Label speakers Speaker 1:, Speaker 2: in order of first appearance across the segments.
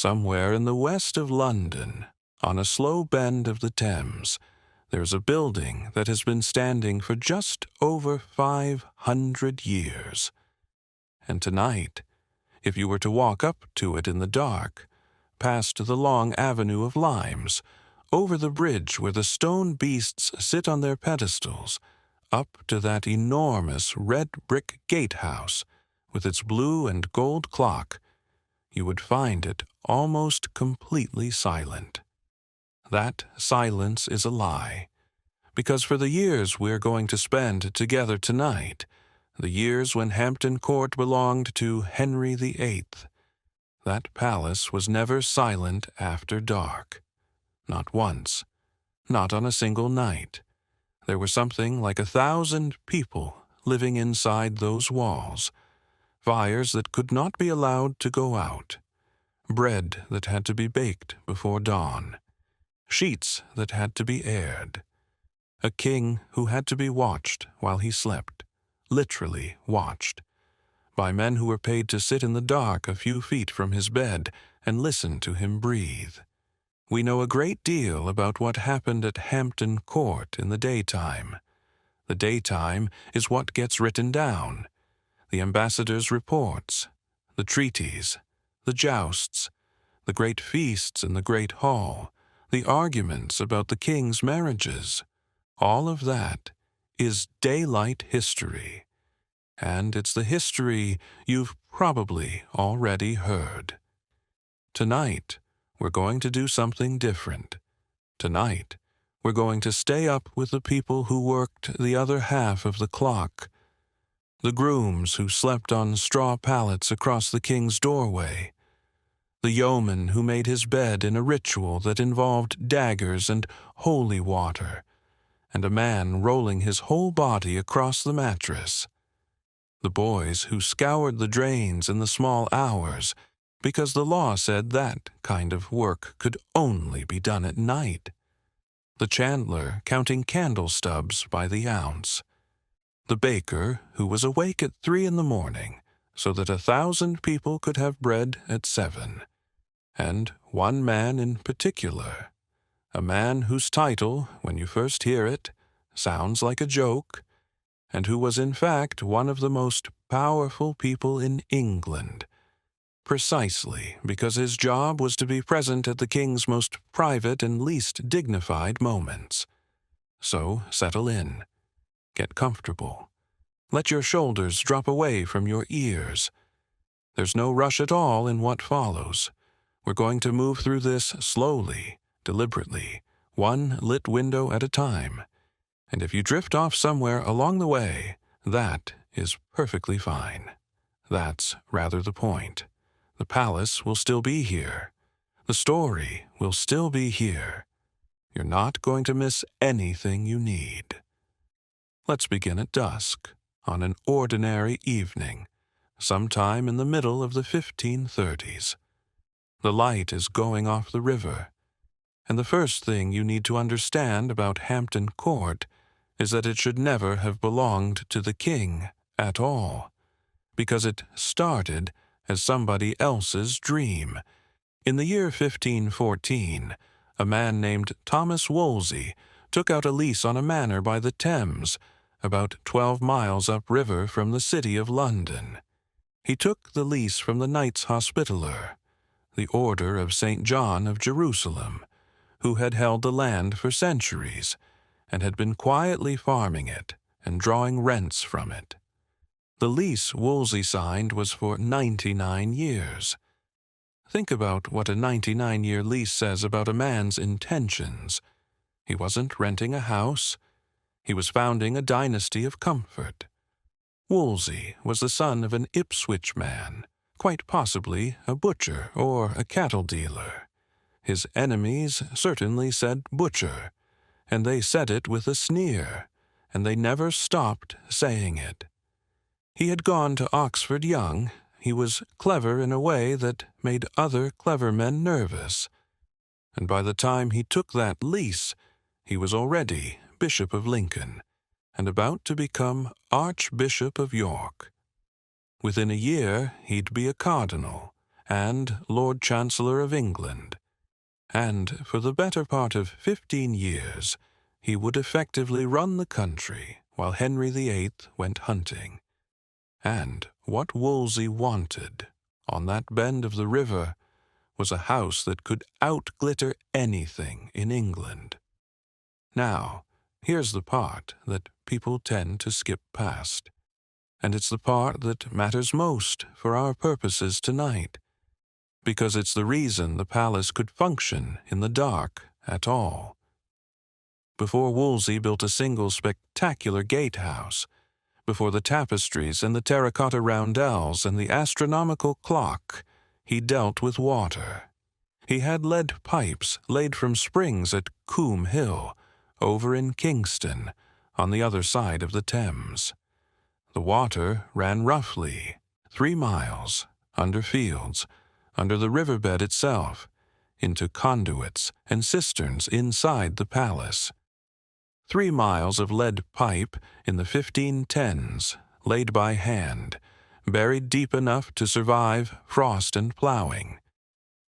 Speaker 1: Somewhere in the west of London, on a slow bend of the Thames, there's a building that has been standing for just over 500 years. And tonight, if you were to walk up to it in the dark, past the long avenue of limes, over the bridge where the stone beasts sit on their pedestals, up to that enormous red brick gatehouse with its blue and gold clock, you would find it almost completely silent. That silence is a lie, because for the years we're going to spend together tonight, the years when Hampton Court belonged to Henry VIII, that palace was never silent after dark. Not once. Not on a single night. There were something like 1,000 people living inside those walls, fires that could not be allowed to go out, bread that had to be baked before dawn, sheets that had to be aired, a king who had to be watched while he slept, literally watched, by men who were paid to sit in the dark a few feet from his bed and listen to him breathe. We know a great deal about what happened at Hampton Court in the daytime. The daytime is what gets written down. The ambassadors' reports, the treaties, the jousts, the great feasts in the great hall, the arguments about the king's marriages. All of that is daylight history. And it's the history you've probably already heard. Tonight, we're going to do something different. Tonight, we're going to stay up with the people who worked the other half of the clock, the grooms who slept on straw pallets across the king's doorway, the yeoman who made his bed in a ritual that involved daggers and holy water, and a man rolling his whole body across the mattress, the boys who scoured the drains in the small hours, because the law said that kind of work could only be done at night, the chandler counting candle stubs by the ounce, the baker who was awake at 3 a.m. so that 1,000 people could have bread at 7, and one man in particular, a man whose title, when you first hear it, sounds like a joke, and who was in fact one of the most powerful people in England, precisely because his job was to be present at the king's most private and least dignified moments. So settle in. Get comfortable. Let your shoulders drop away from your ears. There's no rush at all in what follows. We're going to move through this slowly, deliberately, one lit window at a time. And if you drift off somewhere along the way, that is perfectly fine. That's rather the point. The palace will still be here. The story will still be here. You're not going to miss anything you need. Let's begin at dusk, on an ordinary evening, sometime in the middle of the 1530s. The light is going off the river, and the first thing you need to understand about Hampton Court is that it should never have belonged to the king at all, because it started as somebody else's dream. In the year 1514, a man named Thomas Wolsey took out a lease on a manor by the Thames, about 12 miles upriver from the city of London. He took the lease from the Knights Hospitaller, the Order of St. John of Jerusalem, who had held the land for centuries and had been quietly farming it and drawing rents from it. The lease Wolsey signed was for 99 years. Think about what a 99-year lease says about a man's intentions. He wasn't renting a house. He was founding a dynasty of comfort. Wolsey was the son of an Ipswich man, quite possibly a butcher or a cattle dealer. His enemies certainly said butcher, and they said it with a sneer, and they never stopped saying it. He had gone to Oxford young. He was clever in a way that made other clever men nervous. And by the time he took that lease, he was already Bishop of Lincoln and about to become Archbishop of York. Within a year, he'd be a Cardinal, and Lord Chancellor of England, and for the better part of 15 years he would effectively run the country while Henry VIII went hunting. And what Wolsey wanted, on that bend of the river, was a house that could outglitter anything in England. Now, here's the part that people tend to skip past, and it's the part that matters most for our purposes tonight, because it's the reason the palace could function in the dark at all. Before Wolsey built a single spectacular gatehouse, before the tapestries and the terracotta roundels and the astronomical clock, he dealt with water. He had lead pipes laid from springs at Coombe Hill, over in Kingston, on the other side of the Thames. The water ran roughly 3 miles, under fields, under the riverbed itself, into conduits and cisterns inside the palace. 3 miles of lead pipe in the 1510s, laid by hand, buried deep enough to survive frost and plowing.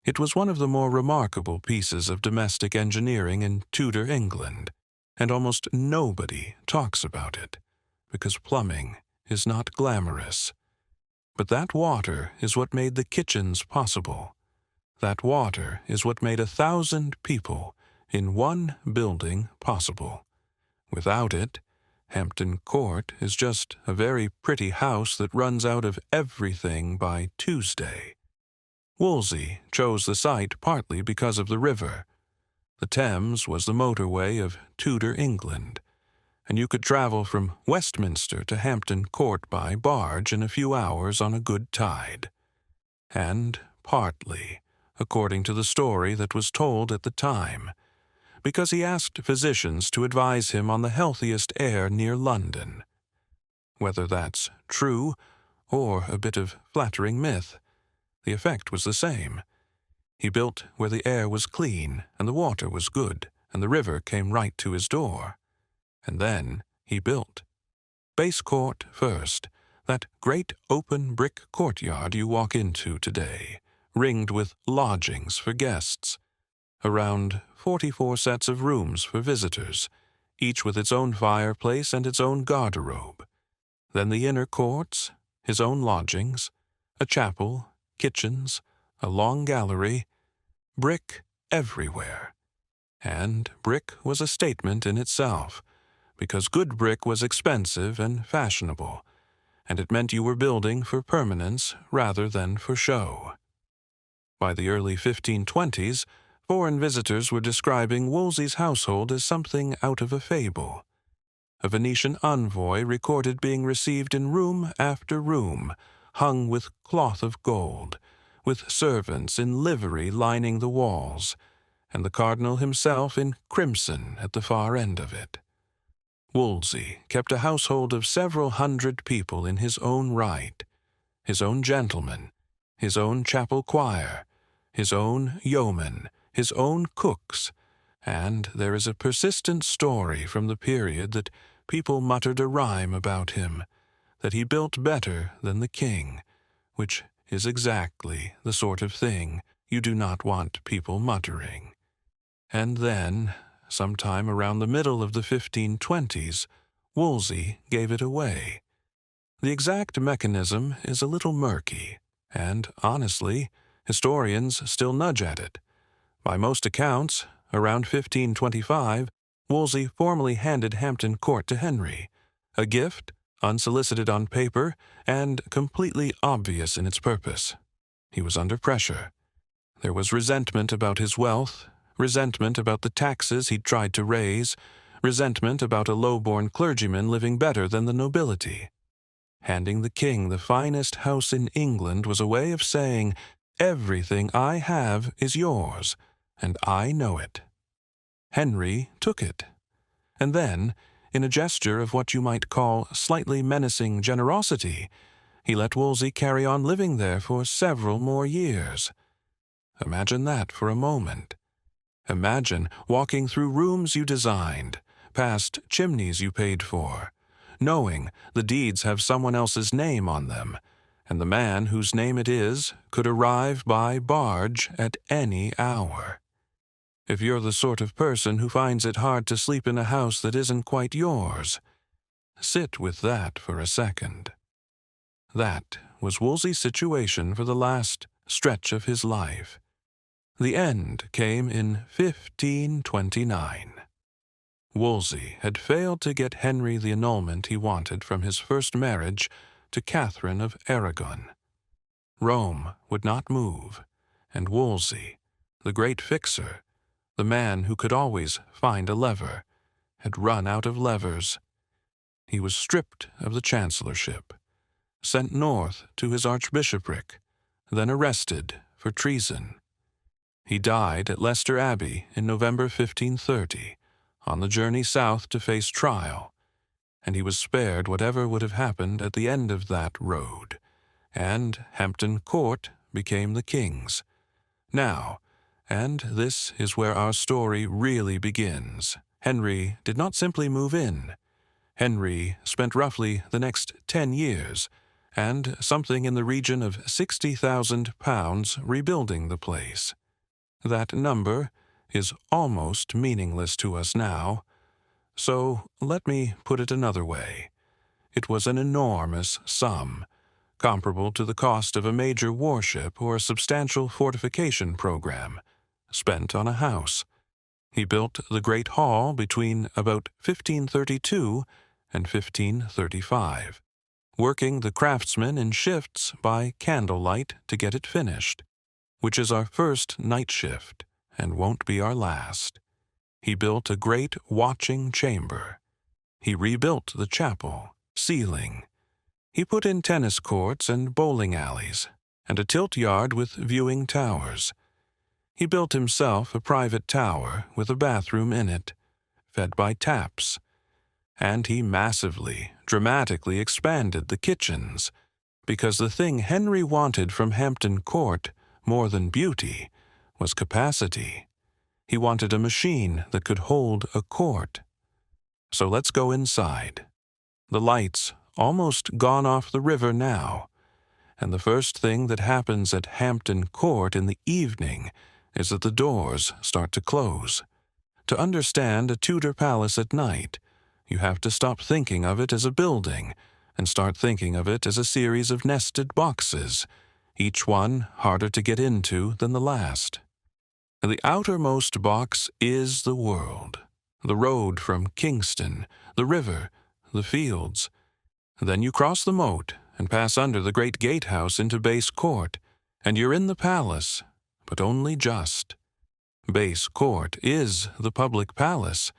Speaker 1: It was one of the more remarkable pieces of domestic engineering in Tudor England, and almost nobody talks about it, because plumbing is not glamorous. But that water is what made the kitchens possible. That water is what made 1,000 people in one building possible. Without it, Hampton Court is just a very pretty house that runs out of everything by Tuesday. Wolsey chose the site partly because of the river. The Thames was the motorway of Tudor England, and you could travel from Westminster to Hampton Court by barge in a few hours on a good tide. And partly, according to the story that was told at the time, because he asked physicians to advise him on the healthiest air near London. Whether that's true or a bit of flattering myth, the effect was the same. He built where the air was clean and the water was good and the river came right to his door. And then he built. Base Court first, that great open brick courtyard you walk into today, ringed with lodgings for guests. Around 44 sets of rooms for visitors, each with its own fireplace and its own garderobe. Then the inner courts, his own lodgings, a chapel, kitchens, a long gallery, brick everywhere. And brick was a statement in itself, because good brick was expensive and fashionable, and it meant you were building for permanence rather than for show. By the early 1520s, foreign visitors were describing Wolsey's household as something out of a fable. A Venetian envoy recorded being received in room after room, hung with cloth of gold, with servants in livery lining the walls, and the Cardinal himself in crimson at the far end of it. Wolsey kept a household of several hundred people in his own right, his own gentlemen, his own chapel choir, his own yeomen, his own cooks, and there is a persistent story from the period that people muttered a rhyme about him, that he built better than the king, which is exactly the sort of thing you do not want people muttering. And then, sometime around the middle of the 1520s, Wolsey gave it away. The exact mechanism is a little murky, and, honestly, historians still nudge at it. By most accounts, around 1525, Wolsey formally handed Hampton Court to Henry, a gift, unsolicited on paper, and completely obvious in its purpose. He was under pressure. There was resentment about his wealth, resentment about the taxes he'd tried to raise, resentment about a low-born clergyman living better than the nobility. Handing the king the finest house in England was a way of saying, "Everything I have is yours, and I know it." Henry took it. And then, in a gesture of what you might call slightly menacing generosity, he let Wolsey carry on living there for several more years. Imagine that for a moment. Imagine walking through rooms you designed, past chimneys you paid for, knowing the deeds have someone else's name on them, and the man whose name it is could arrive by barge at any hour. If you're the sort of person who finds it hard to sleep in a house that isn't quite yours, sit with that for a second. That was Wolsey's situation for the last stretch of his life. The end came in 1529. Wolsey had failed to get Henry the annulment he wanted from his first marriage to Catherine of Aragon. Rome would not move, and Wolsey, the great fixer, the man who could always find a lever, had run out of levers. He was stripped of the chancellorship, sent north to his archbishopric, then arrested for treason. He died at Leicester Abbey in November 1530, on the journey south to face trial, and he was spared whatever would have happened at the end of that road, and Hampton Court became the king's. Now, and this is where our story really begins, Henry did not simply move in. Henry spent roughly the next 10 years, and something in the region of £60,000 rebuilding the place. That number is almost meaningless to us now, so let me put it another way. It was an enormous sum, comparable to the cost of a major warship or a substantial fortification program, spent on a house. He built the Great Hall between about 1532 and 1535, working the craftsmen in shifts by candlelight to get it finished, which is our first night shift and won't be our last. He built a great watching chamber. He rebuilt the chapel, ceiling. He put in tennis courts and bowling alleys, and a tilt yard with viewing towers. He built himself a private tower with a bathroom in it, fed by taps. And he massively, dramatically expanded the kitchens, because the thing Henry wanted from Hampton Court, more than beauty, was capacity. He wanted a machine that could hold a court. So let's go inside. The lights almost gone off the river now, and the first thing that happens at Hampton Court in the evening is that the doors start to close. To understand a Tudor palace at night, you have to stop thinking of it as a building and start thinking of it as a series of nested boxes, each one harder to get into than the last. The outermost box is the world, the road from Kingston, the river, the fields. Then you cross the moat and pass under the great gatehouse into Base Court, and you're in the palace, but only just. Base Court is the public palace.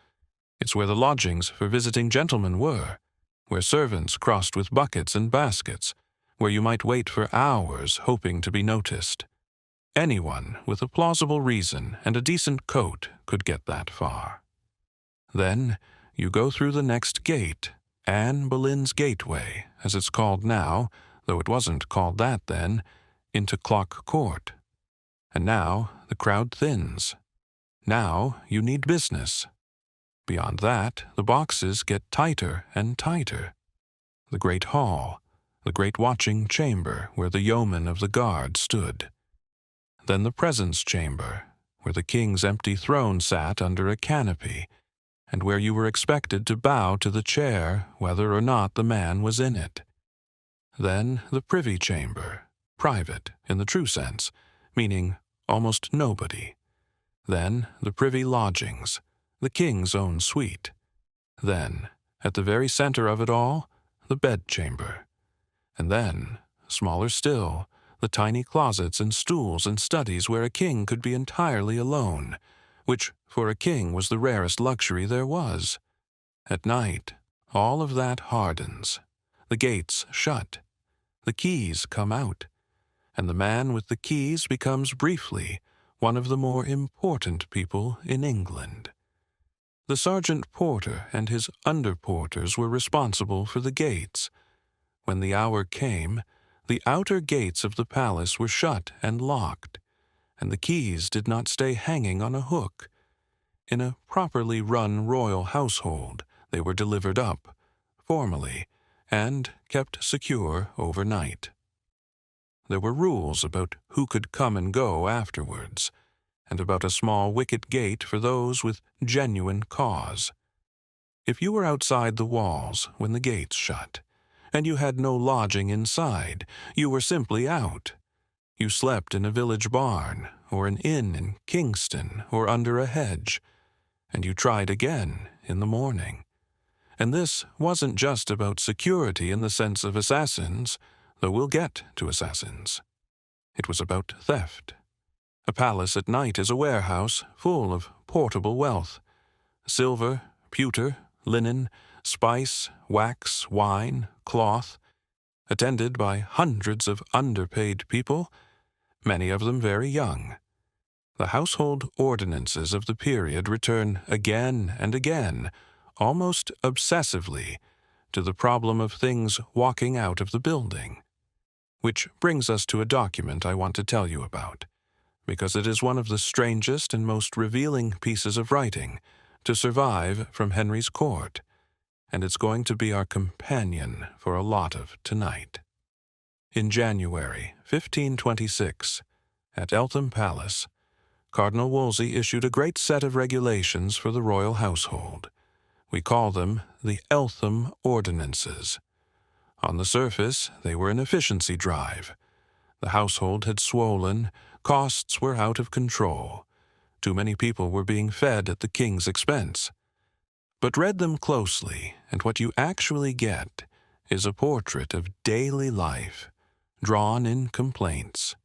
Speaker 1: It's where the lodgings for visiting gentlemen were, where servants crossed with buckets and baskets, where you might wait for hours hoping to be noticed. Anyone with a plausible reason and a decent coat could get that far. Then you go through the next gate, Anne Boleyn's Gateway, as it's called now, though it wasn't called that then, into Clock Court. And now the crowd thins. Now you need business. Beyond that, the boxes get tighter and tighter. The great hall, the great watching chamber where the yeomen of the guard stood. Then the presence chamber, where the king's empty throne sat under a canopy, and where you were expected to bow to the chair whether or not the man was in it. Then the privy chamber, private in the true sense, meaning almost nobody. Then the privy lodgings, the king's own suite. Then, at the very center of it all, the bedchamber. And then, smaller still, the tiny closets and stools and studies where a king could be entirely alone, which for a king was the rarest luxury there was. At night, all of that hardens. The gates shut. The keys come out. And the man with the keys becomes briefly one of the more important people in England. The sergeant porter and his under-porters were responsible for the gates. When the hour came, the outer gates of the palace were shut and locked, and the keys did not stay hanging on a hook. In a properly run royal household, they were delivered up, formally, and kept secure overnight. There were rules about who could come and go afterwards, and about a small wicket gate for those with genuine cause. If you were outside the walls when the gates shut, and you had no lodging inside, you were simply out. You slept in a village barn, or an inn in Kingston, or under a hedge, and you tried again in the morning. And this wasn't just about security in the sense of assassins, though we'll get to assassins. It was about theft. A palace at night is a warehouse full of portable wealth. Silver, pewter, linen, spice, wax, wine, cloth, attended by hundreds of underpaid people, many of them very young. The household ordinances of the period return again and again, almost obsessively, to the problem of things walking out of the building. Which brings us to a document I want to tell you about, because it is one of the strangest and most revealing pieces of writing to survive from Henry's court, and it's going to be our companion for a lot of tonight. In January 1526, at Eltham Palace, Cardinal Wolsey issued a great set of regulations for the royal household. We call them the Eltham Ordinances. On the surface, they were an efficiency drive. The household had swollen, costs were out of control. Too many people were being fed at the king's expense. But read them closely, and what you actually get is a portrait of daily life, drawn in complaints.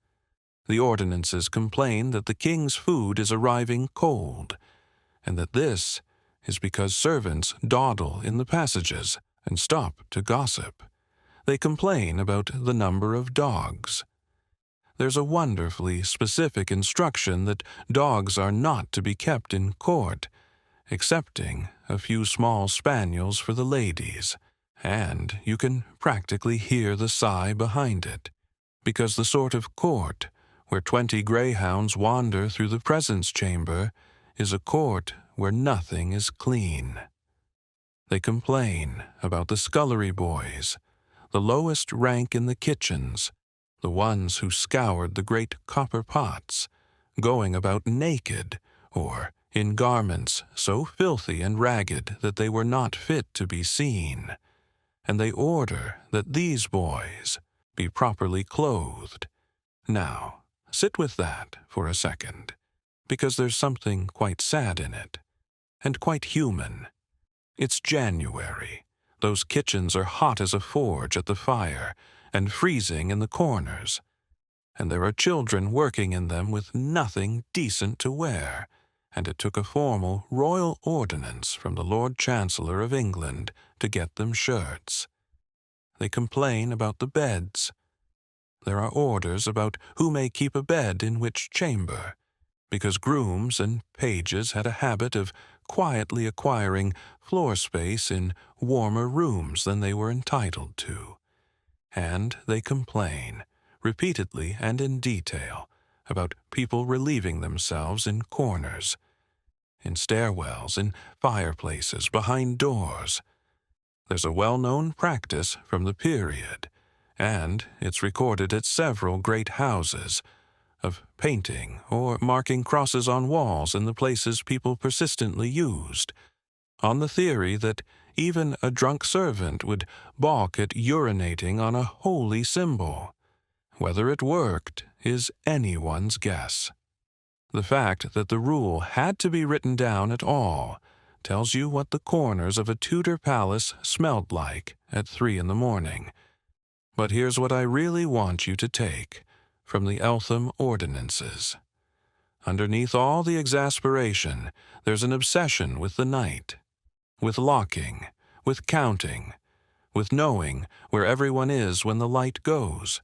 Speaker 1: The ordinances complain that the king's food is arriving cold, and that this is because servants dawdle in the passages and stop to gossip. They complain about the number of dogs. There's a wonderfully specific instruction that dogs are not to be kept in court, excepting a few small spaniels for the ladies, and you can practically hear the sigh behind it, because the sort of court where 20 greyhounds wander through the presence chamber is a court where nothing is clean. They complain about the scullery boys, the lowest rank in the kitchens, the ones who scoured the great copper pots, going about naked or in garments so filthy and ragged that they were not fit to be seen, and they order that these boys be properly clothed. Now, sit with that for a second, because there's something quite sad in it, and quite human. It's January. Those kitchens are hot as a forge at the fire, and freezing in the corners, and there are children working in them with nothing decent to wear, and it took a formal royal ordinance from the Lord Chancellor of England to get them shirts. They complain about the beds. There are orders about who may keep a bed in which chamber, because grooms and pages had a habit of quietly acquiring floor space in warmer rooms than they were entitled to. And they complain, repeatedly and in detail, about people relieving themselves in corners, in stairwells, in fireplaces, behind doors. There's a well-known practice from the period, and it's recorded at several great houses, of painting or marking crosses on walls in the places people persistently used, on the theory that even a drunk servant would balk at urinating on a holy symbol. Whether it worked is anyone's guess. The fact that the rule had to be written down at all tells you what the corners of a Tudor palace smelled like at 3 in the morning. But here's what I really want you to take from the Eltham Ordinances. Underneath all the exasperation, there's an obsession with the night, with locking, with counting, with knowing where everyone is when the light goes.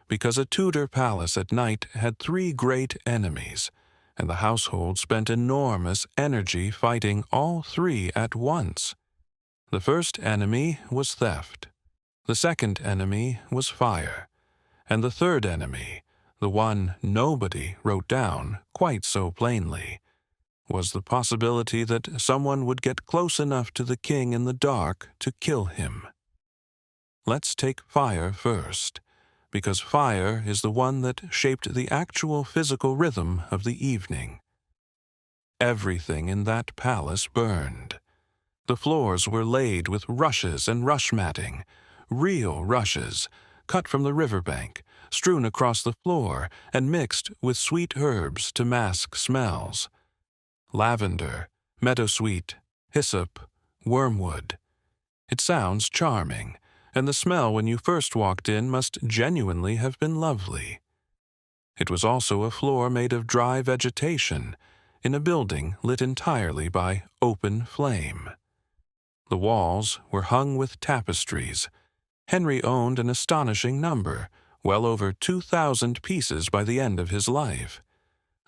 Speaker 1: Because a Tudor palace at night had 3 great enemies, and the household spent enormous energy fighting all 3 at once. The first enemy was theft. The second enemy was fire. And the third enemy, the one nobody wrote down quite so plainly, was the possibility that someone would get close enough to the king in the dark to kill him. Let's take fire first, because fire is the one that shaped the actual physical rhythm of the evening. Everything in that palace burned. The floors were laid with rushes and rush matting, real rushes, cut from the riverbank, strewn across the floor and mixed with sweet herbs to mask smells. Lavender, meadowsweet, hyssop, wormwood. It sounds charming, and the smell when you first walked in must genuinely have been lovely. It was also a floor made of dry vegetation, in a building lit entirely by open flame. The walls were hung with tapestries. Henry owned an astonishing number, well over 2,000 pieces by the end of his life,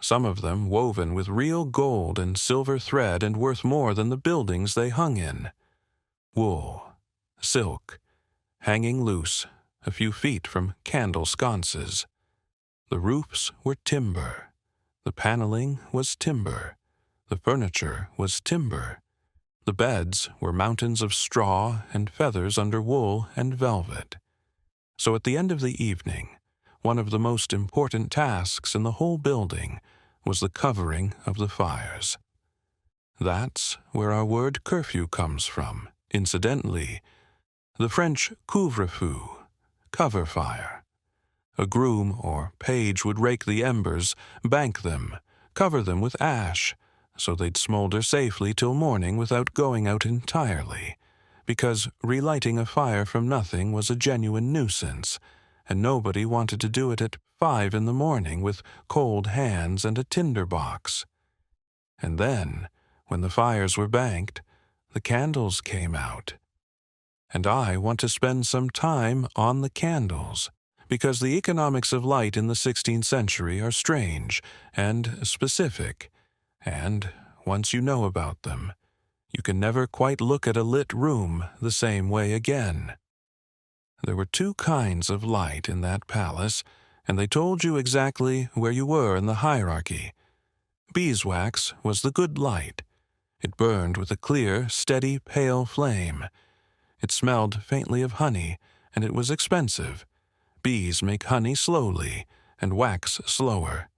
Speaker 1: some of them woven with real gold and silver thread and worth more than the buildings they hung in. Wool, silk, hanging loose, a few feet from candle sconces. The roofs were timber. The paneling was timber. The furniture was timber. The beds were mountains of straw and feathers under wool and velvet. So at the end of the evening, one of the most important tasks in the whole building was the covering of the fires. That's where our word curfew comes from, incidentally. The French couvre-feu, cover fire. A groom or page would rake the embers, bank them, cover them with ash, so they'd smolder safely till morning without going out entirely, because relighting a fire from nothing was a genuine nuisance, and nobody wanted to do it at 5 in the morning with cold hands and a tinder box. And then, when the fires were banked, the candles came out. And I want to spend some time on the candles, because the economics of light in the 16th century are strange and specific, and once you know about them, you can never quite look at a lit room the same way again. There were 2 kinds of light in that palace, and they told you exactly where you were in the hierarchy. Beeswax was the good light. It burned with a clear, steady, pale flame. It smelled faintly of honey, and it was expensive. Bees make honey slowly, and wax slower.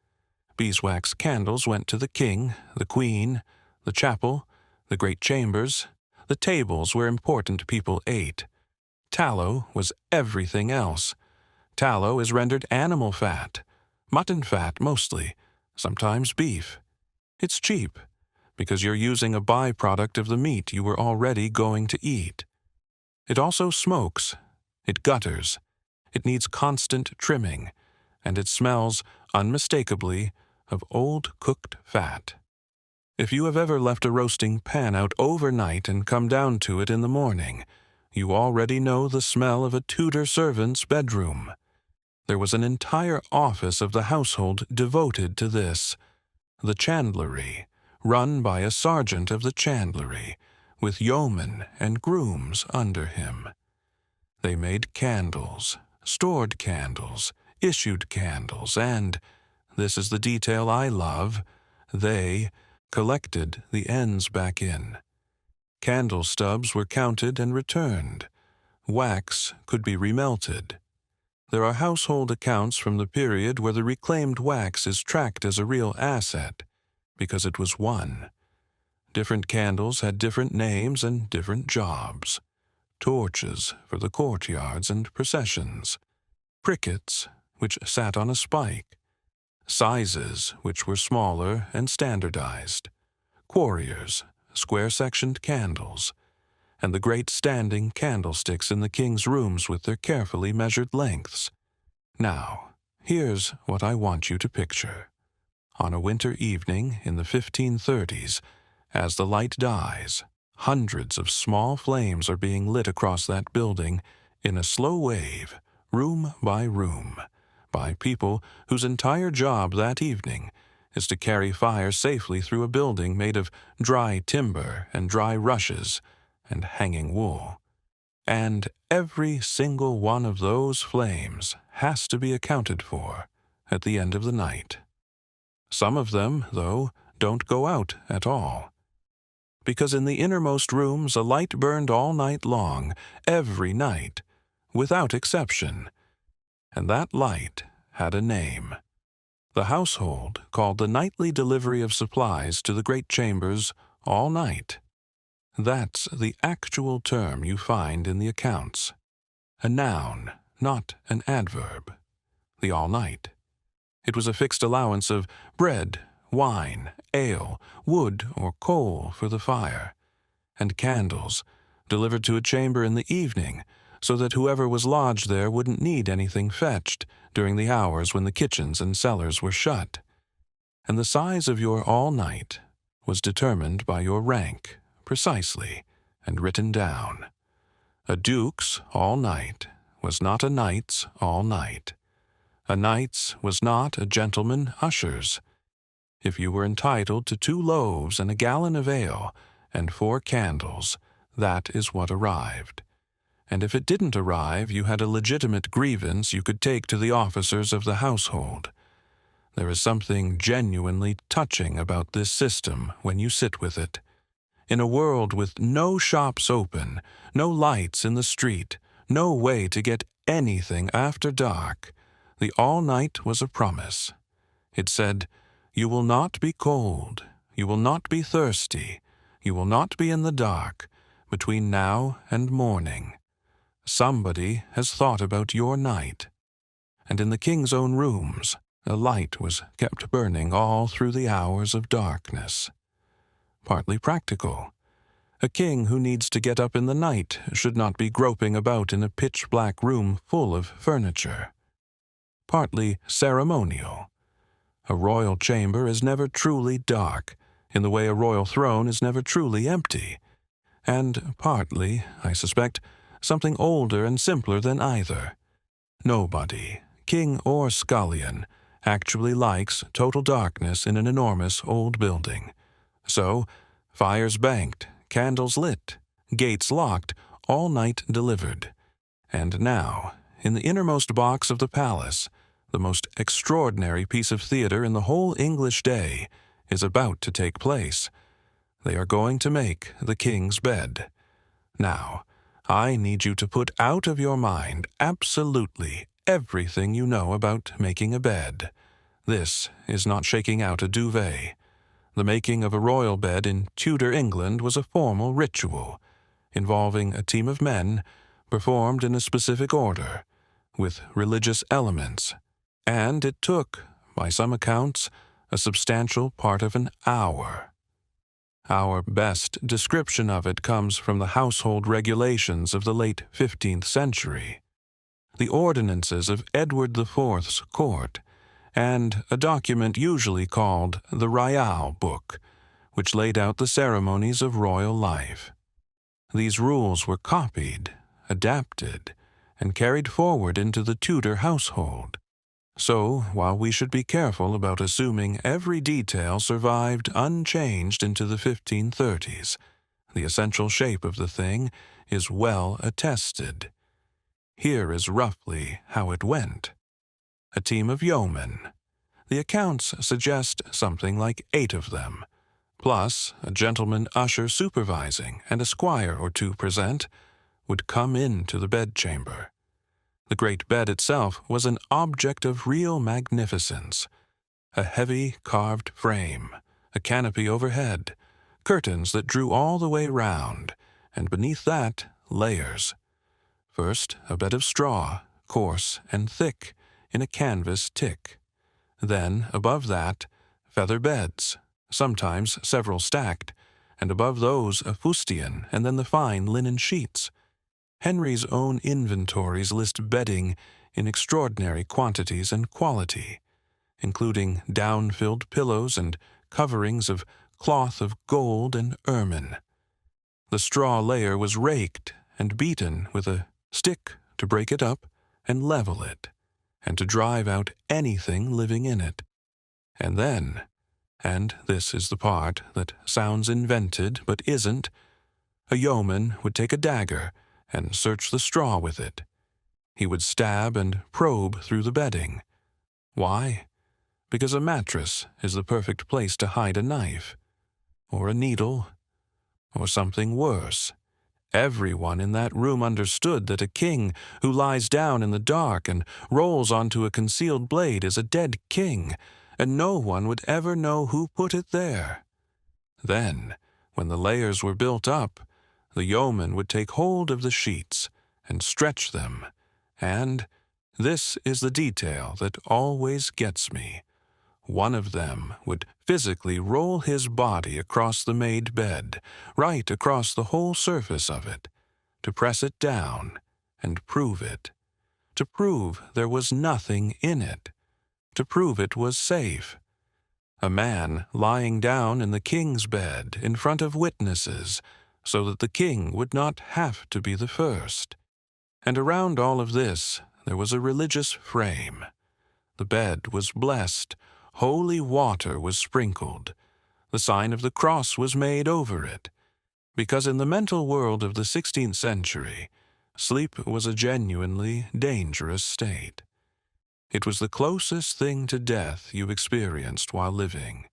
Speaker 1: Beeswax candles went to the king, the queen, the chapel, the great chambers, the tables where important people ate. Tallow was everything else. Tallow is rendered animal fat, mutton fat mostly, sometimes beef. It's cheap, because you're using a byproduct of the meat you were already going to eat. It also smokes. It gutters. It needs constant trimming, and it smells, unmistakably, of old cooked fat. If you have ever left a roasting pan out overnight and come down to it in the morning, you already know the smell of a Tudor servant's bedroom. There was an entire office of the household devoted to this, the chandlery, run by a sergeant of the chandlery, with yeomen and grooms under him. They made candles, stored candles, issued candles, and, this is the detail I love, they collected the ends back in. Candle stubs were counted and returned. Wax could be remelted. There are household accounts from the period where the reclaimed wax is tracked as a real asset, because it was won. Different candles had different names and different jobs. Torches for the courtyards and processions. Prickets, which sat on a spike. Sizes, which were smaller and standardized. Quarriers, square-sectioned candles, and the great standing candlesticks in the king's rooms with their carefully measured lengths. Now, here's what I want you to picture. On a winter evening in the 1530s, as the light dies, hundreds of small flames are being lit across that building in a slow wave, room by room, by people whose entire job that evening is to carry fire safely through a building made of dry timber and dry rushes and hanging wool. And every single one of those flames has to be accounted for at the end of the night. Some of them, though, don't go out at all. Because in the innermost rooms a light burned all night long, every night, without exception. and that light had a name. The household called the nightly delivery of supplies to the great chambers all night. That's the actual term you find in the accounts. A noun, not an adverb. The all night. It was a fixed allowance of bread, wine, ale, wood or coal for the fire, and candles, delivered to a chamber in the evening, so that whoever was lodged there wouldn't need anything fetched during the hours when the kitchens and cellars were shut. And the size of your all-night was determined by your rank, precisely, and written down. A duke's all-night was not a knight's all-night. A knight's was not a gentleman usher's. If you were entitled to 2 loaves and a gallon of ale and 4 candles, that is what arrived. And if it didn't arrive, you had a legitimate grievance you could take to the officers of the household. There is something genuinely touching about this system when you sit with it. In a world with no shops open, no lights in the street, no way to get anything after dark, the all-night was a promise. It said, "You will not be cold, you will not be thirsty, you will not be in the dark, between now and morning. Somebody has thought about your night." And in the king's own rooms, a light was kept burning all through the hours of darkness. Partly practical. A king who needs to get up in the night should not be groping about in a pitch-black room full of furniture. Partly ceremonial. A royal chamber is never truly dark, in the way a royal throne is never truly empty. And partly, I suspect, something older and simpler than either. Nobody, king or scullion, actually likes total darkness in an enormous old building. So, fires banked, candles lit, gates locked, all night delivered. And now, in the innermost box of the palace, the most extraordinary piece of theater in the whole English day is about to take place. They are going to make the king's bed. Now, I need you to put out of your mind absolutely everything you know about making a bed. This is not shaking out a duvet. The making of a royal bed in Tudor England was a formal ritual, involving a team of men, performed in a specific order, with religious elements, and it took, by some accounts, a substantial part of an hour. Our best description of it comes from the household regulations of the late 15th century, the ordinances of Edward IV's court, and a document usually called the Royal Book, which laid out the ceremonies of royal life. These rules were copied, adapted, and carried forward into the Tudor household. So, while we should be careful about assuming every detail survived unchanged into the 1530s, the essential shape of the thing is well attested. Here is roughly how it went. A team of yeomen. The accounts suggest something like 8 of them, plus a gentleman usher supervising and a squire or 2 present, would come into the bedchamber. The great bed itself was an object of real magnificence. A heavy carved frame, a canopy overhead, curtains that drew all the way round, and beneath that, layers. First, a bed of straw, coarse and thick, in a canvas tick. Then, above that, feather beds, sometimes several stacked, and above those a fustian and then the fine linen sheets. Henry's own inventories list bedding in extraordinary quantities and quality, including down-filled pillows and coverings of cloth of gold and ermine. The straw layer was raked and beaten with a stick to break it up and level it, and to drive out anything living in it. And then, and this is the part that sounds invented but isn't, a yeoman would take a dagger and search the straw with it. He would stab and probe through the bedding. Why? Because a mattress is the perfect place to hide a knife, or a needle, or something worse, Everyone in that room understood that a king who lies down in the dark and rolls onto a concealed blade is a dead king, and no one would ever know who put it there. Then, when the layers were built up, the yeoman would take hold of the sheets and stretch them, and this is the detail that always gets me. One of them would physically roll his body across the made bed, right across the whole surface of it, to press it down and prove it, to prove there was nothing in it, to prove it was safe. A man lying down in the king's bed in front of witnesses, so that the king would not have to be the first. And around all of this there was a religious frame. The bed was blessed, holy water was sprinkled, the sign of the cross was made over it, because in the mental world of the 16th century, sleep was a genuinely dangerous state. It was the closest thing to death you experienced while living.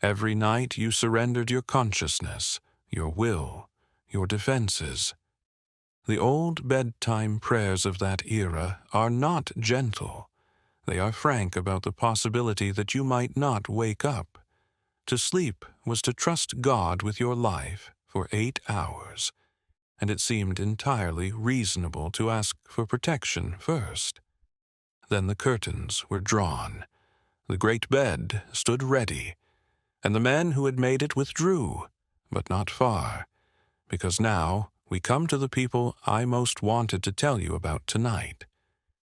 Speaker 1: Every night you surrendered your consciousness, your will, your defenses. The old bedtime prayers of that era are not gentle. They are frank about the possibility that you might not wake up. To sleep was to trust God with your life for 8 hours, and it seemed entirely reasonable to ask for protection first. Then the curtains were drawn. The great bed stood ready, and the men who had made it withdrew, but not far, because now we come to the people I most wanted to tell you about tonight.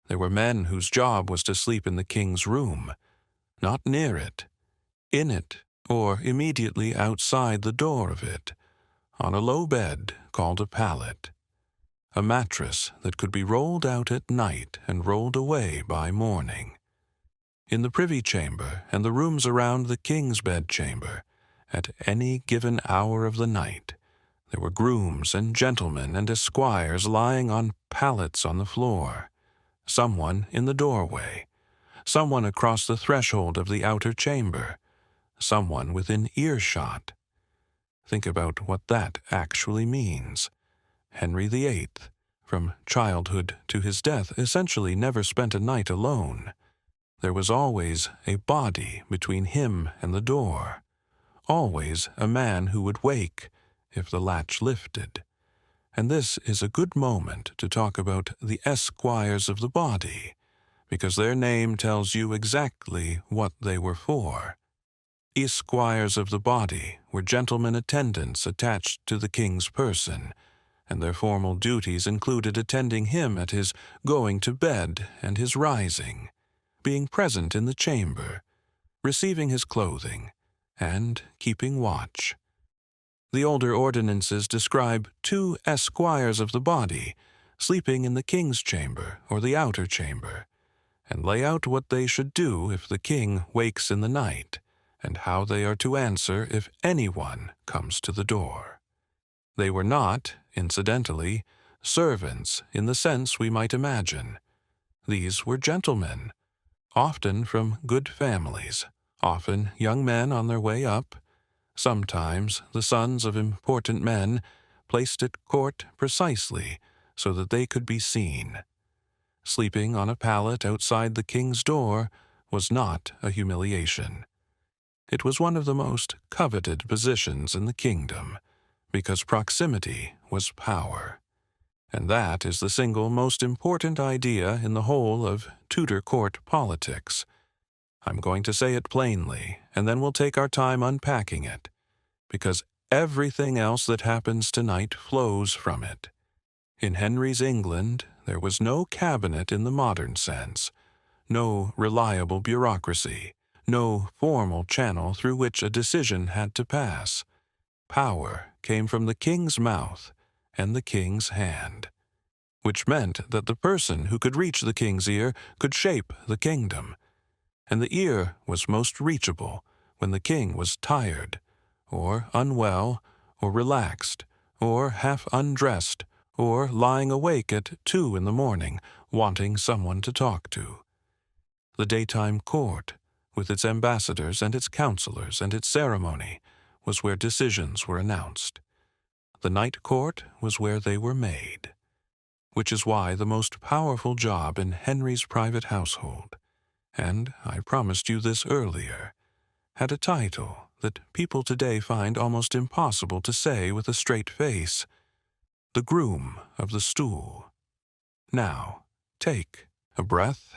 Speaker 1: There were men whose job was to sleep in the king's room, not near it, in it, or immediately outside the door of it, on a low bed called a pallet, a mattress that could be rolled out at night and rolled away by morning. In the privy chamber and the rooms around the king's bedchamber, at any given hour of the night, there were grooms and gentlemen and esquires lying on pallets on the floor, someone in the doorway, someone across the threshold of the outer chamber, someone within earshot. Think about what that actually means. Henry VIII, from childhood to his death, essentially never spent a night alone. There was always a body between him and the door, always a man who would wake if the latch lifted. And this is a good moment to talk about the esquires of the body, because their name tells you exactly what they were for. Esquires of the body were gentlemen attendants attached to the king's person, and their formal duties included attending him at his going to bed and his rising, being present in the chamber, receiving his clothing, and keeping watch. The older ordinances describe 2 esquires of the body sleeping in the king's chamber or the outer chamber, and lay out what they should do if the king wakes in the night, and how they are to answer if anyone comes to the door. They were not, incidentally, servants in the sense we might imagine. These were gentlemen, often from good families, often young men on their way up, sometimes the sons of important men, placed at court precisely so that they could be seen. Sleeping on a pallet outside the king's door was not a humiliation. It was one of the most coveted positions in the kingdom, because proximity was power. And that is the single most important idea in the whole of Tudor court politics. I'm going to say it plainly, and then we'll take our time unpacking it, because everything else that happens tonight flows from it. In Henry's England, there was no cabinet in the modern sense, no reliable bureaucracy, no formal channel through which a decision had to pass. Power came from the king's mouth and the king's hand, which meant that the person who could reach the king's ear could shape the kingdom. And the ear was most reachable when the king was tired, or unwell, or relaxed, or half undressed, or lying awake at 2 in the morning, wanting someone to talk to. The daytime court, with its ambassadors and its counselors and its ceremony, was where decisions were announced. The night court was where they were made, which is why the most powerful job in Henry's private household, and I promised you this earlier, had a title that people today find almost impossible to say with a straight face: the Groom of the Stool. Now, take a breath,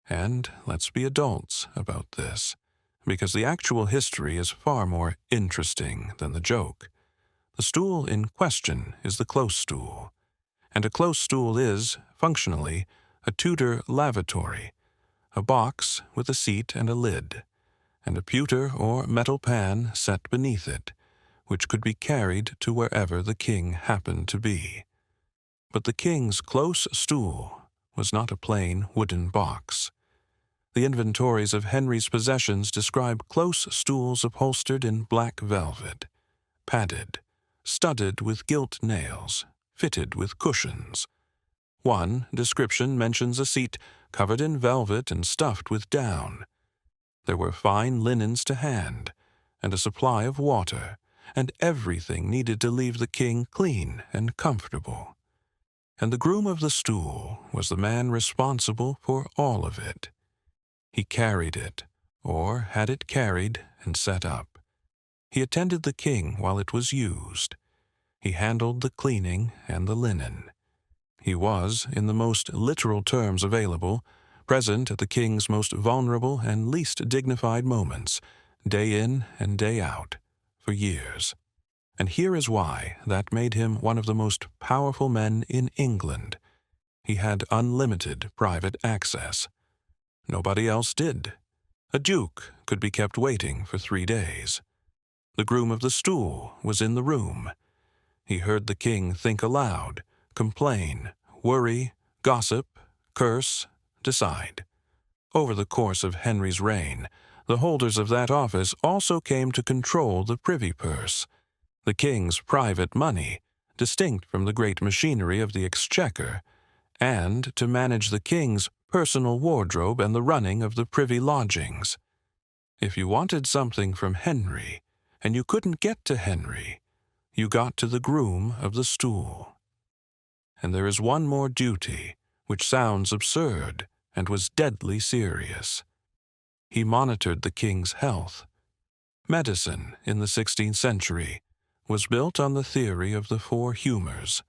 Speaker 1: and let's be adults about this, because the actual history is far more interesting than the joke. The stool in question is the close stool, and a close stool is, functionally, a Tudor lavatory, a box with a seat and a lid, and a pewter or metal pan set beneath it, which could be carried to wherever the king happened to be. But the king's close stool was not a plain wooden box. The inventories of Henry's possessions describe close stools upholstered in black velvet, padded, studded with gilt nails, fitted with cushions. One description mentions a seat covered in velvet and stuffed with down. There were fine linens to hand, and a supply of water, and everything needed to leave the king clean and comfortable. And the groom of the stool was the man responsible for all of it. He carried it, or had it carried and set up. He attended the king while it was used. He handled the cleaning and the linen. He was, in the most literal terms available, present at the king's most vulnerable and least dignified moments, day in and day out, for years. And here is why that made him one of the most powerful men in England. He had unlimited private access. Nobody else did. A duke could be kept waiting for 3 days. The groom of the stool was in the room. He heard the king think aloud, complain, worry, gossip, curse, decide. Over the course of Henry's reign, the holders of that office also came to control the privy purse, the king's private money, distinct from the great machinery of the exchequer, and to manage the king's personal wardrobe and the running of the privy lodgings. If you wanted something from Henry, and you couldn't get to Henry, you got to the groom of the stool. And there is one more duty, which sounds absurd and was deadly serious. He monitored the king's health. Medicine in the 16th century was built on the theory of the 4 humors: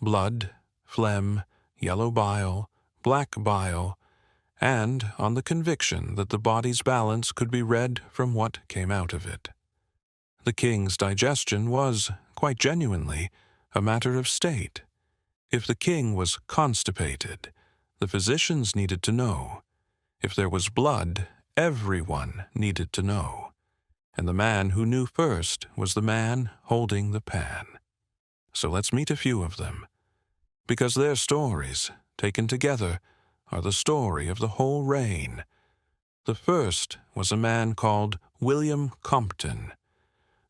Speaker 1: blood, phlegm, yellow bile, black bile, and on the conviction that the body's balance could be read from what came out of it. The king's digestion was, quite genuinely, a matter of state. If the king was constipated, the physicians needed to know. If there was blood, everyone needed to know. And the man who knew first was the man holding the pan. So let's meet a few of them, because their stories, taken together, are the story of the whole reign. The first was a man called William Compton.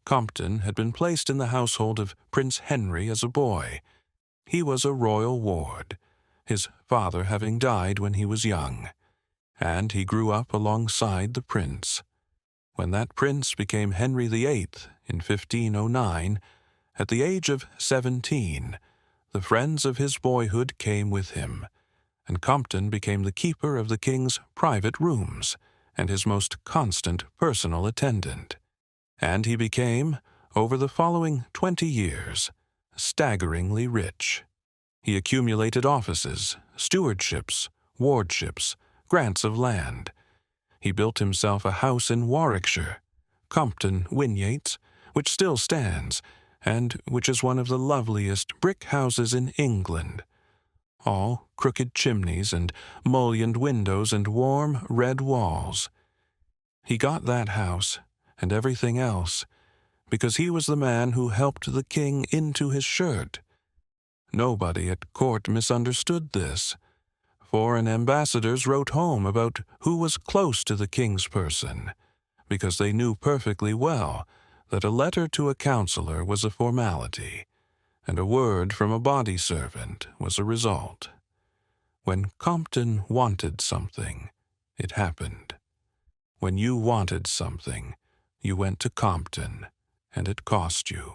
Speaker 1: Compton had been placed in the household of Prince Henry as a boy. He was a royal ward, his father having died when he was young, and he grew up alongside the prince. When that prince became Henry VIII in 1509, at the age of 17, the friends of his boyhood came with him, and Compton became the keeper of the king's private rooms and his most constant personal attendant. And he became, over the following 20 years, staggeringly rich. He accumulated offices, stewardships, wardships, grants of land. He built himself a house in Warwickshire, Compton Winyates, which still stands, and which is one of the loveliest brick houses in England. All crooked chimneys and mullioned windows and warm red walls. He got that house, and everything else, because he was the man who helped the king into his shirt. Nobody at court misunderstood this. Foreign ambassadors wrote home about who was close to the king's person, because they knew perfectly well that a letter to a counselor was a formality, and a word from a body servant was a result. When Compton wanted something, it happened. When you wanted something, you went to Compton, and it cost you.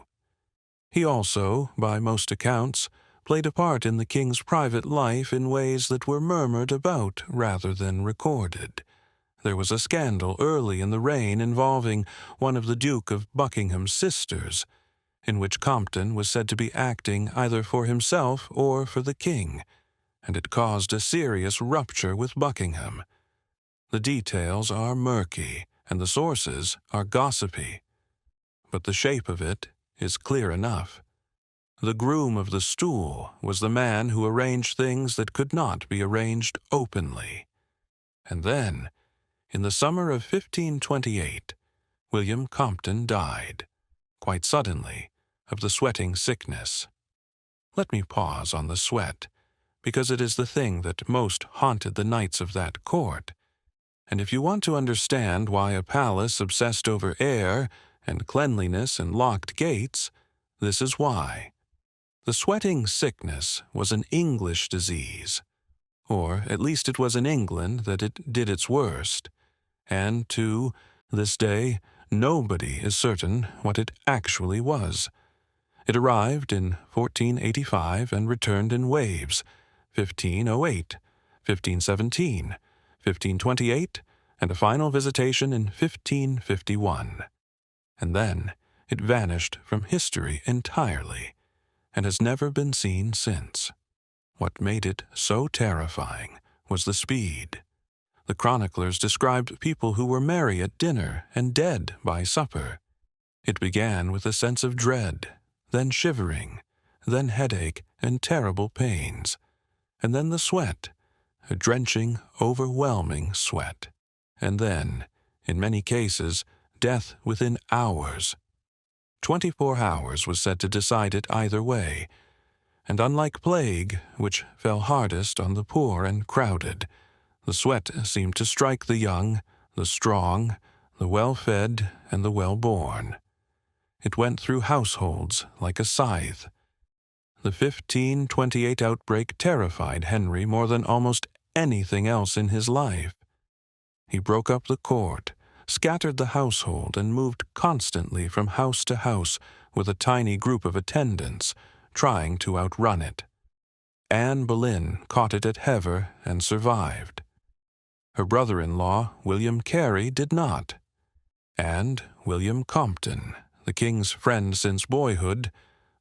Speaker 1: He also, by most accounts, played a part in the king's private life in ways that were murmured about rather than recorded. There was a scandal early in the reign involving one of the Duke of Buckingham's sisters, in which Compton was said to be acting either for himself or for the king, and it caused a serious rupture with Buckingham. The details are murky, and the sources are gossipy, but the shape of it is clear enough. The Groom of the Stool was the man who arranged things that could not be arranged openly. And then, in the summer of 1528, William Compton died, quite suddenly, of the sweating sickness. Let me pause on the sweat, because it is the thing that most haunted the nights of that court. And if you want to understand why a palace obsessed over air and cleanliness and locked gates, this is why. The sweating sickness was an English disease, or at least it was in England that it did its worst, and to this day nobody is certain what it actually was. It arrived in 1485 and returned in waves, 1508, 1517, 1528, and a final visitation in 1551. And then it vanished from history entirely, and has never been seen since. What made it so terrifying was the speed. The chroniclers described people who were merry at dinner and dead by supper. It began with a sense of dread, then shivering, then headache and terrible pains, and then the sweat, a drenching, overwhelming sweat, and then, in many cases, death within hours. 24 hours was said to decide it either way, and unlike plague, which fell hardest on the poor and crowded, the sweat seemed to strike the young, the strong, the well-fed, and the well-born. It went through households like a scythe. The 1528 outbreak terrified Henry more than almost anything else in his life. He broke up the court, scattered the household, and moved constantly from house to house with a tiny group of attendants, trying to outrun it. Anne Boleyn caught it at Hever and survived. Her brother-in-law, William Carey, did not. And William Compton, the king's friend since boyhood,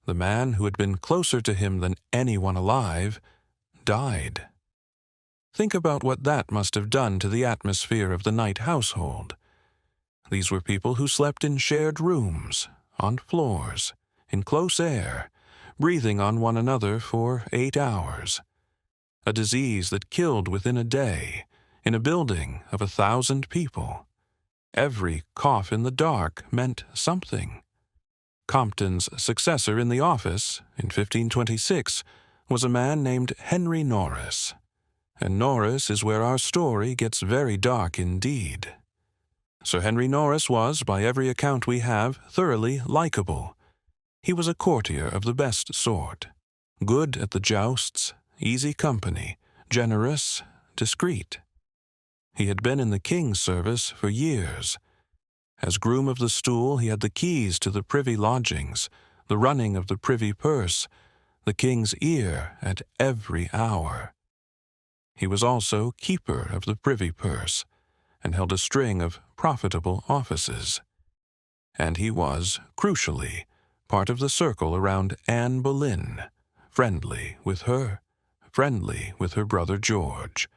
Speaker 1: the man who had been closer to him than anyone alive, died. Think about what that must have done to the atmosphere of the Knight household. These were people who slept in shared rooms, on floors, in close air, breathing on one another for 8 hours. A disease that killed within a day, in a building of 1,000 people. Every cough in the dark meant something. Compton's successor in the office, in 1526, was a man named Henry Norris. And Norris is where our story gets very dark indeed. Sir Henry Norris was, by every account we have, thoroughly likable. He was a courtier of the best sort, good at the jousts, easy company, generous, discreet. He had been in the king's service for years. As Groom of the Stool, he had the keys to the privy lodgings, the running of the privy purse, the king's ear at every hour. He was also keeper of the privy purse, and held a string of profitable offices. And he was, crucially, part of the circle around Anne Boleyn, friendly with her, friendly with her brother George,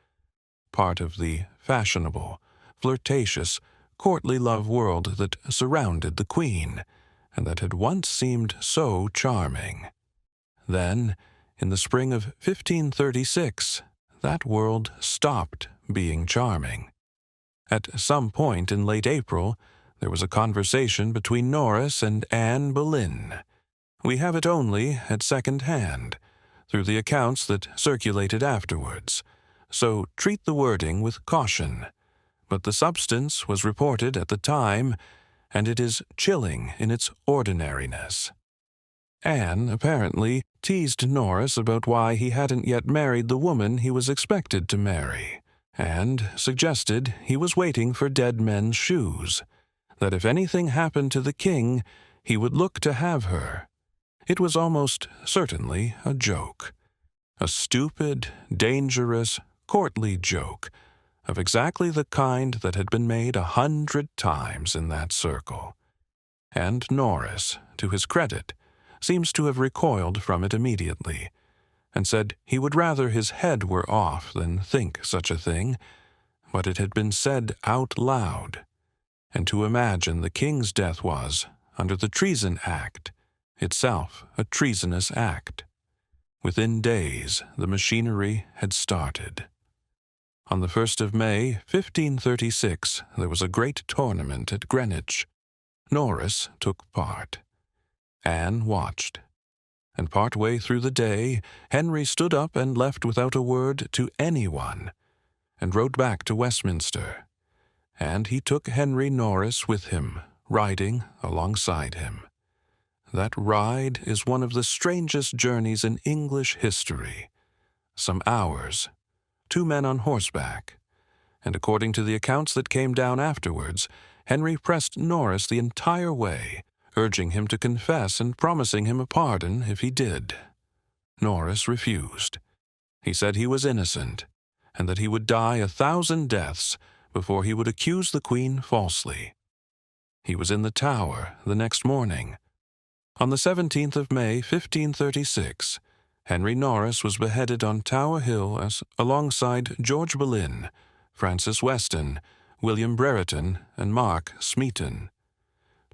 Speaker 1: part of the fashionable, flirtatious, courtly love world that surrounded the Queen, and that had once seemed so charming. Then, in the spring of 1536, that world stopped being charming. At some point in late April, there was a conversation between Norris and Anne Boleyn. We have it only at second hand, through the accounts that circulated afterwards, so treat the wording with caution. But the substance was reported at the time, and it is chilling in its ordinariness. Anne, apparently, teased Norris about why he hadn't yet married the woman he was expected to marry, and suggested he was waiting for dead men's shoes, that if anything happened to the king, he would look to have her. It was almost certainly a joke. A stupid, dangerous, courtly joke of exactly the kind that had been made 100 times in that circle. And Norris, to his credit, seems to have recoiled from it immediately, and said he would rather his head were off than think such a thing, but it had been said out loud, and to imagine the king's death was, under the Treason Act, itself a treasonous act. Within days the machinery had started. On the 1st of May, 1536, there was a great tournament at Greenwich. Norris took part. Anne watched. And part way through the day, Henry stood up and left without a word to anyone, and rode back to Westminster. And he took Henry Norris with him, riding alongside him. That ride is one of the strangest journeys in English history. Some hours, 2 men on horseback, and according to the accounts that came down afterwards, Henry pressed Norris the entire way, urging him to confess and promising him a pardon if he did. Norris refused. He said he was innocent, and that he would die 1,000 deaths before he would accuse the Queen falsely. He was in the Tower the next morning. On the 17th of May, 1536, Henry Norris was beheaded on Tower Hill alongside George Boleyn, Francis Weston, William Brereton, and Mark Smeaton.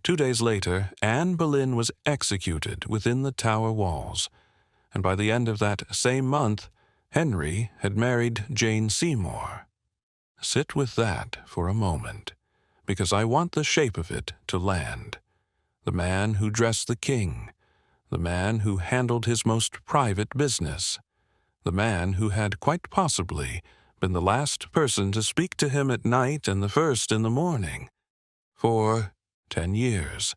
Speaker 1: 2 days later, Anne Boleyn was executed within the Tower walls, and by the end of that same month, Henry had married Jane Seymour. Sit with that for a moment, because I want the shape of it to land. The man who dressed the king, the man who handled his most private business, the man who had quite possibly been the last person to speak to him at night and the first in the morning, for 10 years,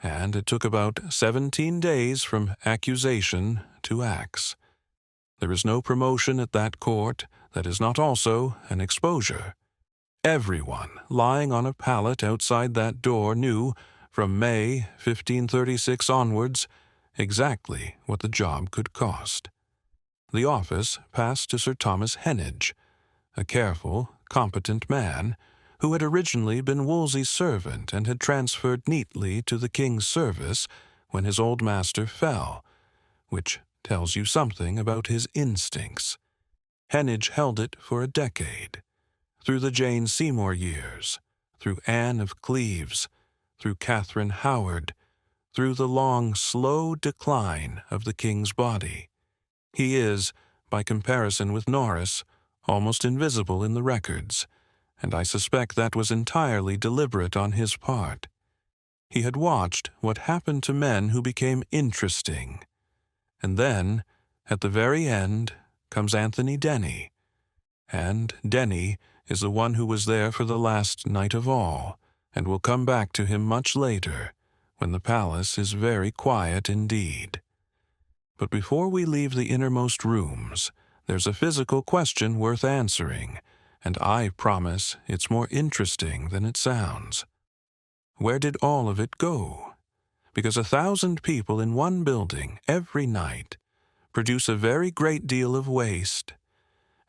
Speaker 1: and it took about 17 days from accusation to axe. There is no promotion at that court that is not also an exposure. Everyone lying on a pallet outside that door knew, from May 1536 onwards, exactly what the job could cost. The office passed to Sir Thomas Heneage, a careful, competent man who had originally been Wolsey's servant and had transferred neatly to the king's service when his old master fell, which tells you something about his instincts. Heneage held it for a decade, through the Jane Seymour years, through Anne of Cleves, through Catherine Howard, through the long, slow decline of the king's body. He is, by comparison with Norris, almost invisible in the records, and I suspect that was entirely deliberate on his part. He had watched what happened to men who became interesting. And then, at the very end, comes Anthony Denny. And Denny is the one who was there for the last night of all, and will come back to him much later, when the palace is very quiet indeed. But before we leave the innermost rooms, there's a physical question worth answering, and I promise it's more interesting than it sounds. Where did all of it go? Because 1,000 people in one building every night produce a very great deal of waste,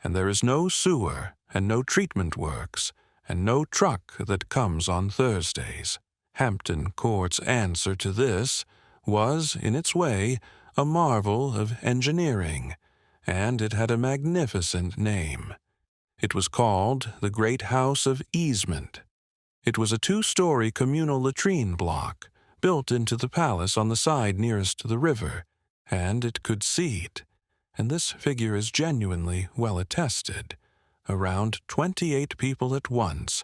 Speaker 1: and there is no sewer and no treatment works and no truck that comes on Thursdays. Hampton Court's answer to this was, in its way, a marvel of engineering, and it had a magnificent name. It was called the Great House of Easement. It was a 2-story communal latrine block, built into the palace on the side nearest to the river, and it could seat, and this figure is genuinely well attested, around 28 people at once,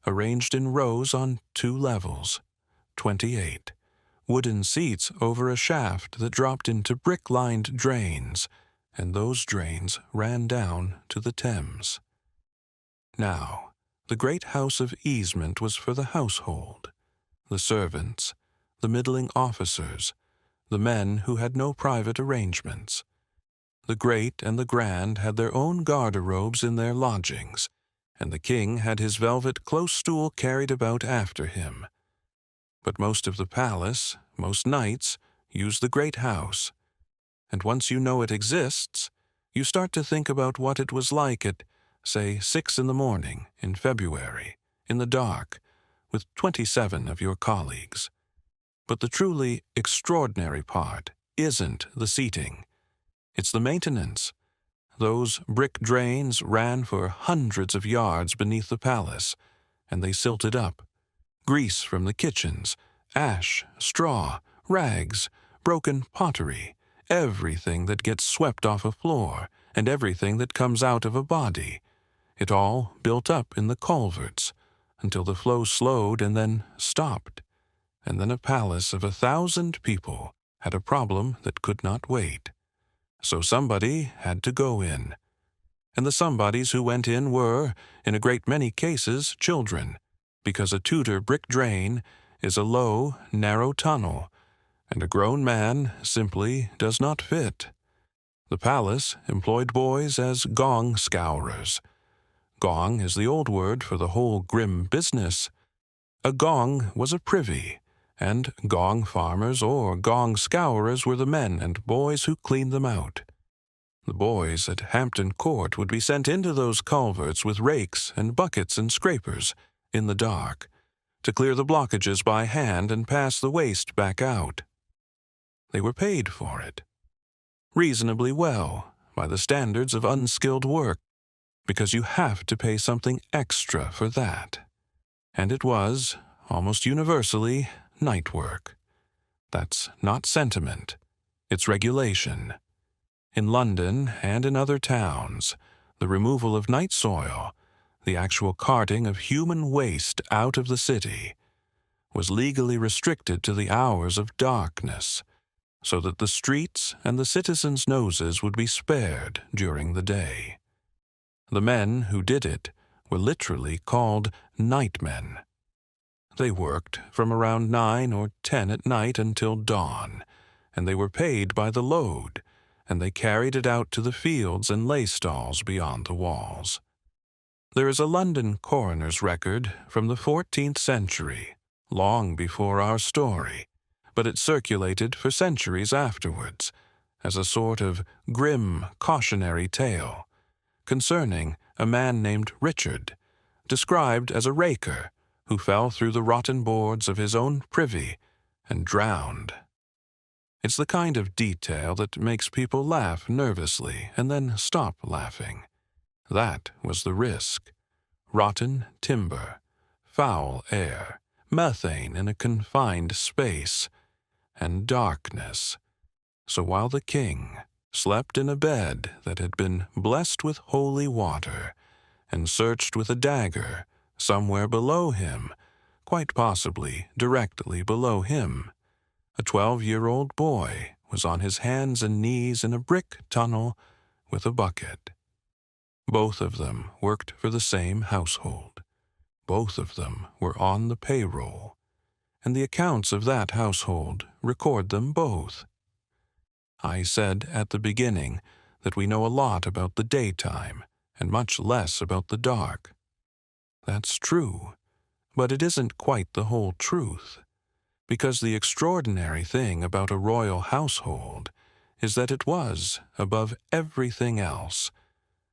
Speaker 1: arranged in rows on 2 levels. 28. Wooden seats over a shaft that dropped into brick-lined drains, and those drains ran down to the Thames. Now, the great house of Easement was for the household, the servants, the middling officers, the men who had no private arrangements. The great and the grand had their own garde-robes in their lodgings, and the king had his velvet close stool carried about after him. But most of the palace, most nights, use the great house. And once you know it exists, you start to think about what it was like at, say, 6 in the morning in February, in the dark, with 27 of your colleagues. But the truly extraordinary part isn't the seating. It's the maintenance. Those brick drains ran for hundreds of yards beneath the palace, and they silted up. Grease from the kitchens, ash, straw, rags, broken pottery, everything that gets swept off a floor, and everything that comes out of a body. It all built up in the culverts, until the flow slowed and then stopped. And then a palace of 1,000 people had a problem that could not wait. So somebody had to go in. And the somebodies who went in were, in a great many cases, children, because a Tudor brick drain is a low, narrow tunnel, and a grown man simply does not fit. The palace employed boys as gong scourers. Gong is the old word for the whole grim business. A gong was a privy, and gong farmers or gong scourers were the men and boys who cleaned them out. The boys at Hampton Court would be sent into those culverts with rakes and buckets and scrapers, in the dark, to clear the blockages by hand and pass the waste back out. They were paid for it. Reasonably well, by the standards of unskilled work, because you have to pay something extra for that. And it was, almost universally, night work. That's not sentiment. It's regulation. In London and in other towns, the removal of night soil, the actual carting of human waste out of the city, was legally restricted to the hours of darkness, so that the streets and the citizens' noses would be spared during the day. The men who did it were literally called nightmen. They worked from around 9 or 10 at night until dawn, and they were paid by the load, and they carried it out to the fields and lay stalls beyond the walls. There is a London coroner's record from the 14th century, long before our story, but it circulated for centuries afterwards, as a sort of grim cautionary tale, concerning a man named Richard, described as a raker, who fell through the rotten boards of his own privy and drowned. It's the kind of detail that makes people laugh nervously and then stop laughing. That was the risk. Rotten timber, foul air, methane in a confined space, and darkness. So while the king slept in a bed that had been blessed with holy water and searched with a dagger somewhere below him, quite possibly directly below him, a 12-year-old boy was on his hands and knees in a brick tunnel with a bucket. Both of them worked for the same household. Both of them were on the payroll, and the accounts of that household record them both. I said at the beginning that we know a lot about the daytime and much less about the dark. That's true, but it isn't quite the whole truth, because the extraordinary thing about a royal household is that it was, above everything else,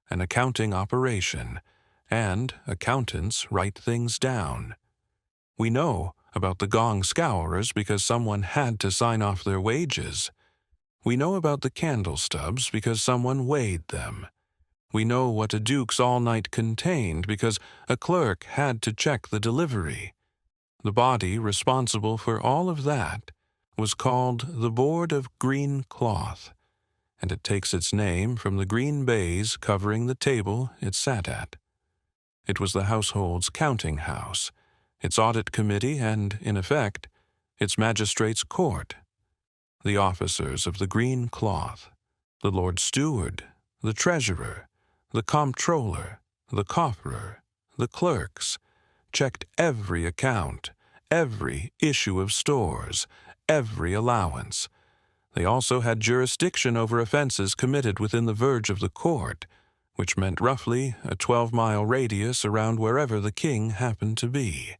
Speaker 1: an accounting operation, and accountants write things down. We know about the gong scourers because someone had to sign off their wages. We know about the candle stubs because someone weighed them. We know what a duke's all-night contained because a clerk had to check the delivery. The body responsible for all of that was called the Board of Green Cloth, and it takes its name from the green baize covering the table it sat at. It was the household's counting house, its audit committee, and, in effect, its magistrates' court. The officers of the green cloth, the Lord Steward, the treasurer, the comptroller, the cofferer, the clerks, checked every account, every issue of stores, every allowance. They also had jurisdiction over offenses committed within the verge of the court, which meant roughly a 12-mile radius around wherever the king happened to be.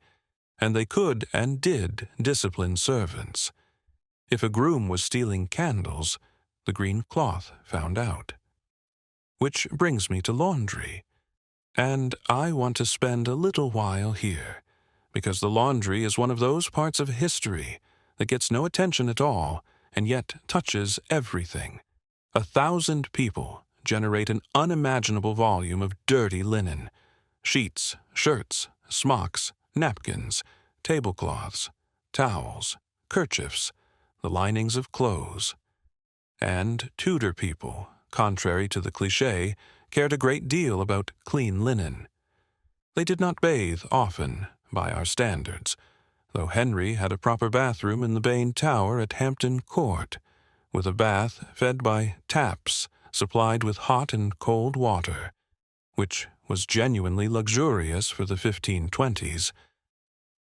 Speaker 1: And they could and did discipline servants. If a groom was stealing candles, the green cloth found out. Which brings me to laundry. And I want to spend a little while here, because the laundry is one of those parts of history that gets no attention at all and yet touches everything. 1,000 people generate an unimaginable volume of dirty linen, sheets, shirts, smocks, napkins, tablecloths, towels, kerchiefs, the linings of clothes. And Tudor people, contrary to the cliché, cared a great deal about clean linen. They did not bathe often, by our standards, though Henry had a proper bathroom in the Bain Tower at Hampton Court, with a bath fed by taps supplied with hot and cold water, which was genuinely luxurious for the 1520s.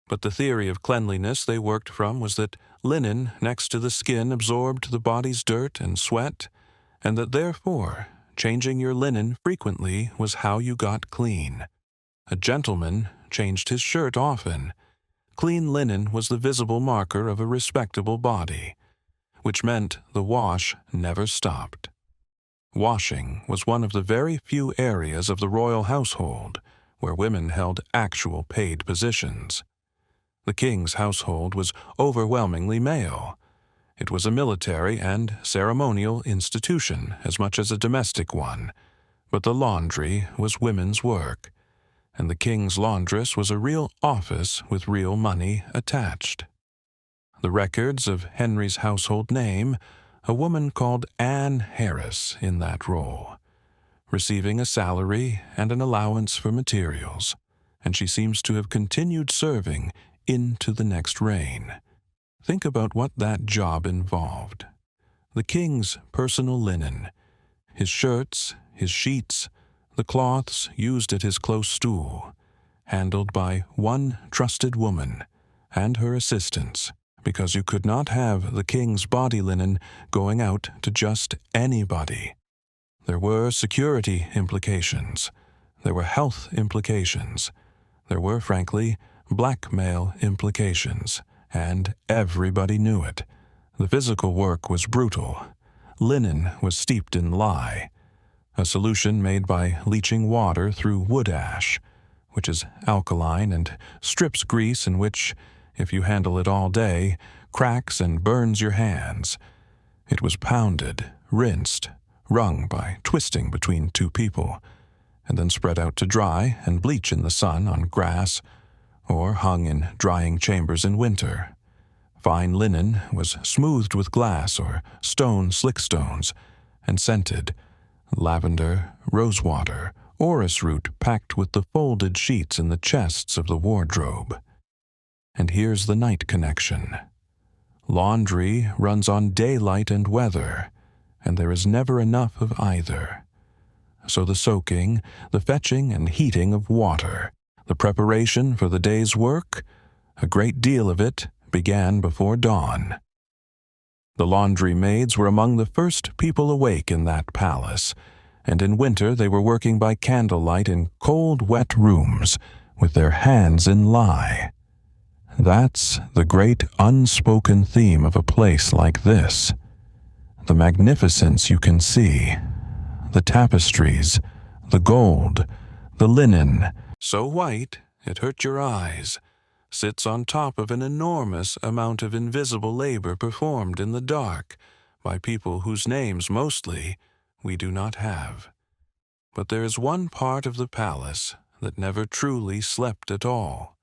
Speaker 1: But the theory of cleanliness they worked from was that linen next to the skin absorbed the body's dirt and sweat, and that therefore changing your linen frequently was how you got clean. A gentleman changed his shirt often. Clean linen was the visible marker of a respectable body, which meant the wash never stopped. Washing was one of the very few areas of the royal household where women held actual paid positions. The king's household was overwhelmingly male. It was a military and ceremonial institution as much as a domestic one, but the laundry was women's work, and the king's laundress was a real office with real money attached. The records of Henry's household name a woman called Anne Harris in that role, receiving a salary and an allowance for materials, and she seems to have continued serving into the next reign. Think about what that job involved. The king's personal linen, his shirts, his sheets, the cloths used at his close stool, handled by one trusted woman and her assistants, because you could not have the king's body linen going out to just anybody. There were security implications. There were health implications. There were, frankly, blackmail implications, and everybody knew it. The physical work was brutal. Linen was steeped in lye, a solution made by leaching water through wood ash, which is alkaline and strips grease in which, if you handle it all day, cracks and burns your hands. It was pounded, rinsed, wrung by twisting between two people, and then spread out to dry and bleach in the sun on grass, or hung in drying chambers in winter. Fine linen was smoothed with glass or stone slickstones and scented, lavender, rosewater, orris root packed with the folded sheets in the chests of the wardrobe. And here's the night connection. Laundry runs on daylight and weather, and there is never enough of either. So the soaking, the fetching and heating of water, the preparation for the day's work, a great deal of it began before dawn. The laundry maids were among the first people awake in that palace, and in winter they were working by candlelight in cold, wet rooms, with their hands in lye. That's the great unspoken theme of a place like this. The magnificence you can see, the tapestries, the gold, the linen, so white it hurt your eyes, sits on top of an enormous amount of invisible labor performed in the dark by people whose names mostly we do not have. But there is one part of the palace that never truly slept at all.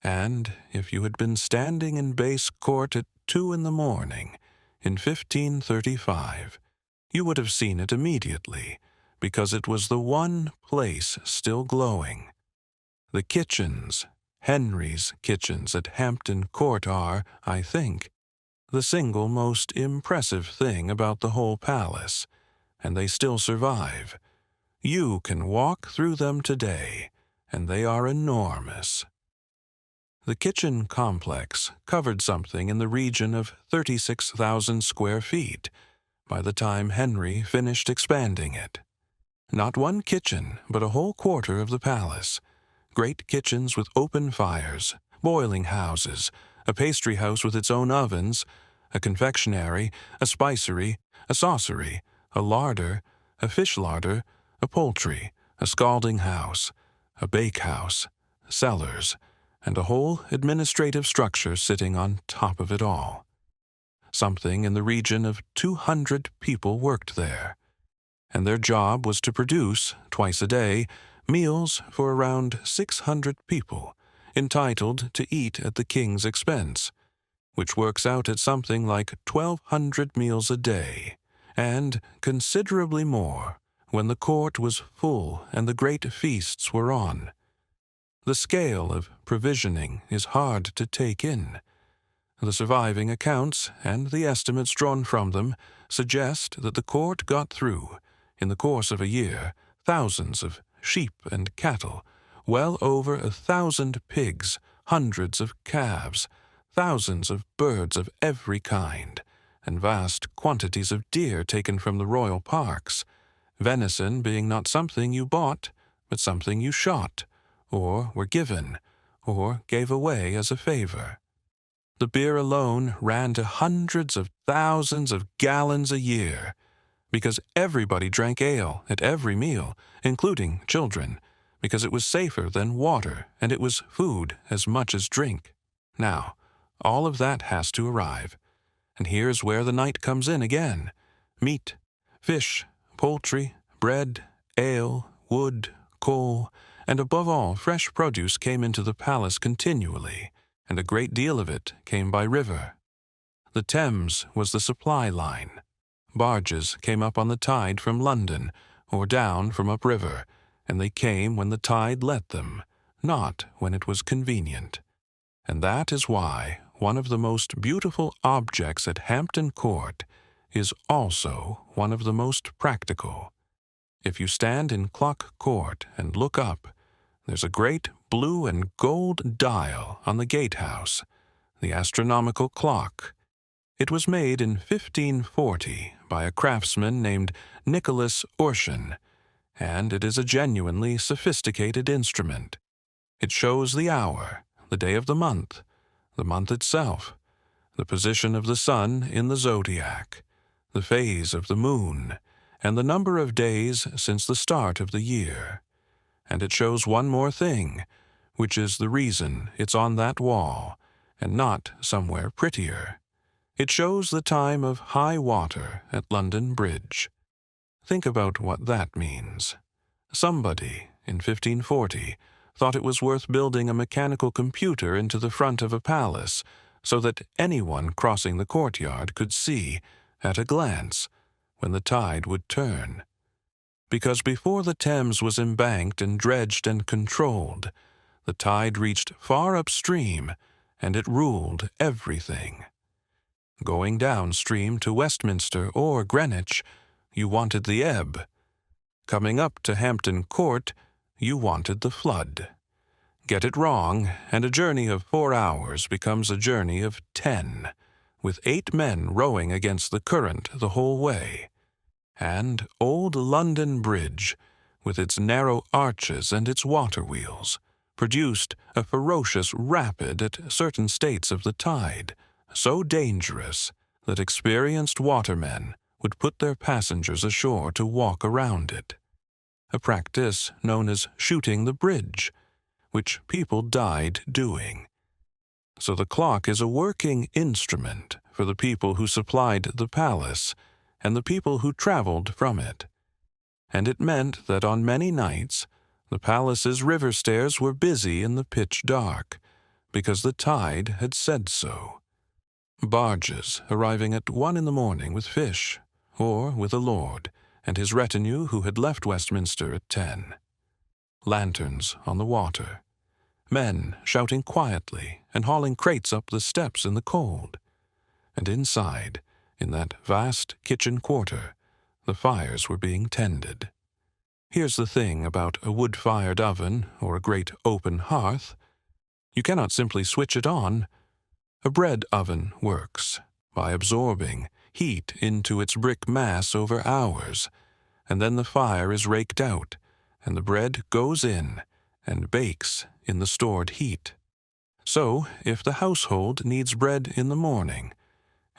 Speaker 1: And if you had been standing in Base Court at 2 in the morning in 1535, you would have seen it immediately, because it was the one place still glowing. The kitchens, Henry's kitchens at Hampton Court are, I think, the single most impressive thing about the whole palace, and they still survive. You can walk through them today, and they are enormous. The kitchen complex covered something in the region of 36,000 square feet by the time Henry finished expanding it. Not one kitchen, but a whole quarter of the palace. Great kitchens with open fires, boiling houses, a pastry house with its own ovens, a confectionery, a spicery, a saucery, a larder, a fish larder, a poultry, a scalding house, a bakehouse, cellars, and a whole administrative structure sitting on top of it all. Something in the region of 200 people worked there, and their job was to produce, twice a day, meals for around 600 people, entitled to eat at the king's expense, which works out at something like 1,200 meals a day, and considerably more when the court was full and the great feasts were on. The scale of provisioning is hard to take in. The surviving accounts and the estimates drawn from them suggest that the court got through, in the course of a year, thousands of sheep and cattle, well over 1,000 pigs, hundreds of calves, thousands of birds of every kind, and vast quantities of deer taken from the royal parks, venison being not something you bought, but something you shot, or were given, or gave away as a favor. The beer alone ran to hundreds of thousands of gallons a year, because everybody drank ale at every meal, including children, because it was safer than water, and it was food as much as drink. Now, all of that has to arrive, and here's where the night comes in again. Meat, fish, poultry, bread, ale, wood, coal, and above all, fresh produce came into the palace continually, and a great deal of it came by river. The Thames was the supply line. Barges came up on the tide from London, or down from upriver, and they came when the tide let them, not when it was convenient. And that is why one of the most beautiful objects at Hampton Court is also one of the most practical. If you stand in Clock Court and look up, there's a great blue and gold dial on the gatehouse, the astronomical clock. It was made in 1540 by a craftsman named Nicholas Urshan, and it is a genuinely sophisticated instrument. It shows the hour, the day of the month itself, the position of the sun in the zodiac, the phase of the moon, and the number of days since the start of the year. And it shows one more thing, which is the reason it's on that wall, and not somewhere prettier. It shows the time of high water at London Bridge. Think about what that means. Somebody, in 1540, thought it was worth building a mechanical computer into the front of a palace so that anyone crossing the courtyard could see, at a glance, when the tide would turn. Because before the Thames was embanked and dredged and controlled, the tide reached far upstream, and it ruled everything. Going downstream to Westminster or Greenwich, you wanted the ebb. Coming up to Hampton Court, you wanted the flood. Get it wrong, and a journey of 4 hours becomes a journey of 10, with 8 men rowing against the current the whole way. And old London Bridge, with its narrow arches and its water wheels, produced a ferocious rapid at certain states of the tide, so dangerous that experienced watermen would put their passengers ashore to walk around it, a practice known as shooting the bridge, which people died doing. So the clock is a working instrument for the people who supplied the palace and the people who traveled from it. And it meant that on many nights the palace's river stairs were busy in the pitch dark, because the tide had said so. Barges arriving at 1 in the morning with fish, or with a lord and his retinue who had left Westminster at 10. Lanterns on the water. Men shouting quietly and hauling crates up the steps in the cold. And inside, in that vast kitchen quarter, the fires were being tended. Here's the thing about a wood-fired oven or a great open hearth. You cannot simply switch it on. A bread oven works by absorbing heat into its brick mass over hours, and then the fire is raked out, and the bread goes in and bakes in the stored heat. So, if the household needs bread in the morning,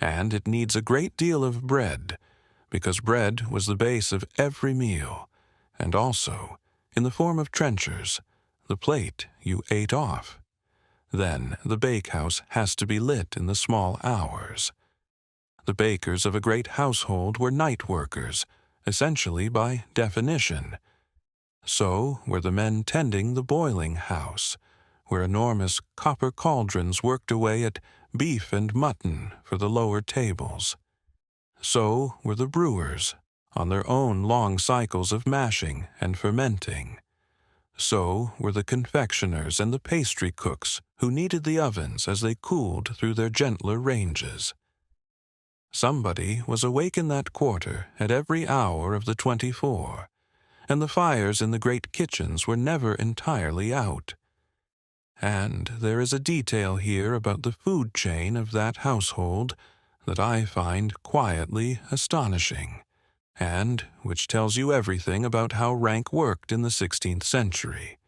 Speaker 1: and it needs a great deal of bread, because bread was the base of every meal, and also, in the form of trenchers, the plate you ate off. Then the bakehouse has to be lit in the small hours. The bakers of a great household were night workers, essentially by definition. So were the men tending the boiling house, where enormous copper cauldrons worked away at beef and mutton for the lower tables. So were the brewers, on their own long cycles of mashing and fermenting. So were the confectioners and the pastry cooks who needed the ovens as they cooled through their gentler ranges. Somebody was awake in that quarter at every hour of the 24, and the fires in the great kitchens were never entirely out. And there is a detail here about the food chain of that household that I find quietly astonishing, and which tells you everything about how rank worked in the 16th century.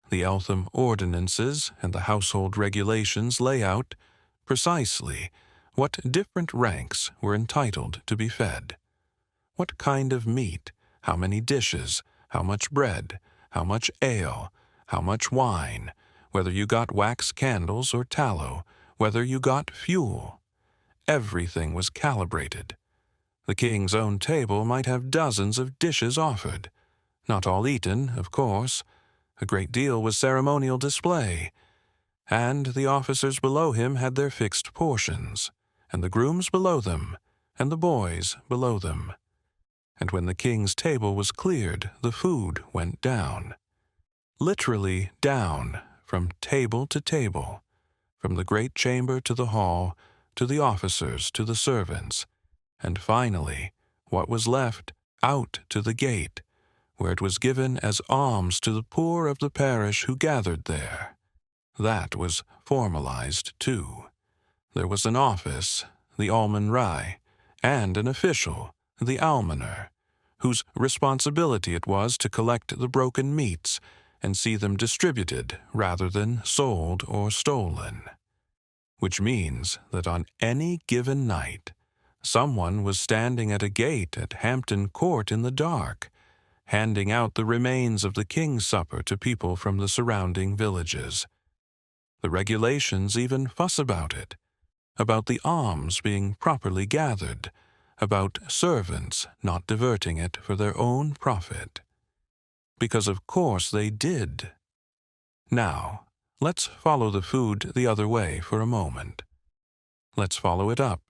Speaker 1: The Eltham Ordinances and the household regulations lay out, precisely, what different ranks were entitled to be fed. What kind of meat, how many dishes, how much bread, how much ale, how much wine, whether you got wax candles or tallow, whether you got fuel. Everything was calibrated. The king's own table might have dozens of dishes offered. Not all eaten, of course. A great deal was ceremonial display. And the officers below him had their fixed portions, and the grooms below them, and the boys below them. And when the king's table was cleared, the food went down. Literally down, from table to table, from the great chamber to the hall, to the officers, to the servants, and finally, what was left, out to the gate, where it was given as alms to the poor of the parish who gathered there. That was formalized, too. There was an office, the almonry, and an official, the almoner, whose responsibility it was to collect the broken meats and see them distributed rather than sold or stolen. Which means that on any given night, someone was standing at a gate at Hampton Court in the dark, handing out the remains of the king's supper to people from the surrounding villages. The regulations even fuss about it, about the alms being properly gathered, about servants not diverting it for their own profit. Because of course they did. Now, let's follow the food the other way for a moment. Let's follow it up.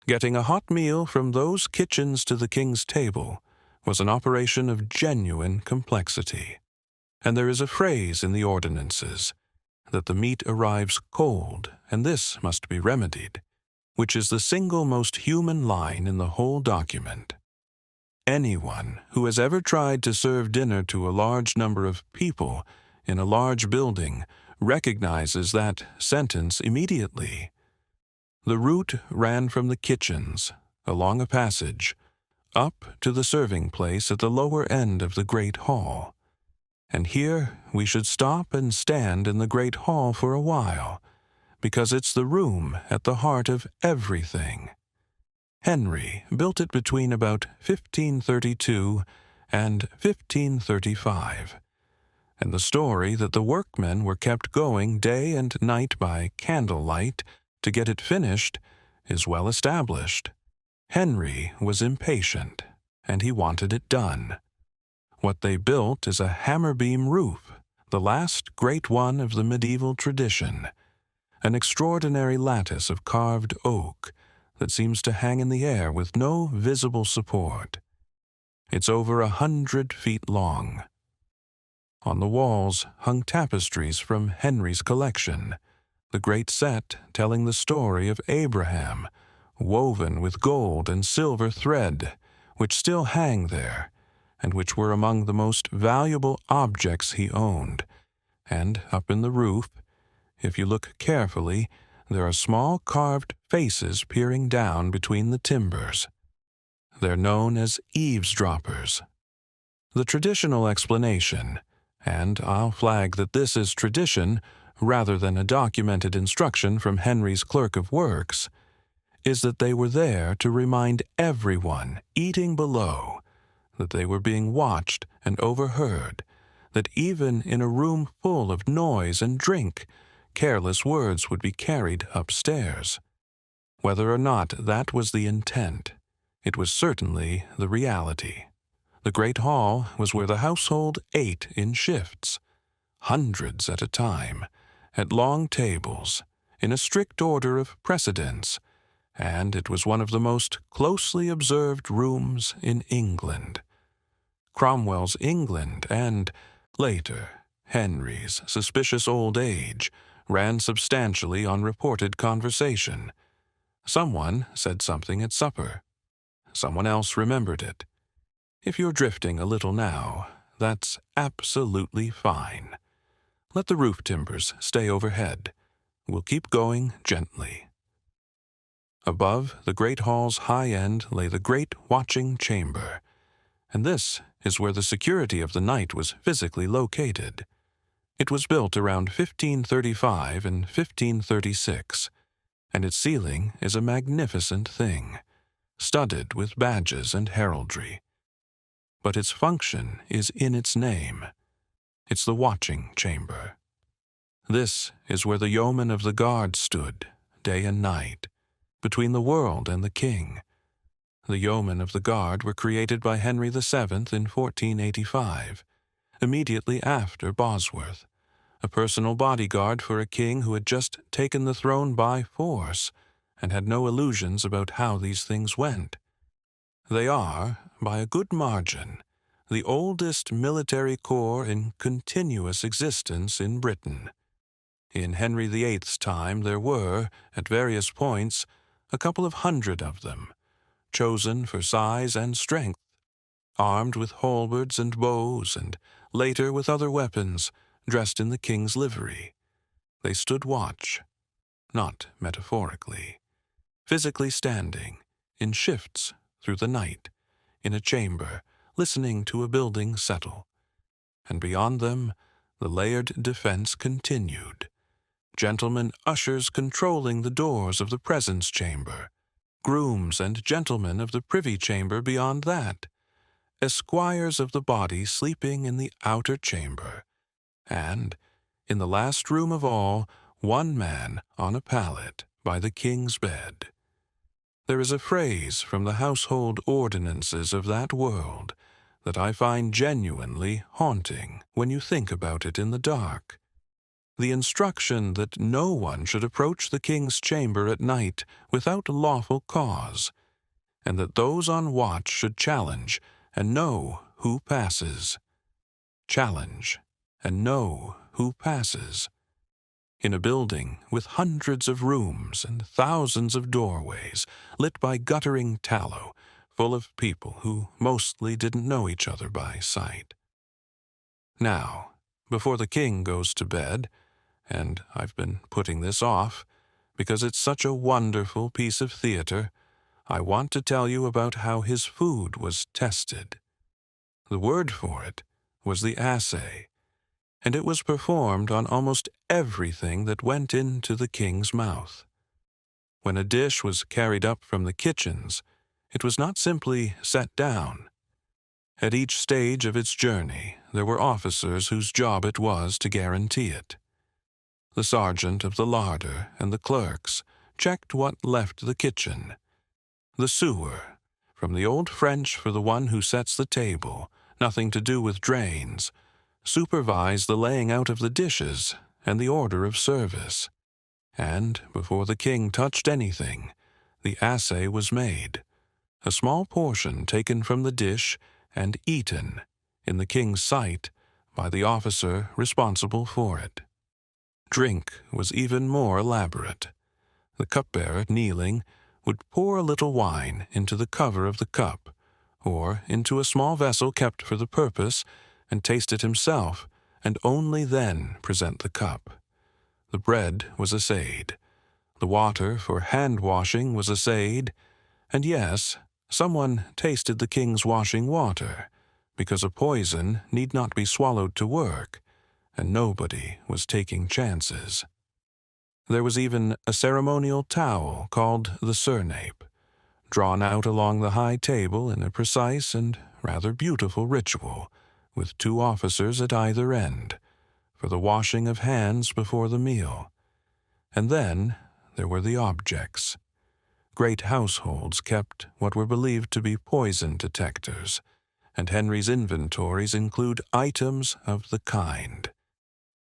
Speaker 1: Getting a hot meal from those kitchens to the king's table was an operation of genuine complexity. And there is a phrase in the ordinances, that the meat arrives cold, and this must be remedied, which is the single most human line in the whole document. Anyone who has ever tried to serve dinner to a large number of people in a large building recognizes that sentence immediately. The route ran from the kitchens, along a passage, up to the serving place at the lower end of the great hall. And here we should stop and stand in the great hall for a while, because it's the room at the heart of everything. Henry built it between about 1532 and 1535, and the story that the workmen were kept going day and night by candlelight to get it finished is well established. Henry was impatient, and he wanted it done. What they built is a hammer-beam roof, the last great one of the medieval tradition, an extraordinary lattice of carved oak that seems to hang in the air with no visible support. It's over 100 feet long. On the walls hung tapestries from Henry's collection, the great set telling the story of Abraham, woven with gold and silver thread, which still hang there, and which were among the most valuable objects he owned. And up in the roof, if you look carefully, there are small carved faces peering down between the timbers. They're known as eavesdroppers. The traditional explanation, and I'll flag that this is tradition rather than a documented instruction from Henry's clerk of works, is that they were there to remind everyone eating below that they were being watched and overheard, that even in a room full of noise and drink, careless words would be carried upstairs. Whether or not that was the intent, it was certainly the reality. The great hall was where the household ate in shifts, hundreds at a time, at long tables, in a strict order of precedence, and it was one of the most closely observed rooms in England. Cromwell's England and, later, Henry's suspicious old age ran substantially on reported conversation. Someone said something at supper. Someone else remembered it. If you're drifting a little now, that's absolutely fine. Let the roof timbers stay overhead. We'll keep going gently. Above the great hall's high end lay the great watching chamber, and this is where the security of the night was physically located. It was built around 1535 and 1536, and its ceiling is a magnificent thing, studded with badges and heraldry. But its function is in its name. It's the watching chamber. This is where the yeomen of the guard stood, day and night, between the world and the king. The yeomen of the guard were created by Henry VII in 1485, immediately after Bosworth, a personal bodyguard for a king who had just taken the throne by force and had no illusions about how these things went. They are, by a good margin, the oldest military corps in continuous existence in Britain. In Henry VIII's time there were, at various points, a couple of hundred of them, chosen for size and strength, armed with halberds and bows, and later with other weapons, dressed in the king's livery. They stood watch, not metaphorically, physically standing, in shifts through the night, in a chamber, listening to a building settle. And beyond them, the layered defense continued. Gentlemen ushers controlling the doors of the presence chamber, grooms and gentlemen of the privy chamber beyond that, esquires of the body sleeping in the outer chamber, and, in the last room of all, one man on a pallet by the king's bed. There is a phrase from the household ordinances of that world that I find genuinely haunting when you think about it in the dark. The instruction that no one should approach the king's chamber at night without lawful cause, and that those on watch should challenge and know who passes. Challenge and know who passes. In a building with hundreds of rooms and thousands of doorways, lit by guttering tallow, full of people who mostly didn't know each other by sight. Now, before the king goes to bed, and I've been putting this off because it's such a wonderful piece of theater, I want to tell you about how his food was tested. The word for it was the assay, and it was performed on almost everything that went into the king's mouth. When a dish was carried up from the kitchens, it was not simply set down. At each stage of its journey, there were officers whose job it was to guarantee it. The sergeant of the larder and the clerks checked what left the kitchen. The sewer, from the old French for the one who sets the table, nothing to do with drains, supervised the laying out of the dishes and the order of service. And before the king touched anything, the assay was made, a small portion taken from the dish and eaten, in the king's sight, by the officer responsible for it. Drink was even more elaborate. The cupbearer, kneeling, would pour a little wine into the cover of the cup, or into a small vessel kept for the purpose, and taste it himself, and only then present the cup. The bread was assayed. The water for hand-washing was assayed, and yes, someone tasted the king's washing water, because a poison need not be swallowed to work, and nobody was taking chances. There was even a ceremonial towel called the surnape, drawn out along the high table in a precise and rather beautiful ritual, with 2 officers at either end, for the washing of hands before the meal. And then there were the objects. Great households kept what were believed to be poison detectors, and Henry's inventories include items of the kind.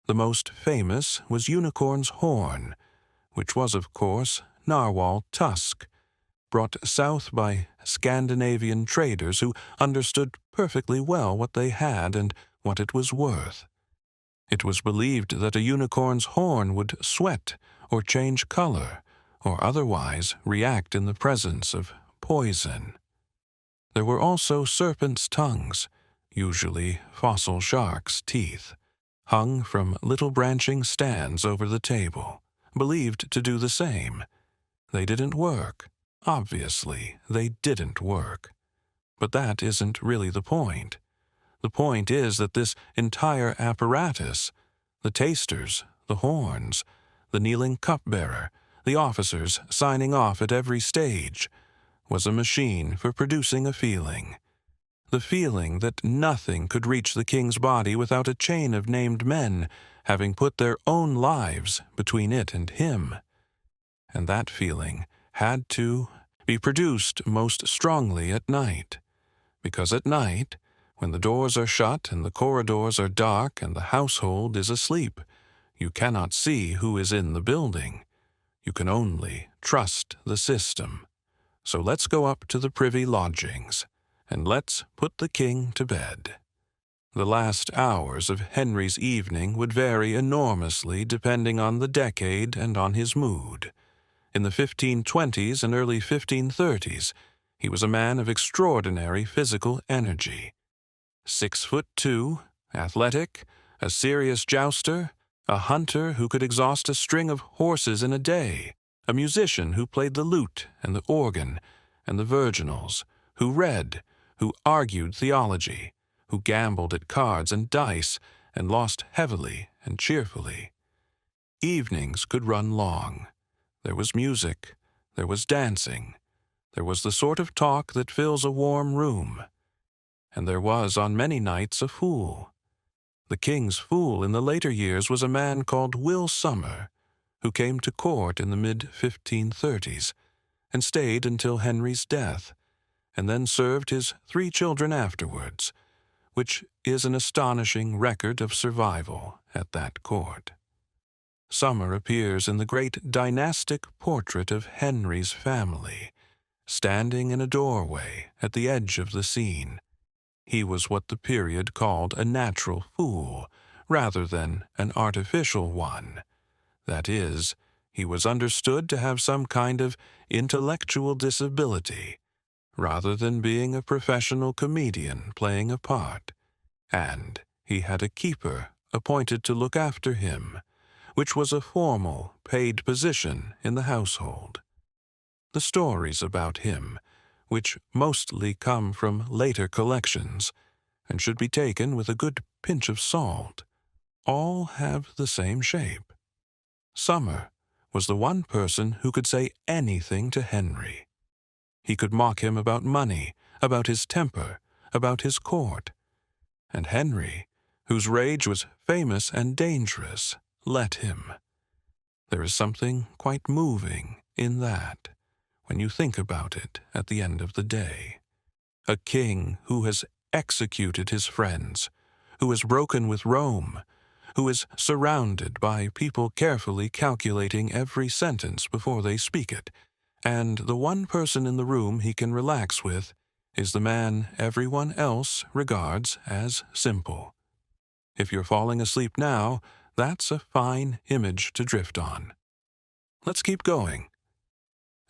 Speaker 1: The most famous was unicorn's horn, which was, of course, narwhal tusk, brought south by Scandinavian traders who understood perfectly well what they had and what it was worth. It was believed that a unicorn's horn would sweat or change color, or otherwise react in the presence of poison. There were also serpents' tongues, usually fossil sharks' teeth, hung from little branching stands over the table, believed to do the same. They didn't work. Obviously, they didn't work. But that isn't really the point. The point is that this entire apparatus, the tasters, the horns, the kneeling cupbearer, the officers signing off at every stage, was a machine for producing a feeling. The feeling that nothing could reach the king's body without a chain of named men having put their own lives between it and him. And that feeling had to be produced most strongly at night, because at night, when the doors are shut and the corridors are dark and the household is asleep, you cannot see who is in the building. You can only trust the system. So let's go up to the privy lodgings, and let's put the king to bed. The last hours of Henry's evening would vary enormously depending on the decade and on his mood. In the 1520s and early 1530s, he was a man of extraordinary physical energy. 6'2", athletic, a serious jouster, a hunter who could exhaust a string of horses in a day, a musician who played the lute and the organ and the virginals, who read, who argued theology, who gambled at cards and dice and lost heavily and cheerfully. Evenings could run long. There was music, there was dancing, there was the sort of talk that fills a warm room. And there was on many nights a fool. The king's fool in the later years was a man called Will Summer, who came to court in the mid-1530s and stayed until Henry's death, and then served his 3 children afterwards, which is an astonishing record of survival at that court. Summer appears in the great dynastic portrait of Henry's family, standing in a doorway at the edge of the scene. He was what the period called a natural fool, rather than an artificial one. That is, he was understood to have some kind of intellectual disability, rather than being a professional comedian playing a part. And he had a keeper appointed to look after him, which was a formal, paid position in the household. The stories about him, which mostly come from later collections, and should be taken with a good pinch of salt, all have the same shape. Summer was the one person who could say anything to Henry. He could mock him about money, about his temper, about his court. And Henry, whose rage was famous and dangerous, let him. There is something quite moving in that, when you think about it at the end of the day. A king who has executed his friends, who has broken with Rome, who is surrounded by people carefully calculating every sentence before they speak it, and the one person in the room he can relax with is the man everyone else regards as simple. If you're falling asleep now, that's a fine image to drift on. Let's keep going.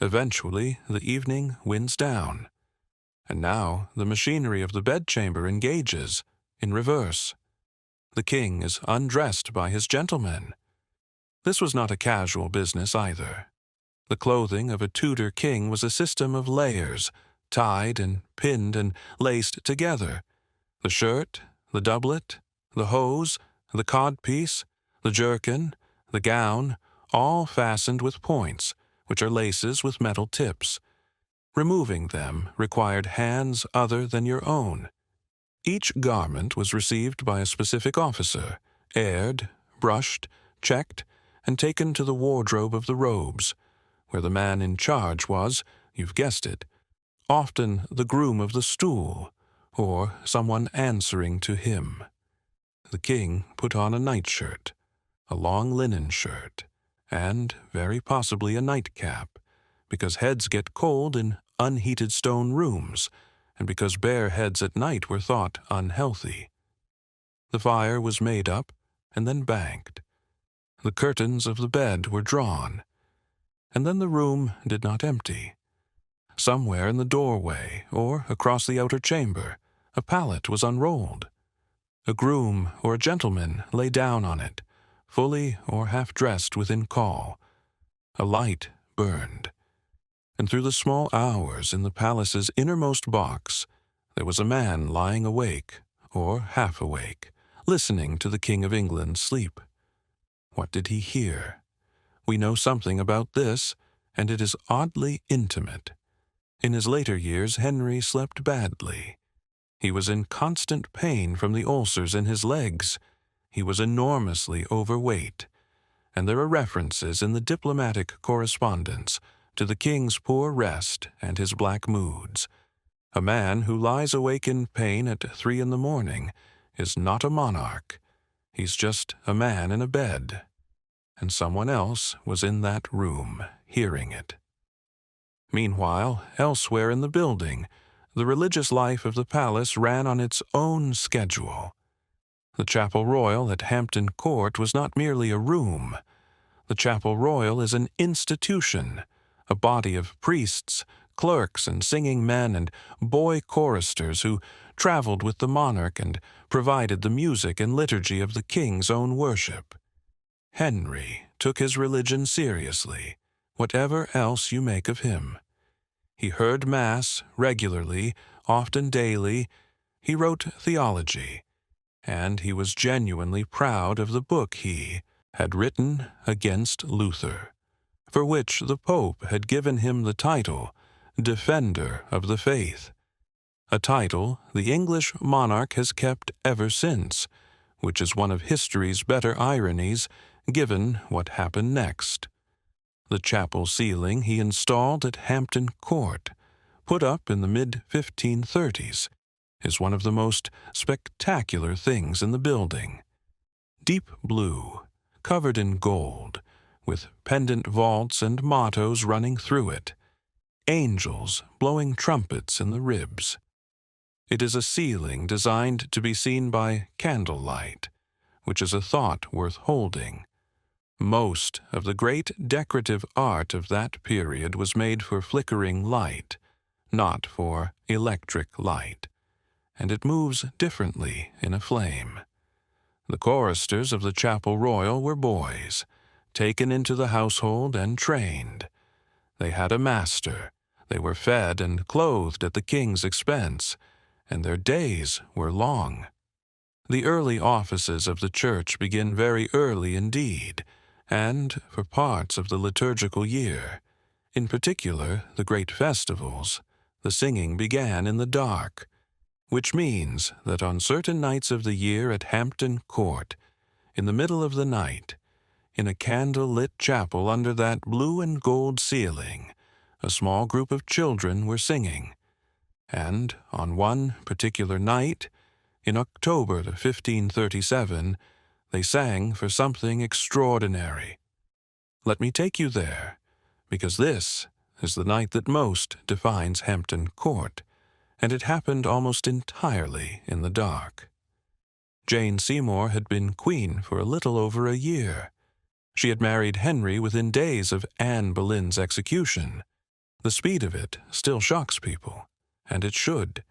Speaker 1: Eventually, the evening winds down, and now the machinery of the bedchamber engages, in reverse. The king is undressed by his gentlemen. This was not a casual business either. The clothing of a Tudor king was a system of layers, tied and pinned and laced together. The shirt, the doublet, the hose, the codpiece, the jerkin, the gown, all fastened with points, which are laces with metal tips. Removing them required hands other than your own. Each garment was received by a specific officer, aired, brushed, checked, and taken to the wardrobe of the robes, where the man in charge was, you've guessed it, often the groom of the stool, or someone answering to him. The king put on a nightshirt, a long linen shirt, and very possibly a nightcap, because heads get cold in unheated stone rooms, and because bare heads at night were thought unhealthy. The fire was made up and then banked. The curtains of the bed were drawn, and then the room did not empty. Somewhere in the doorway or across the outer chamber, a pallet was unrolled. A groom or a gentleman lay down on it, fully or half-dressed within call. A light burned, and through the small hours in the palace's innermost box, there was a man lying awake, or half awake, listening to the King of England sleep. What did he hear? We know something about this, and it is oddly intimate. In his later years, Henry slept badly. He was in constant pain from the ulcers in his legs. He was enormously overweight, and there are references in the diplomatic correspondence to the king's poor rest and his black moods. A man who lies awake in pain at 3 a.m. is not a monarch. He's just a man in a bed, and someone else was in that room, hearing it. Meanwhile, elsewhere in the building, the religious life of the palace ran on its own schedule. The Chapel Royal at Hampton Court was not merely a room. The Chapel Royal is an institution, a body of priests, clerks, and singing men and boy choristers who traveled with the monarch and provided the music and liturgy of the king's own worship. Henry took his religion seriously, whatever else you make of him. He heard Mass regularly, often daily. He wrote theology, and he was genuinely proud of the book he had written against Luther, for which the Pope had given him the title Defender of the Faith, a title the English monarch has kept ever since, which is one of history's better ironies, given what happened next. The chapel ceiling he installed at Hampton Court, put up in the mid-1530s, is one of the most spectacular things in the building. Deep blue, covered in gold, with pendant vaults and mottos running through it, angels blowing trumpets in the ribs. It is a ceiling designed to be seen by candlelight, which is a thought worth holding. Most of the great decorative art of that period was made for flickering light, not for electric light, and it moves differently in a flame. The choristers of the Chapel Royal were boys, taken into the household and trained. They had a master, they were fed and clothed at the king's expense, and their days were long. The early offices of the church begin very early indeed, and for parts of the liturgical year. In particular, the great festivals, the singing began in the dark, which means that on certain nights of the year at Hampton Court, in the middle of the night, in a candle-lit chapel under that blue and gold ceiling, a small group of children were singing, and on one particular night, in October of 1537, they sang for something extraordinary. Let me take you there, because this is the night that most defines Hampton Court, and it happened almost entirely in the dark. Jane Seymour had been queen for a little over a year. She had married Henry within days of Anne Boleyn's execution. The speed of it still shocks people, and it should.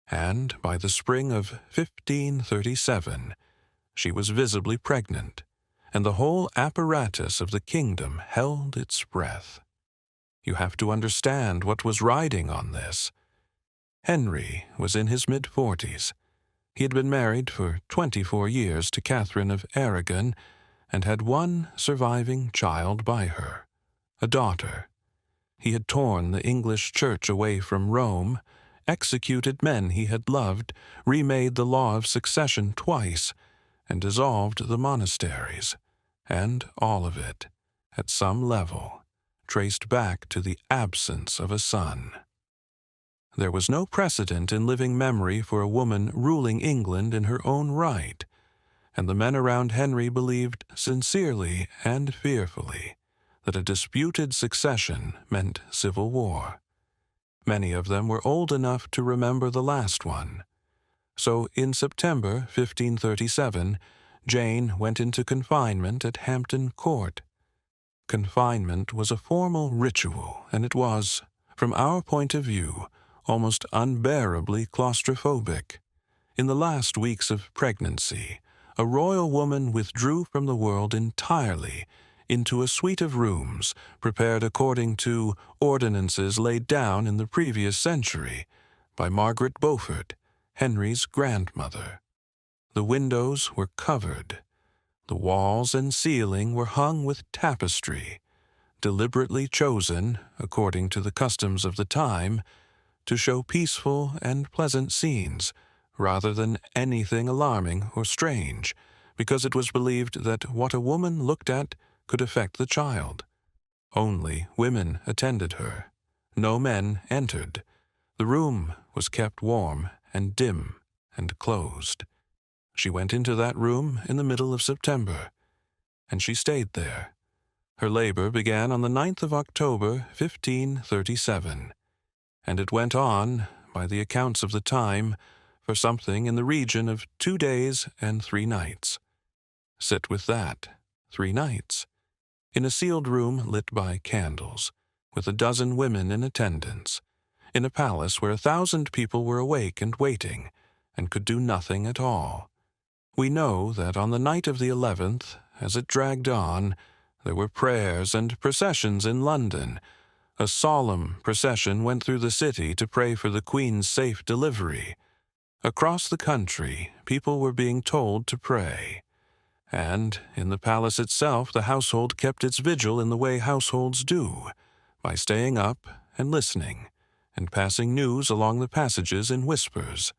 Speaker 1: And by the spring of 1537, she was visibly pregnant, and the whole apparatus of the kingdom held its breath. You have to understand what was riding on this. Henry was in his mid-40s. He had been married for 24 years to Catherine of Aragon, and had one surviving child by her, a daughter. He had torn the English church away from Rome, executed men he had loved, remade the law of succession twice, and dissolved the monasteries, and all of it, at some level, traced back to the absence of a son. There was no precedent in living memory for a woman ruling England in her own right, and the men around Henry believed sincerely and fearfully that a disputed succession meant civil war. Many of them were old enough to remember the last one. So in September 1537, Jane went into confinement at Hampton Court. Confinement was a formal ritual, and it was, from our point of view, almost unbearably claustrophobic. In the last weeks of pregnancy, a royal woman withdrew from the world entirely into a suite of rooms prepared according to ordinances laid down in the previous century by Margaret Beaufort, Henry's grandmother. The windows were covered. The walls and ceiling were hung with tapestry, deliberately chosen, according to the customs of the time, to show peaceful and pleasant scenes, rather than anything alarming or strange, because it was believed that what a woman looked at could affect the child. Only women attended her. No men entered. The room was kept warm and dim and closed. She went into that room in the middle of September, and she stayed there. Her labor began on the 9th of October, 1537, and it went on, by the accounts of the time, for something in the region of 2 days and 3 nights. Sit with that, 3 nights, in a sealed room lit by candles, with 12 women in attendance, in a palace where 1,000 people were awake and waiting, and could do nothing at all. We know that on the night of the 11th, as it dragged on, there were prayers and processions in London. A solemn procession went through the city to pray for the Queen's safe delivery. Across the country, people were being told to pray. And in the palace itself, the household kept its vigil in the way households do, by staying up and listening, and passing news along the passages in whispers.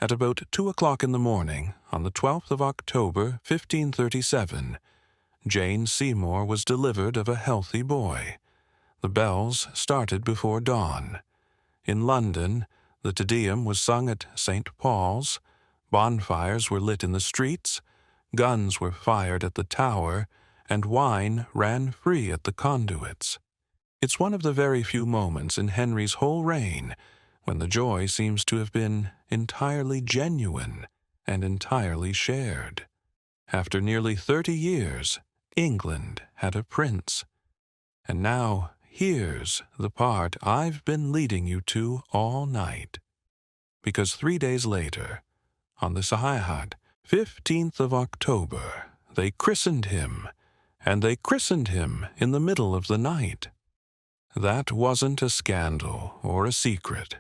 Speaker 1: At about 2 o'clock in the morning, on the 12th of October, 1537, Jane Seymour was delivered of a healthy boy. The bells started before dawn. In London, the Te Deum was sung at St. Paul's, bonfires were lit in the streets, guns were fired at the Tower, and wine ran free at the conduits. It's one of the very few moments in Henry's whole reign when the joy seems to have been entirely genuine and entirely shared. After nearly 30 years, England had a prince. And now, here's the part I've been leading you to all night. Because 3 days later, on the Sahihat, 15th of October, they christened him, and they christened him in the middle of the night. That wasn't a scandal or a secret.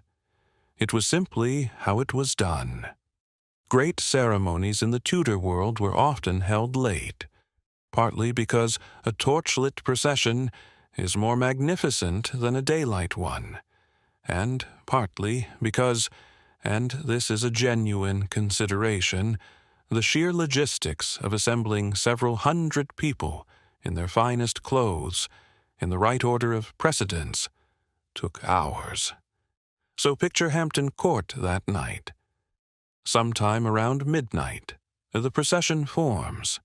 Speaker 1: It was simply how it was done. Great ceremonies in the Tudor world were often held late, partly because a torchlit procession is more magnificent than a daylight one, and partly because, and this is a genuine consideration, the sheer logistics of assembling several hundred people in their finest clothes, in the right order of precedence, took hours. So picture Hampton Court that night. Sometime around midnight, the procession forms.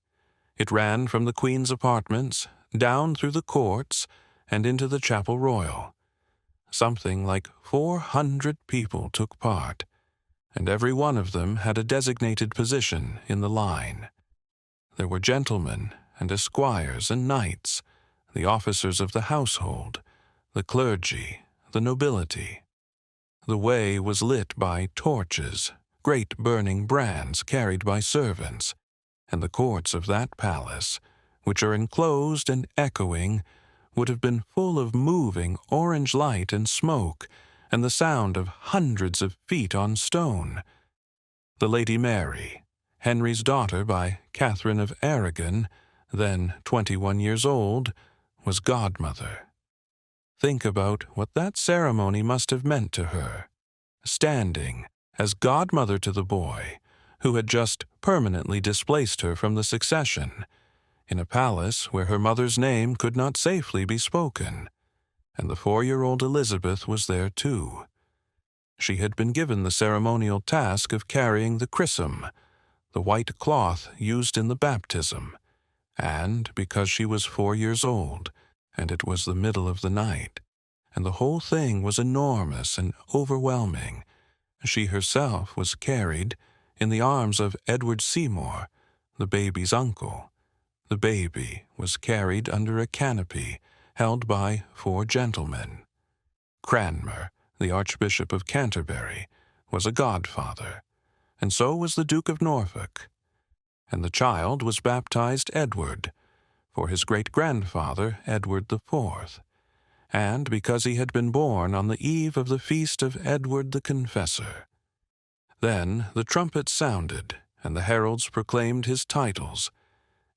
Speaker 1: It ran from the Queen's apartments, down through the courts, and into the Chapel Royal. Something like 400 people took part, and every one of them had a designated position in the line. There were gentlemen and esquires and knights, the officers of the household, the clergy, the nobility. The way was lit by torches, great burning brands carried by servants, and the courts of that palace, which are enclosed and echoing, would have been full of moving orange light and smoke, and the sound of hundreds of feet on stone. The Lady Mary, Henry's daughter by Catherine of Aragon, then 21 years old, was godmother. Think about what that ceremony must have meant to her, standing as godmother to the boy who had just permanently displaced her from the succession, in a palace where her mother's name could not safely be spoken, and the 4-year-old Elizabeth was there too. She had been given the ceremonial task of carrying the chrism, the white cloth used in the baptism, and because she was 4 years old, and it was the middle of the night, and the whole thing was enormous and overwhelming, she herself was carried in the arms of Edward Seymour, the baby's uncle. The baby was carried under a canopy held by 4 gentlemen. Cranmer, the Archbishop of Canterbury, was a godfather, and so was the Duke of Norfolk. And the child was baptized Edward, for his great-grandfather Edward IV, and because he had been born on the eve of the feast of Edward the Confessor. Then the trumpet sounded, and the heralds proclaimed his titles: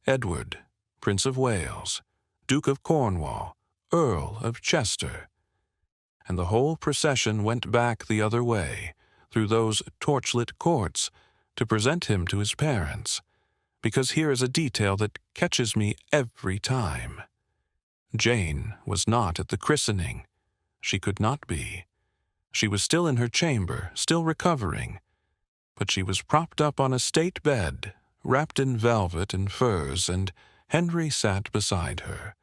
Speaker 1: Edward, Prince of Wales, Duke of Cornwall, Earl of Chester. And the whole procession went back the other way, through those torchlit courts, to present him to his parents, because here is a detail that catches me every time. Jane was not at the christening. She could not be. She was still in her chamber, still recovering, but she was propped up on a state bed, wrapped in velvet and furs, and Henry sat beside her,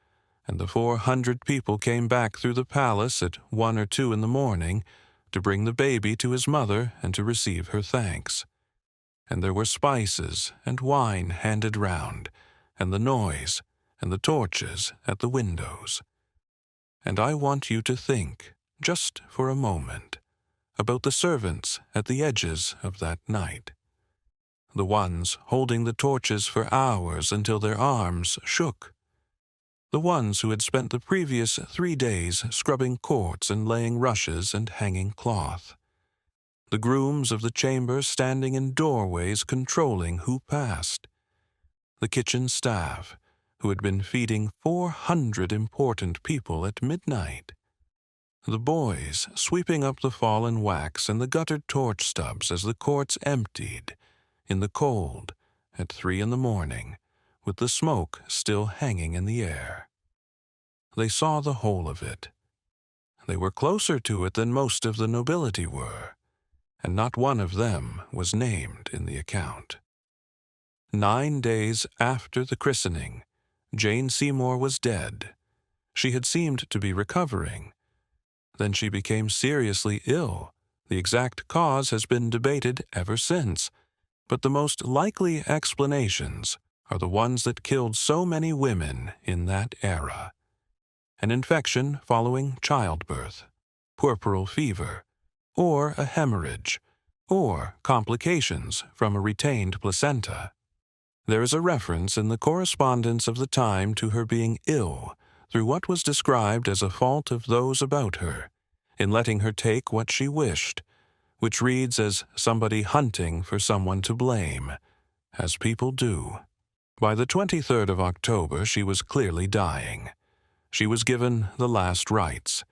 Speaker 1: and the 400 people came back through the palace at 1 or 2 in the morning to bring the baby to his mother and to receive her thanks. And there were spices and wine handed round, and the noise, and the torches at the windows. And I want you to think, just for a moment, about the servants at the edges of that night. The ones holding the torches for hours until their arms shook. The ones who had spent the previous 3 days scrubbing courts and laying rushes and hanging cloth. The grooms of the chamber standing in doorways controlling who passed. The kitchen staff, who had been feeding 400 important people at midnight. The boys sweeping up the fallen wax and the guttered torch stubs as the courts emptied, in the cold, at 3 in the morning, with the smoke still hanging in the air. They saw the whole of it. They were closer to it than most of the nobility were, and not one of them was named in the account. 9 days after the christening, Jane Seymour was dead. She had seemed to be recovering. Then she became seriously ill. The exact cause has been debated ever since, but the most likely explanations are the ones that killed so many women in that era. An infection following childbirth, puerperal fever, or a hemorrhage, or complications from a retained placenta. There is a reference in the correspondence of the time to her being ill through what was described as a fault of those about her, in letting her take what she wished, which reads as somebody hunting for someone to blame, as people do. By the 23rd of October she was clearly dying. She was given the last rites,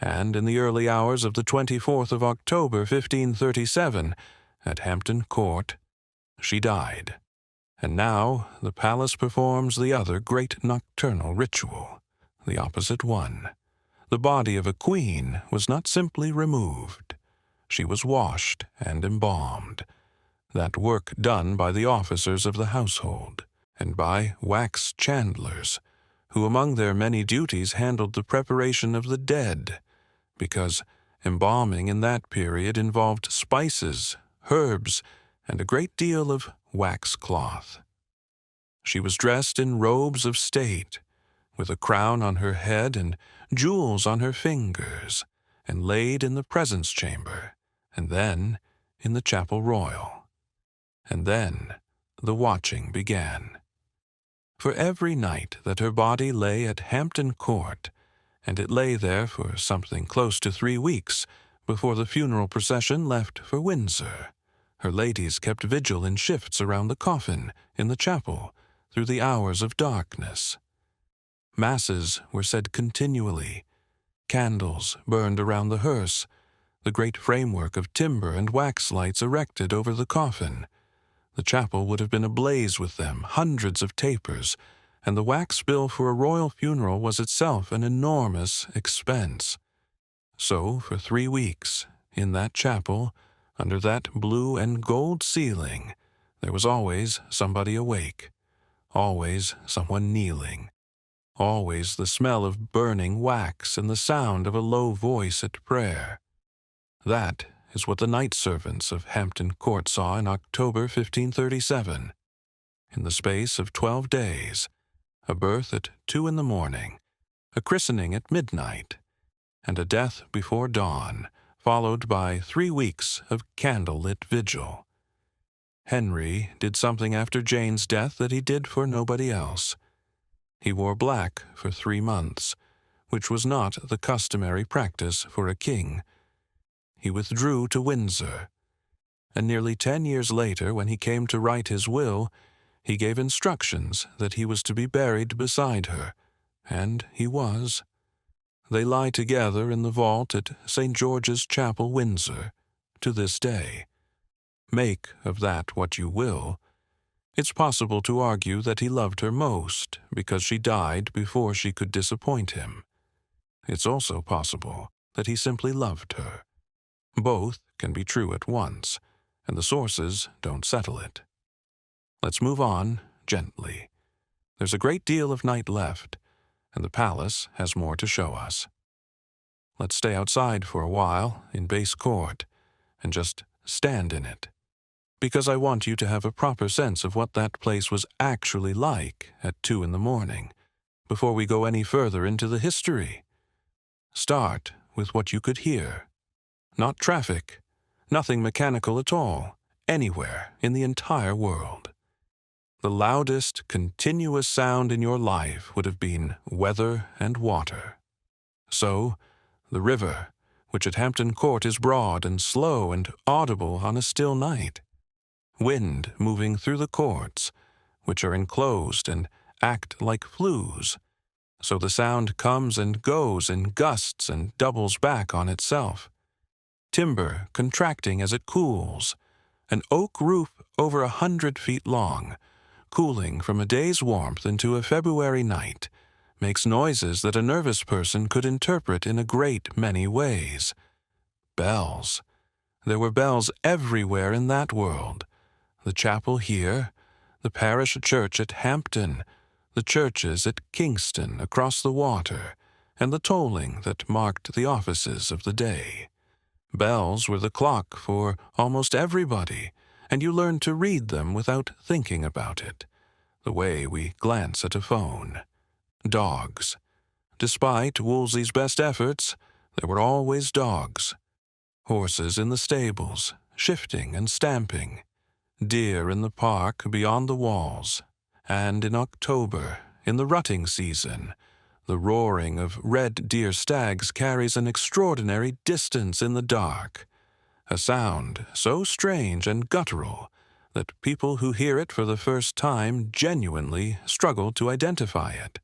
Speaker 1: and in the early hours of the 24th of October 1537, at Hampton Court, she died. And now the palace performs the other great nocturnal ritual, the opposite one. The body of a queen was not simply removed. She was washed and embalmed, that work done by the officers of the household, and by wax chandlers, who among their many duties handled the preparation of the dead, because embalming in that period involved spices, herbs, and a great deal of wax cloth. She was dressed in robes of state, with a crown on her head and jewels on her fingers, and laid in the presence chamber, and then in the chapel royal. And then the watching began. For every night that her body lay at Hampton Court, and it lay there for something close to 3 weeks before the funeral procession left for Windsor, her ladies kept vigil in shifts around the coffin in the chapel, through the hours of darkness. Masses were said continually. Candles burned around the hearse, the great framework of timber and wax lights erected over the coffin. The chapel would have been ablaze with them, hundreds of tapers, and the wax bill for a royal funeral was itself an enormous expense. So, for 3 weeks, in that chapel, under that blue and gold ceiling, there was always somebody awake, always someone kneeling, always the smell of burning wax and the sound of a low voice at prayer. That is what the night servants of Hampton Court saw in October 1537. In the space of 12 days, a birth at 2 in the morning, a christening at midnight, and a death before dawn, followed by 3 weeks of candle-lit vigil. Henry did something after Jane's death that he did for nobody else. He wore black for 3 months, which was not the customary practice for a king. He withdrew to Windsor, and nearly 10 years later, when he came to write his will, he gave instructions that he was to be buried beside her, and he was. They lie together in the vault at St. George's Chapel, Windsor, to this day. Make of that what you will. It's possible to argue that he loved her most because she died before she could disappoint him. It's also possible that he simply loved her. Both can be true at once, and the sources don't settle it. Let's move on gently. There's a great deal of night left, and the palace has more to show us. Let's stay outside for a while in Base Court and just stand in it, because I want you to have a proper sense of what that place was actually like at 2 in the morning, before we go any further into the history. Start with what you could hear. Not traffic, nothing mechanical at all, anywhere in the entire world. The loudest continuous sound in your life would have been weather and water. So, the river, which at Hampton Court is broad and slow and audible on a still night. Wind moving through the courts, which are enclosed and act like flues, so the sound comes and goes in gusts and doubles back on itself. Timber contracting as it cools, an oak roof over 100 feet long, cooling from a day's warmth into a February night, makes noises that a nervous person could interpret in a great many ways. Bells. There were bells everywhere in that world. The chapel here, the parish church at Hampton, the churches at Kingston across the water, and the tolling that marked the offices of the day. Bells were the clock for almost everybody, and you learned to read them without thinking about it, the way we glance at a phone. Dogs. Despite Wolsey's best efforts, there were always dogs. Horses in the stables, shifting and stamping. Deer in the park beyond the walls. And in October, in the rutting season, the roaring of red deer stags carries an extraordinary distance in the dark, a sound so strange and guttural that people who hear it for the first time genuinely struggle to identify it.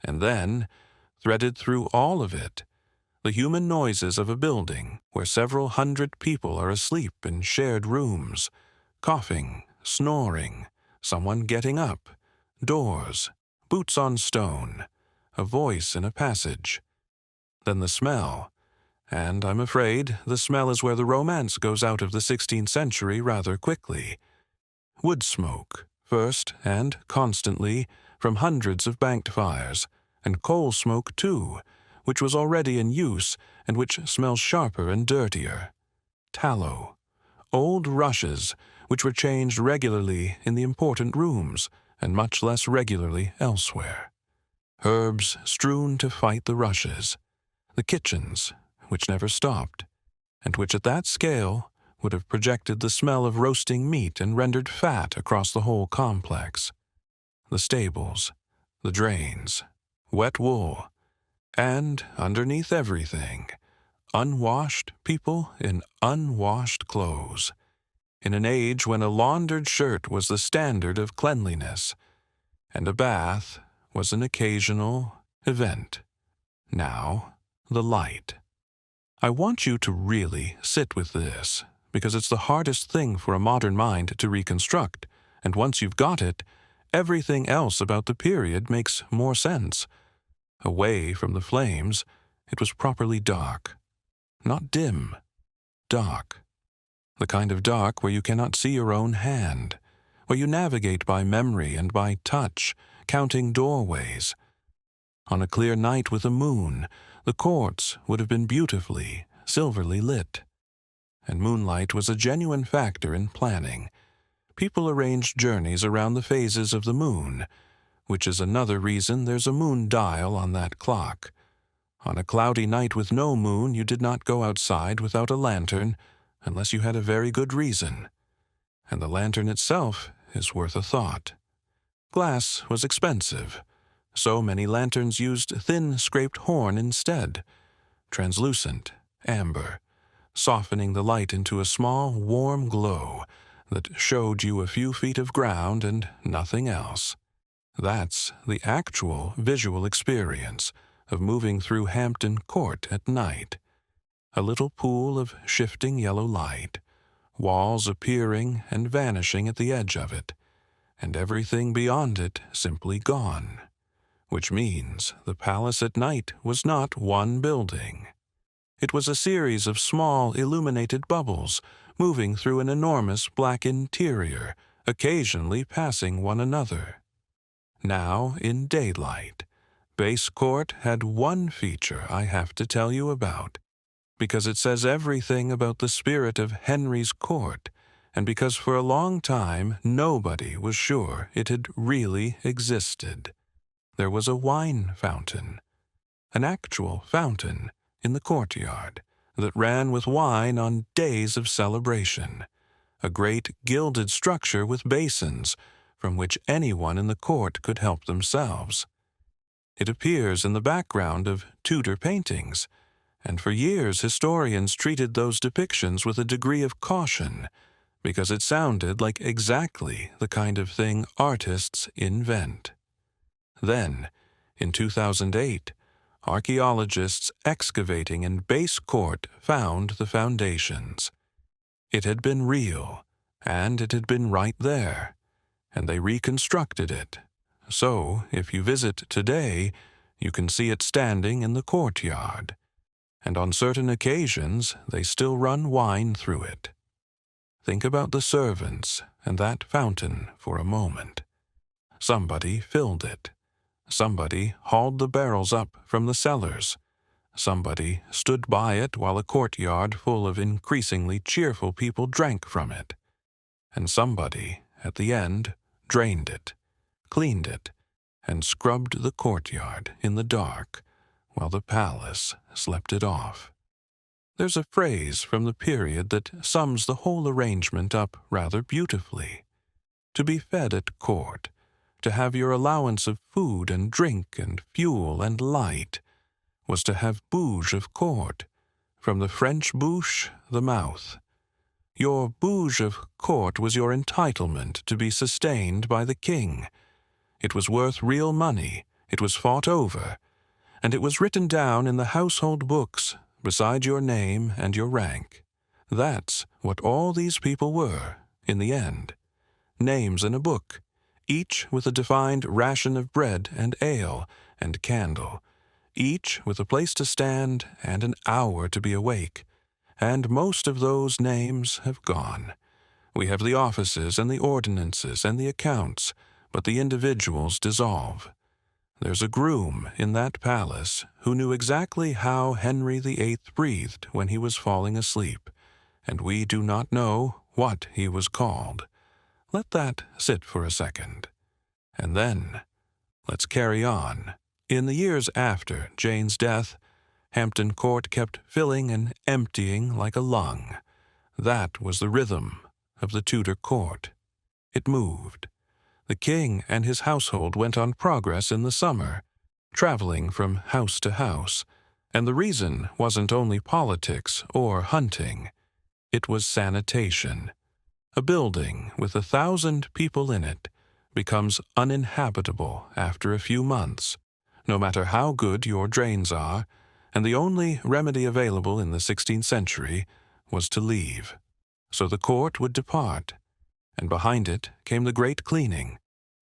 Speaker 1: And then, threaded through all of it, the human noises of a building where several hundred people are asleep in shared rooms, coughing, snoring, someone getting up, doors, boots on stone, a voice in a passage. Then the smell, and I'm afraid the smell is where the romance goes out of the 16th century rather quickly. Wood smoke, first and constantly, from hundreds of banked fires, and coal smoke too, which was already in use and which smells sharper and dirtier. Tallow, old rushes, which were changed regularly in the important rooms and much less regularly elsewhere. Herbs strewn to fight the rushes. The kitchens, which never stopped, and which at that scale would have projected the smell of roasting meat and rendered fat across the whole complex. The stables, the drains, wet wool, and, underneath everything, unwashed people in unwashed clothes, in an age when a laundered shirt was the standard of cleanliness. and a bath was an occasional event. Now, the light. I want you to really sit with this, because it's the hardest thing for a modern mind to reconstruct, and once you've got it, everything else about the period makes more sense. Away from the flames, it was properly dark. Not dim, dark. The kind of dark where you cannot see your own hand, where you navigate by memory and by touch, counting doorways. On a clear night with a moon, the courts would have been beautifully, silverly lit. And moonlight was a genuine factor in planning. People arranged journeys around the phases of the moon, which is another reason there's a moon dial on that clock. On a cloudy night with no moon, you did not go outside without a lantern, unless you had a very good reason. And the lantern itself is worth a thought. Glass was expensive, so many lanterns used thin scraped horn instead, translucent, amber, softening the light into a small, warm glow that showed you a few feet of ground and nothing else. That's the actual visual experience of moving through Hampton Court at night. A little pool of shifting yellow light, walls appearing and vanishing at the edge of it, and everything beyond it simply gone, which means the palace at night was not one building. It was a series of small illuminated bubbles moving through an enormous black interior, occasionally passing one another. Now, in daylight, Base Court had one feature I have to tell you about, because it says everything about the spirit of Henry's court, and because for a long time nobody was sure it had really existed. There was a wine fountain, an actual fountain, in the courtyard that ran with wine on days of celebration, a great gilded structure with basins from which anyone in the court could help themselves. It appears in the background of Tudor paintings, and for years historians treated those depictions with a degree of caution because it sounded like exactly the kind of thing artists invent. Then, in 2008, archaeologists excavating in Base Court found the foundations. It had been real, and it had been right there, and they reconstructed it. So, if you visit today, you can see it standing in the courtyard, and on certain occasions they still run wine through it. Think about the servants and that fountain for a moment. Somebody filled it. Somebody hauled the barrels up from the cellars. Somebody stood by it while a courtyard full of increasingly cheerful people drank from it. And somebody, at the end, drained it, cleaned it, and scrubbed the courtyard in the dark while the palace slept it off. There's a phrase from the period that sums the whole arrangement up rather beautifully. To be fed at court, to have your allowance of food and drink and fuel and light, was to have bouge of court, from the French bouche, the mouth. Your bouge of court was your entitlement to be sustained by the king. It was worth real money, it was fought over, and it was written down in the household books beside your name and your rank. That's what all these people were, in the end. Names in a book, each with a defined ration of bread and ale and candle, each with a place to stand and an hour to be awake, and most of those names have gone. We have the offices and the ordinances and the accounts, but the individuals dissolve. There's a groom in that palace who knew exactly how Henry VIII breathed when he was falling asleep, and we do not know what he was called. Let that sit for a second. And then, let's carry on. In the years after Jane's death, Hampton Court kept filling and emptying like a lung. That was the rhythm of the Tudor court. It moved. The king and his household went on progress in the summer, traveling from house to house, and the reason wasn't only politics or hunting. It was sanitation. A building with 1,000 people in it, becomes uninhabitable after a few months, no matter how good your drains are, and the only remedy available in the 16th century was to leave. So the court would depart, and behind it came the great cleaning,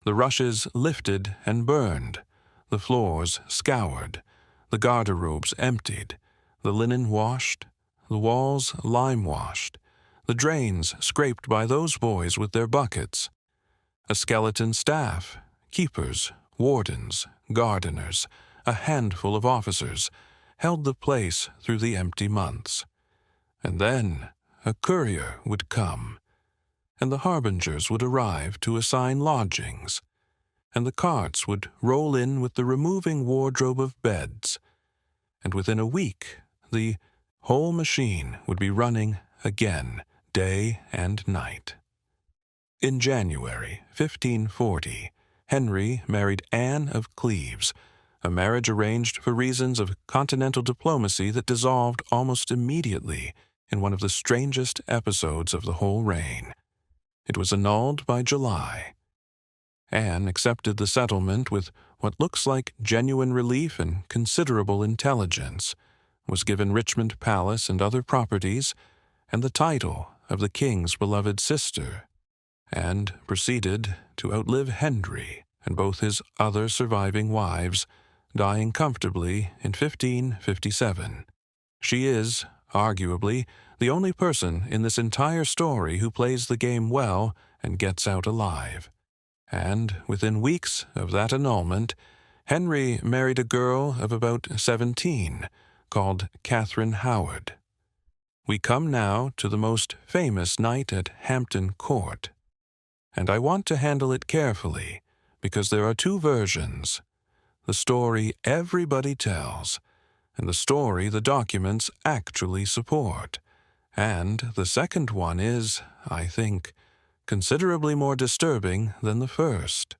Speaker 1: the rushes lifted and burned, the floors scoured, the garderobes emptied, the linen washed, the walls lime-washed, the drains scraped by those boys with their buckets. A skeleton staff, keepers, wardens, gardeners, a handful of officers, held the place through the empty months. And then a courier would come, and the harbingers would arrive to assign lodgings, and the carts would roll in with the removing wardrobe of beds, and within a week the whole machine would be running again, day and night. In January 1540, Henry married Anne of Cleves, a marriage arranged for reasons of continental diplomacy that dissolved almost immediately in one of the strangest episodes of the whole reign. It was annulled by July. Anne accepted the settlement with what looks like genuine relief and considerable intelligence, was given Richmond Palace and other properties, and the title of the king's beloved sister, and proceeded to outlive Henry and both his other surviving wives, dying comfortably in 1557. She is, arguably, the only person in this entire story who plays the game well and gets out alive. And within weeks of that annulment, Henry married a girl of about 17, called Catherine Howard. We come now to the most famous night at Hampton Court, and I want to handle it carefully because there are two versions: the story everybody tells, and the story the documents actually support. And the second one is, I think, considerably more disturbing than the first.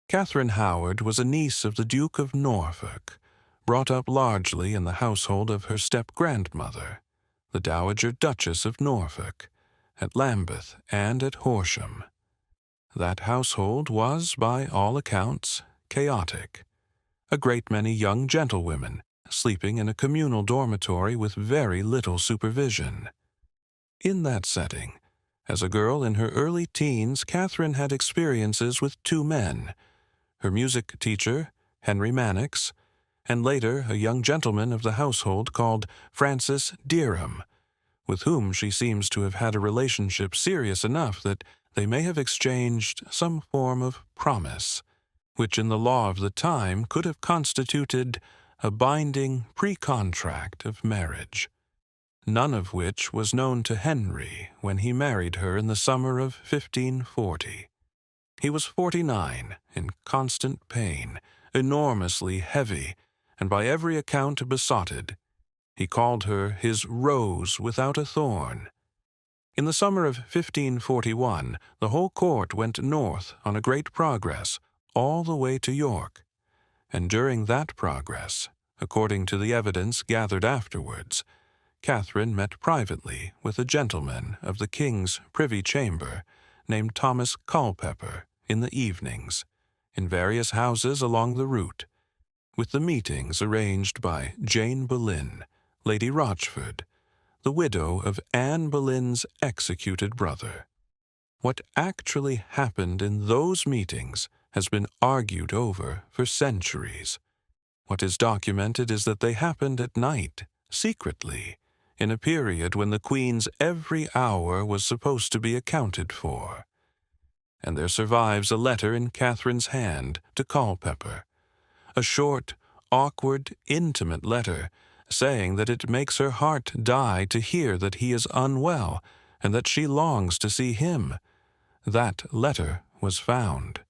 Speaker 1: Catherine Howard was a niece of the Duke of Norfolk, brought up largely in the household of her step-grandmother, the Dowager Duchess of Norfolk, at Lambeth and at Horsham. That household was, by all accounts, chaotic. A great many young gentlewomen sleeping in a communal dormitory with very little supervision. In that setting, as a girl in her early teens, Catherine had experiences with two men, her music teacher, Henry Mannix, and later a young gentleman of the household called Francis Derham, with whom she seems to have had a relationship serious enough that they may have exchanged some form of promise, which in the law of the time could have constituted a binding pre-contract of marriage, none of which was known to Henry when he married her in the summer of 1540. He was 49, in constant pain, enormously heavy, and by every account besotted. He called her his rose without a thorn. In the summer of 1541, the whole court went north on a great progress, all the way to York, and during that progress, according to the evidence gathered afterwards, Catherine met privately with a gentleman of the king's privy chamber named Thomas Culpeper in the evenings, in various houses along the route, with the meetings arranged by Jane Boleyn, Lady Rochford, the widow of Anne Boleyn's executed brother. What actually happened in those meetings has been argued over for centuries. What is documented is that they happened at night, secretly, in a period when the Queen's every hour was supposed to be accounted for. And there survives a letter in Catherine's hand to Culpeper, a short, awkward, intimate letter, saying that it makes her heart die to hear that he is unwell and that she longs to see him. That letter was found.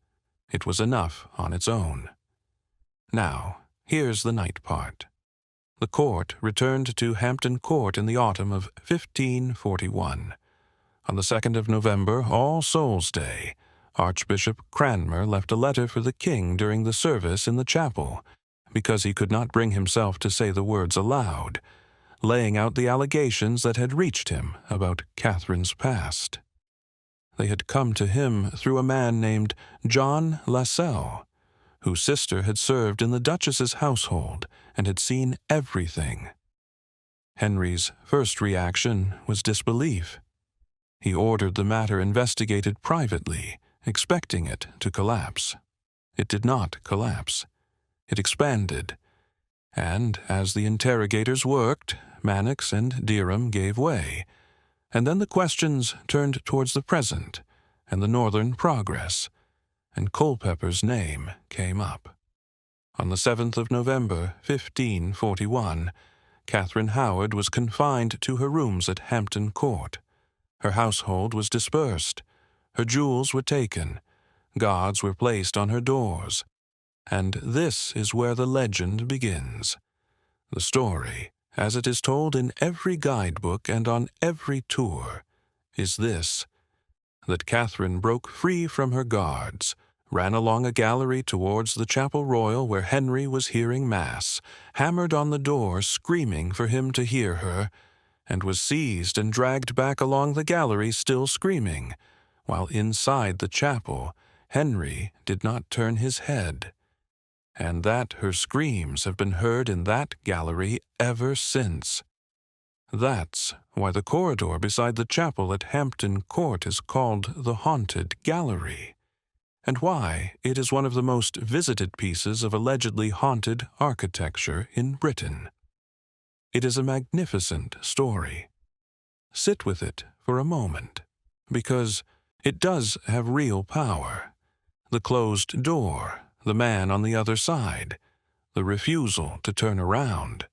Speaker 1: It was enough on its own. Now, here's the night part. The court returned to Hampton Court in the autumn of 1541. On the 2nd of November, All Souls' Day, Archbishop Cranmer left a letter for the king during the service in the chapel, because he could not bring himself to say the words aloud, laying out the allegations that had reached him about Catherine's past. they had come to him through a man named John Lascelles, whose sister had served in the Duchess's household and had seen everything. Henry's first reaction was disbelief. He ordered the matter investigated privately, expecting it to collapse. It did not collapse. It expanded, and as the interrogators worked, Mannix and Derham gave way, and then the questions turned towards the present and the northern progress, and Culpeper's name came up. On the 7th of November, 1541, Catherine Howard was confined to her rooms at Hampton Court. Her household was dispersed, her jewels were taken, guards were placed on her doors, and this is where the legend begins. The story, as it is told in every guidebook and on every tour, is this: that Catherine broke free from her guards, ran along a gallery towards the Chapel Royal where Henry was hearing Mass, hammered on the door screaming for him to hear her, and was seized and dragged back along the gallery still screaming, while inside the chapel Henry did not turn his head, and that her screams have been heard in that gallery ever since. That's why the corridor beside the chapel at Hampton Court is called the Haunted Gallery, and why it is one of the most visited pieces of allegedly haunted architecture in Britain. It is a magnificent story. Sit with it for a moment, because it does have real power. The closed door, the man on the other side, the refusal to turn around,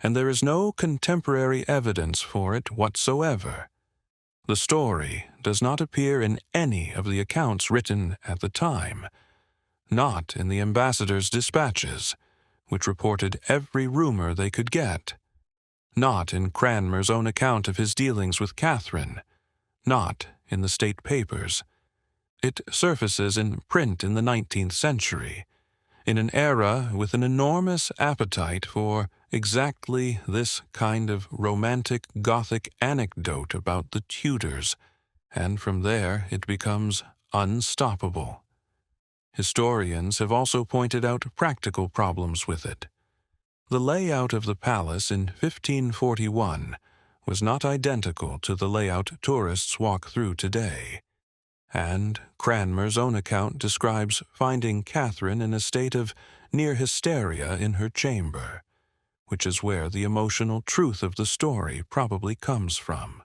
Speaker 1: and there is no contemporary evidence for it whatsoever. The story does not appear in any of the accounts written at the time, not in the ambassador's dispatches, which reported every rumor they could get, not in Cranmer's own account of his dealings with Catherine, not in the state papers. It surfaces in print in the 19th century, in an era with an enormous appetite for exactly this kind of romantic Gothic anecdote about the Tudors, and from there it becomes unstoppable. Historians have also pointed out practical problems with it. The layout of the palace in 1541 was not identical to the layout tourists walk through today, and Cranmer's own account describes finding Catherine in a state of near hysteria in her chamber, which is where the emotional truth of the story probably comes from.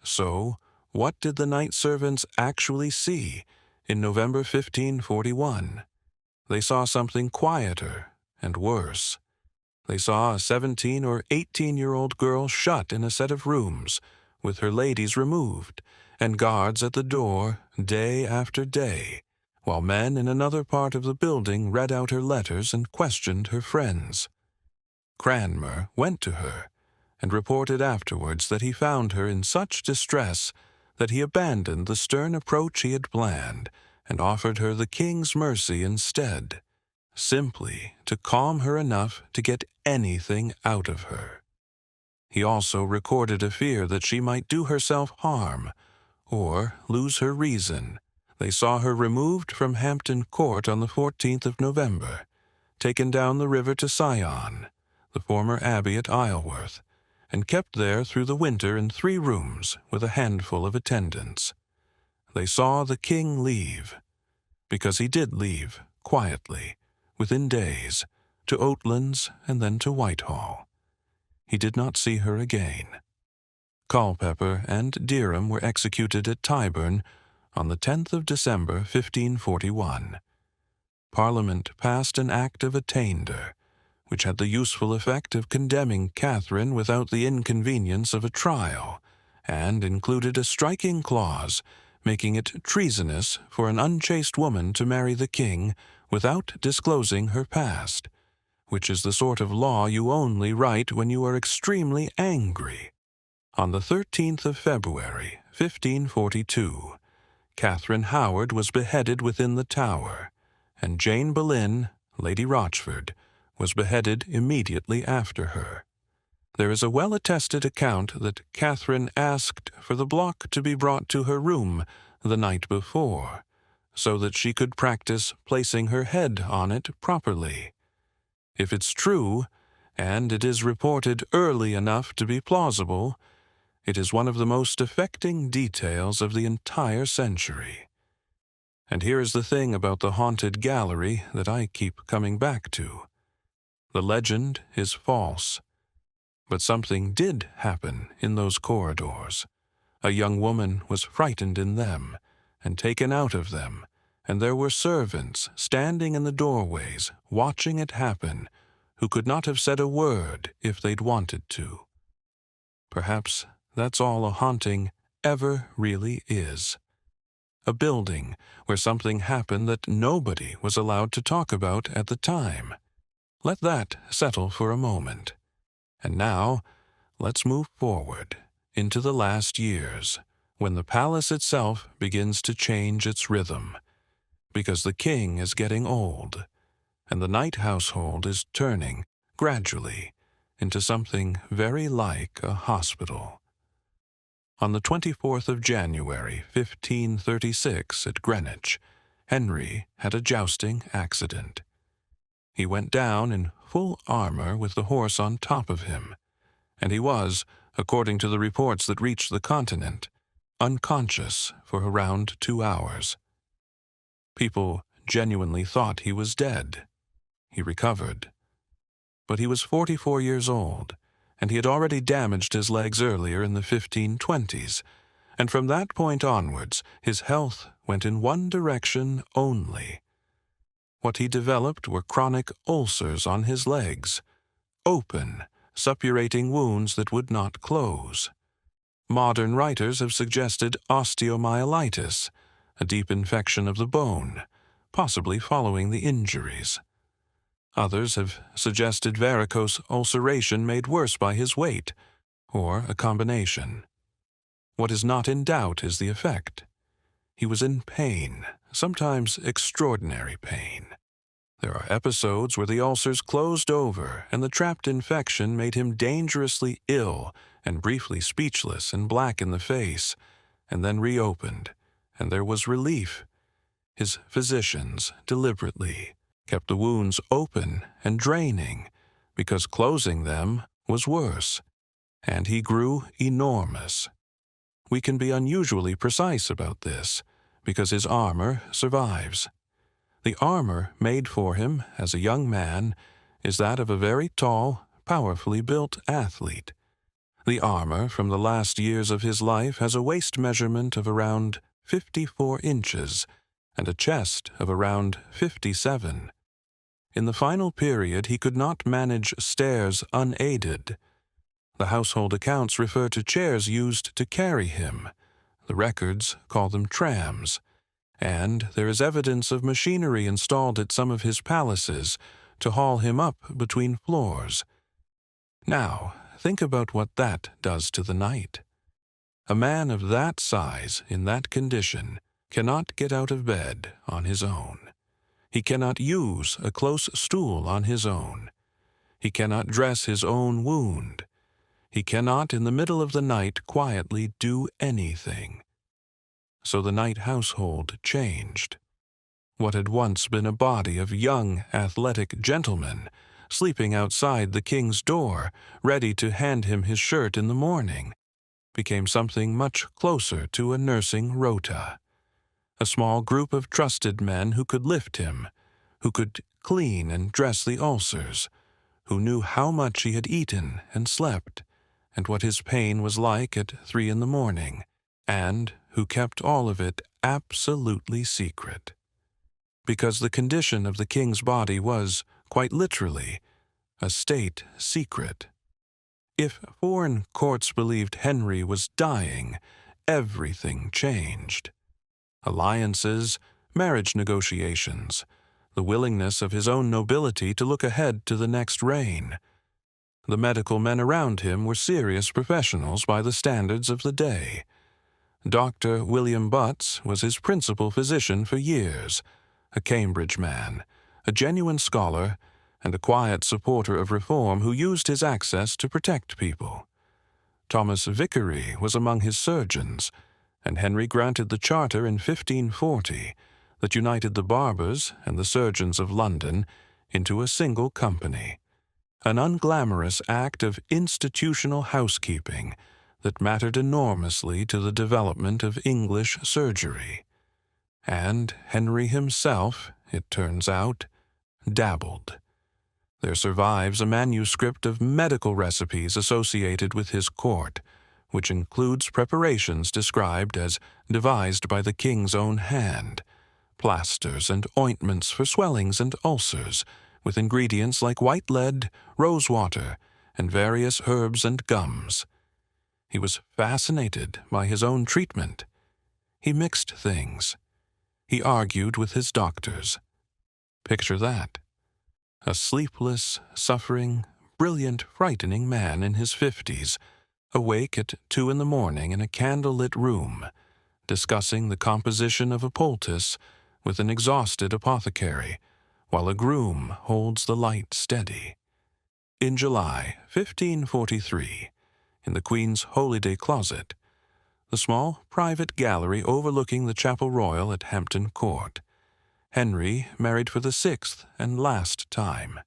Speaker 1: So, what did the night servants actually see in November 1541? They saw something quieter and worse. They saw a 17- or 18-year-old girl shut in a set of rooms, with her ladies removed, and guards at the door day after day, while men in another part of the building read out her letters and questioned her friends. Cranmer went to her, and reported afterwards that he found her in such distress that he abandoned the stern approach he had planned, and offered her the king's mercy instead, simply to calm her enough to get anything out of her. He also recorded a fear that she might do herself harm, or lose her reason. They saw her removed from Hampton Court on the 14th of November, taken down the river to Sion, the former abbey at Isleworth, and kept there through the winter in 3 rooms with a handful of attendants. They saw the king leave, because he did leave, quietly, within days, to Oatlands and then to Whitehall. He did not see her again. Culpeper and Derham were executed at Tyburn on the 10th of December, 1541. Parliament passed an Act of Attainder, which had the useful effect of condemning Catherine without the inconvenience of a trial, and included a striking clause making it treasonous for an unchaste woman to marry the king without disclosing her past, which is the sort of law you only write when you are extremely angry. On the 13th of February, 1542, Catherine Howard was beheaded within the Tower, and Jane Boleyn, Lady Rochford, was beheaded immediately after her. there is a well-attested account that Catherine asked for the block to be brought to her room the night before, so that she could practice placing her head on it properly. If it's true, and it is reported early enough to be plausible, it is one of the most affecting details of the entire century. And here is the thing about the haunted gallery that I keep coming back to. The legend is false. But something did happen in those corridors. A young woman was frightened in them and taken out of them, and there were servants standing in the doorways watching it happen who could not have said a word if they'd wanted to. Perhaps that's all a haunting ever really is. A building where something happened that nobody was allowed to talk about at the time. Let that settle for a moment. And now, let's move forward into the last years, when the palace itself begins to change its rhythm, because the king is getting old, and the Knight household is turning, gradually, into something very like a hospital. On the 24th of January, 1536, at Greenwich, Henry had a jousting accident. He went down in full armor with the horse on top of him, and he was, according to the reports that reached the continent, unconscious for around 2 hours. People genuinely thought he was dead. He recovered. But he was 44 years old, and he had already damaged his legs earlier in the 1520s, and from that point onwards his health went in one direction only. What he developed were chronic ulcers on his legs, open, suppurating wounds that would not close. Modern writers have suggested osteomyelitis, a deep infection of the bone, possibly following the injuries. Others have suggested varicose ulceration made worse by his weight, or a combination. What is not in doubt is the effect. He was in pain, sometimes extraordinary pain. There are episodes where the ulcers closed over and the trapped infection made him dangerously ill and briefly speechless and black in the face, and then reopened, and there was relief. His physicians deliberately kept the wounds open and draining, because closing them was worse, and he grew enormous. We can be unusually precise about this, because his armor survives. The armor made for him as a young man is that of a very tall, powerfully built athlete. The armor from the last years of his life has a waist measurement of around 54 inches and a chest of around 57. In the final period, he could not manage stairs unaided. The household accounts refer to chairs used to carry him. The records call them trams. And there is evidence of machinery installed at some of his palaces to haul him up between floors. Now, think about what that does to the knight. A man of that size, in that condition, cannot get out of bed on his own. He cannot use a close stool on his own. He cannot dress his own wound. He cannot, in the middle of the night, quietly do anything. So the Knight household changed. What had once been a body of young, athletic gentlemen, sleeping outside the king's door, ready to hand him his shirt in the morning, became something much closer to a nursing rota. A small group of trusted men who could lift him, who could clean and dress the ulcers, who knew how much he had eaten and slept, and what his pain was like at 3 a.m, and who kept all of it absolutely secret. Because the condition of the king's body was, quite literally, a state secret. If foreign courts believed Henry was dying, everything changed. Alliances, marriage negotiations, the willingness of his own nobility to look ahead to the next reign. The medical men around him were serious professionals by the standards of the day. Dr. William Butts was his principal physician for years, a Cambridge man, a genuine scholar, and a quiet supporter of reform who used his access to protect people. Thomas Vicary was among his surgeons, and Henry granted the charter in 1540 that united the barbers and the surgeons of London into a single company, an unglamorous act of institutional housekeeping that mattered enormously to the development of English surgery. And Henry himself, it turns out, dabbled. There survives a manuscript of medical recipes associated with his court, which includes preparations described as devised by the king's own hand, plasters and ointments for swellings and ulcers, with ingredients like white lead, rosewater, and various herbs and gums. He was fascinated by his own treatment. He mixed things. He argued with his doctors. Picture that. A sleepless, suffering, brilliant, frightening man in his 50s, awake at 2 a.m. in a candle-lit room, discussing the composition of a poultice with an exhausted apothecary, while a groom holds the light steady. In July 1543, in the Queen's holiday closet, the small private gallery overlooking the Chapel Royal at Hampton Court, Henry married for the 6th and last time.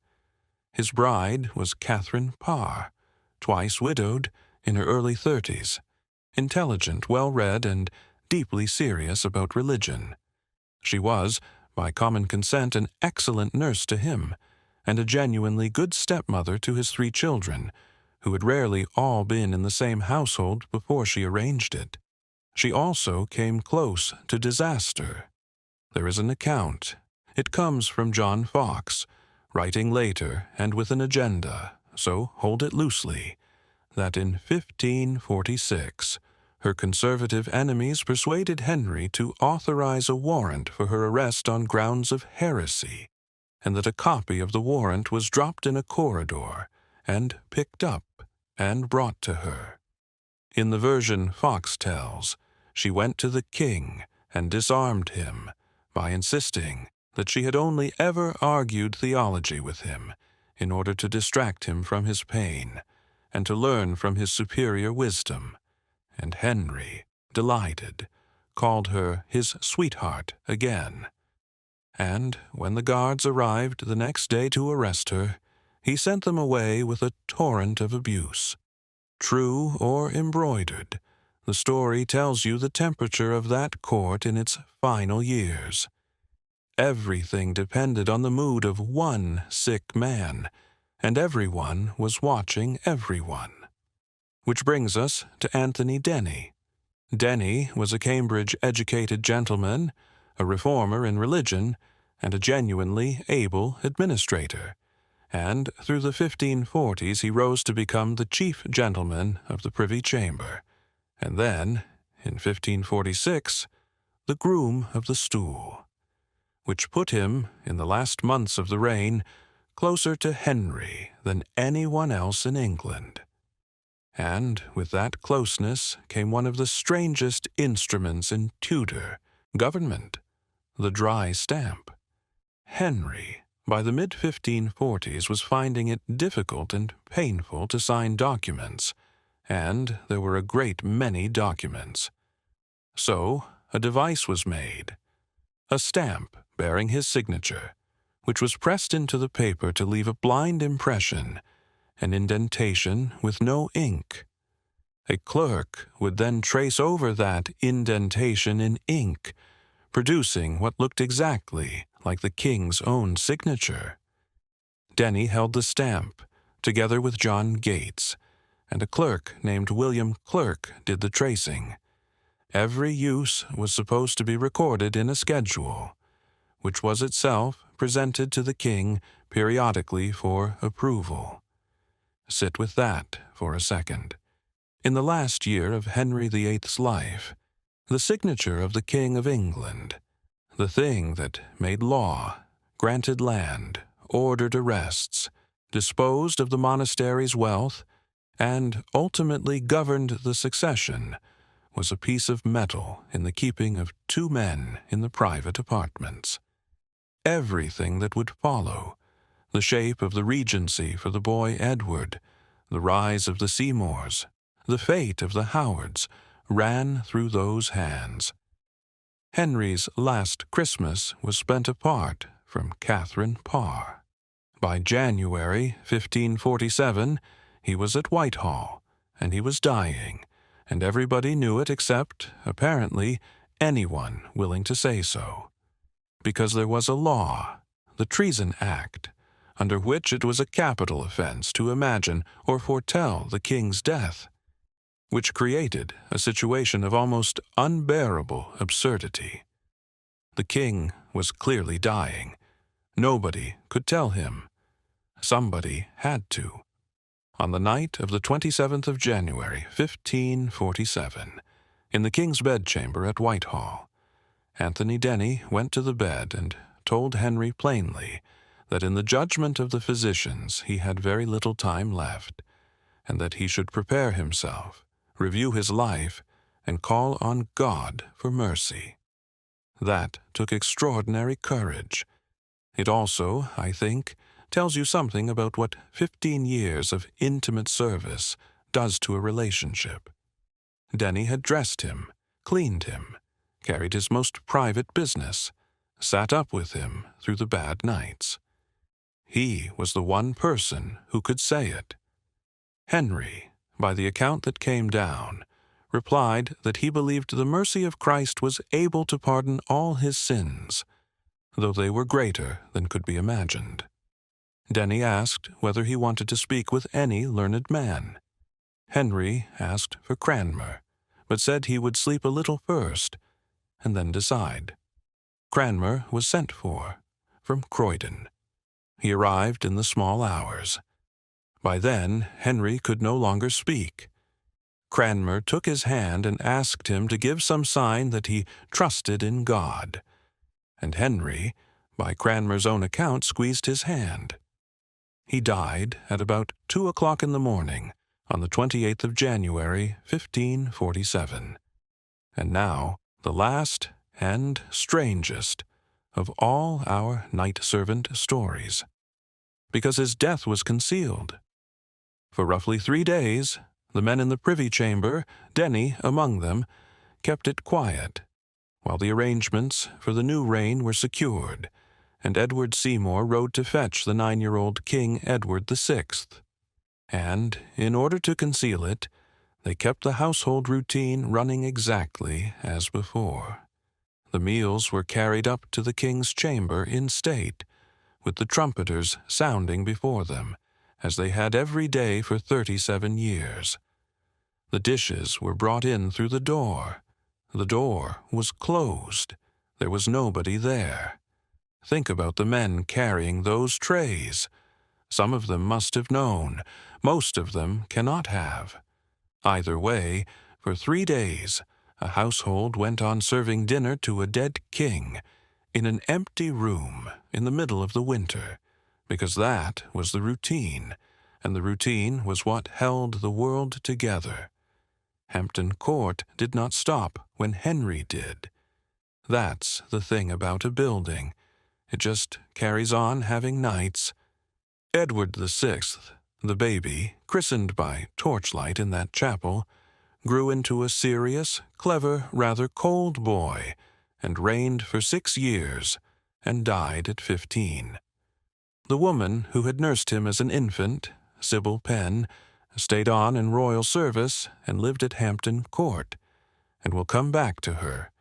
Speaker 1: His bride was Catherine Parr, twice widowed, in her early 30s, intelligent, well-read, and deeply serious about religion. She was, by common consent, an excellent nurse to him, and a genuinely good stepmother to his 3 children, who had rarely all been in the same household before she arranged it. She also came close to disaster. There is an account. It comes from John Fox, writing later and with an agenda, so hold it loosely, that in 1546 her conservative enemies persuaded Henry to authorize a warrant for her arrest on grounds of heresy, and that a copy of the warrant was dropped in a corridor and picked up and brought to her. In the version Fox tells, she went to the king and disarmed him by insisting that she had only ever argued theology with him in order to distract him from his pain and to learn from his superior wisdom, and Henry, delighted, called her his sweetheart again. And when the guards arrived the next day to arrest her, he sent them away with a torrent of abuse. True or embroidered, the story tells you the temperature of that court in its final years. Everything depended on the mood of one sick man, and everyone was watching everyone. Which brings us to Anthony Denny. Denny was a Cambridge-educated gentleman, a reformer in religion, and a genuinely able administrator, and through the 1540s he rose to become the chief gentleman of the Privy Chamber, and then, in 1546, the Groom of the Stool, which put him, in the last months of the reign, closer to Henry than anyone else in England. And with that closeness came one of the strangest instruments in Tudor government, the dry stamp. Henry, by the mid-1540s, was finding it difficult and painful to sign documents, and there were a great many documents. So a device was made, a stamp bearing his signature, which was pressed into the paper to leave a blind impression, an indentation with no ink. A clerk would then trace over that indentation in ink, producing what looked exactly like the king's own signature. Denny held the stamp, together with John Gates, and a clerk named William Clerk did the tracing. Every use was supposed to be recorded in a schedule, which was itself presented to the king periodically for approval. Sit with that for a second. In the last year of Henry VIII's life, the signature of the King of England, the thing that made law, granted land, ordered arrests, disposed of the monastery's wealth, and ultimately governed the succession, was a piece of metal in the keeping of 2 men in the private apartments. Everything that would follow, the shape of the regency for the boy Edward, the rise of the Seymours, the fate of the Howards, ran through those hands. Henry's last Christmas was spent apart from Catherine Parr. By January 1547, he was at Whitehall, and he was dying, and everybody knew it except, apparently, anyone willing to say so. Because there was a law, the Treason Act, under which it was a capital offense to imagine or foretell the king's death, which created a situation of almost unbearable absurdity. The king was clearly dying. Nobody could tell him. Somebody had to. On the night of the 27th of January, 1547, in the king's bedchamber at Whitehall, Anthony Denny went to the bed and told Henry plainly that in the judgment of the physicians he had very little time left, and that he should prepare himself, review his life, and call on God for mercy. That took extraordinary courage. It also, I think, tells you something about what 15 years of intimate service does to a relationship. Denny had dressed him, cleaned him, carried his most private business, sat up with him through the bad nights. He was the one person who could say it. Henry, by the account that came down, replied that he believed the mercy of Christ was able to pardon all his sins, though they were greater than could be imagined. Denny asked whether he wanted to speak with any learned man. Henry asked for Cranmer, but said he would sleep a little first, and then decide. Cranmer was sent for, from Croydon. He arrived in the small hours. By then, Henry could no longer speak. Cranmer took his hand and asked him to give some sign that he trusted in God. And Henry, by Cranmer's own account, squeezed his hand. He died at about 2 o'clock in the morning on the 28th of January, 1547. And now, the last and strangest of all our knight-servant stories, because his death was concealed. For roughly 3 days, the men in the privy chamber, Denny among them, kept it quiet, while the arrangements for the new reign were secured, and Edward Seymour rode to fetch the 9-year-old King Edward VI. And, in order to conceal it, they kept the household routine running exactly as before. The meals were carried up to the king's chamber in state, with the trumpeters sounding before them, as they had every day for 37 years. The dishes were brought in through the door. The door was closed. There was nobody there. Think about the men carrying those trays. Some of them must have known. Most of them cannot have. Either way, for 3 days, a household went on serving dinner to a dead king in an empty room in the middle of the winter, because that was the routine, and the routine was what held the world together. Hampton Court did not stop when Henry did. That's the thing about a building. It just carries on having nights. Edward VI, the baby, christened by torchlight in that chapel, grew into a serious, clever, rather cold boy, and reigned for 6 years, and died at 15. The woman who had nursed him as an infant, Sybil Penn, stayed on in royal service and lived at Hampton Court, and will come back to her,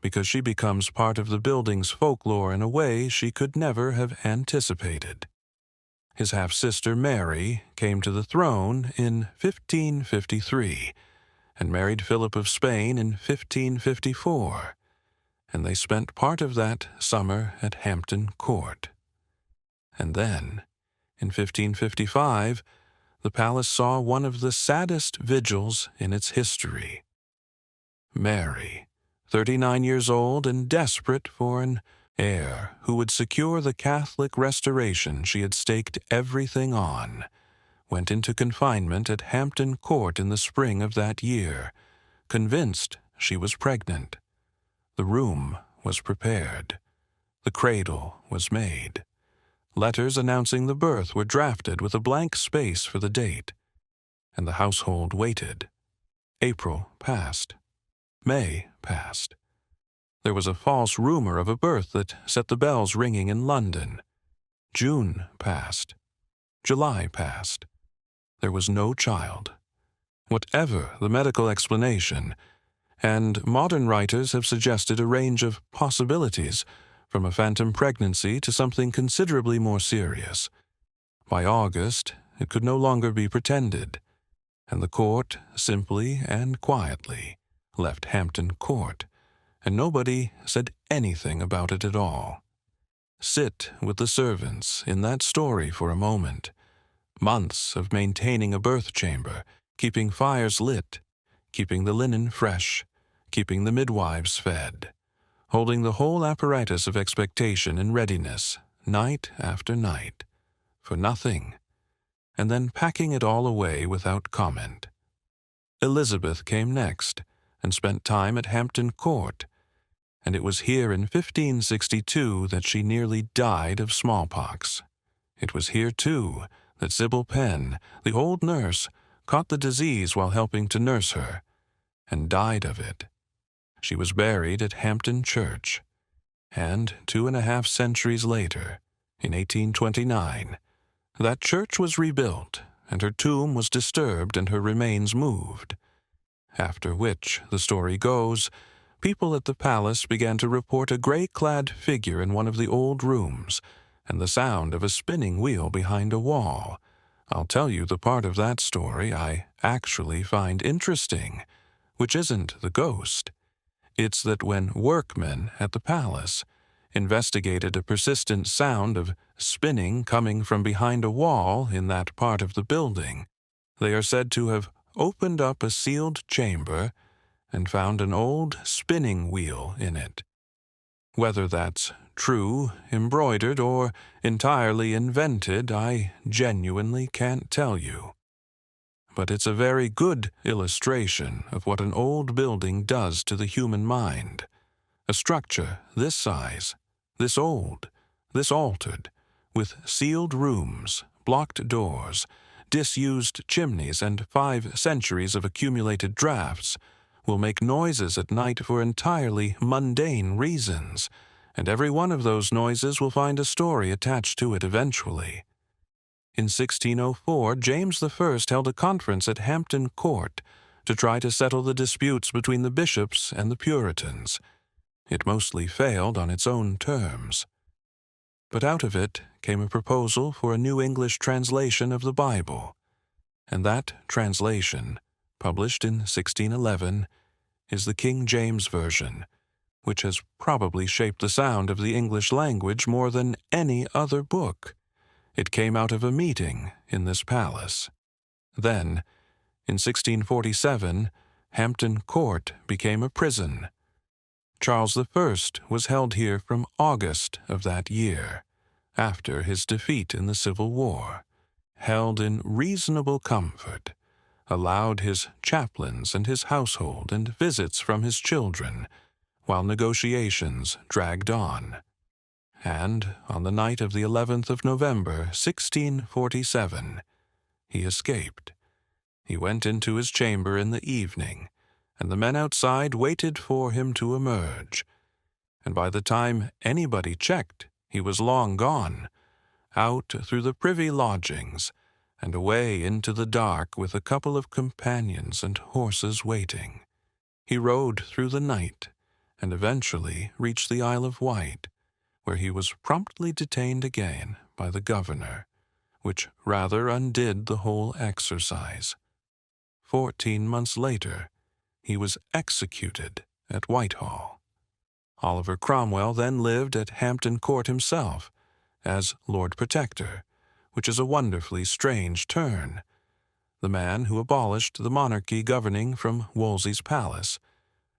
Speaker 1: because she becomes part of the building's folklore in a way she could never have anticipated. His half-sister Mary came to the throne in 1553 and married Philip of Spain in 1554, and they spent part of that summer at Hampton Court. And then, in 1555, the palace saw one of the saddest vigils in its history. Mary, 39 years old and desperate for an heir who would secure the Catholic restoration she had staked everything on, went into confinement at Hampton Court in the spring of that year, convinced she was pregnant. The room was prepared. The cradle was made. Letters announcing the birth were drafted with a blank space for the date, and the household waited. April passed. May passed. There was a false rumor of a birth that set the bells ringing in London. June passed. July passed. There was no child. Whatever the medical explanation, and modern writers have suggested a range of possibilities, from a phantom pregnancy to something considerably more serious. By August, it could no longer be pretended, and the court simply and quietly left Hampton Court, and nobody said anything about it at all. Sit with the servants in that story for a moment. Months of maintaining a birth chamber, keeping fires lit, keeping the linen fresh, keeping the midwives fed, holding the whole apparatus of expectation in readiness, night after night, for nothing, and then packing it all away without comment. Elizabeth came next, and spent time at Hampton Court, and it was here in 1562 that she nearly died of smallpox. It was here, too, that Sybil Penn, the old nurse, caught the disease while helping to nurse her, and died of it. She was buried at Hampton Church, and 2.5 centuries later, in 1829, that church was rebuilt, and her tomb was disturbed and her remains moved. After which, the story goes, people at the palace began to report a gray-clad figure in one of the old rooms, and the sound of a spinning wheel behind a wall. I'll tell you the part of that story I actually find interesting, which isn't the ghost. It's that when workmen at the palace investigated a persistent sound of spinning coming from behind a wall in that part of the building, they are said to have opened up a sealed chamber and found an old spinning wheel in it. Whether that's true, embroidered, or entirely invented, I genuinely can't tell you. But it's a very good illustration of what an old building does to the human mind. A structure this size, this old, this altered, with sealed rooms, blocked doors, disused chimneys, and 5 centuries of accumulated drafts, will make noises at night for entirely mundane reasons, and every one of those noises will find a story attached to it eventually. In 1604, James I held a conference at Hampton Court to try to settle the disputes between the bishops and the Puritans. It mostly failed on its own terms. But out of it came a proposal for a New English translation of the Bible, and that translation, published in 1611, is the King James Version, which has probably shaped the sound of the English language more than any other book. It came out of a meeting in this palace. Then, in 1647, Hampton Court became a prison. Charles I was held here from August of that year, after his defeat in the Civil War, held in reasonable comfort, allowed his chaplains and his household and visits from his children, while negotiations dragged on. And on the night of the 11th of November, 1647, he escaped. He went into his chamber in the evening, and the men outside waited for him to emerge. And by the time anybody checked, he was long gone, out through the privy lodgings, and away into the dark with a couple of companions and horses waiting. He rode through the night, and eventually reached the Isle of Wight, where he was promptly detained again by the governor, which rather undid the whole exercise. 14 months later, he was executed at Whitehall. Oliver Cromwell then lived at Hampton Court himself, as Lord Protector, which is a wonderfully strange turn. The man who abolished the monarchy governing from Wolsey's palace,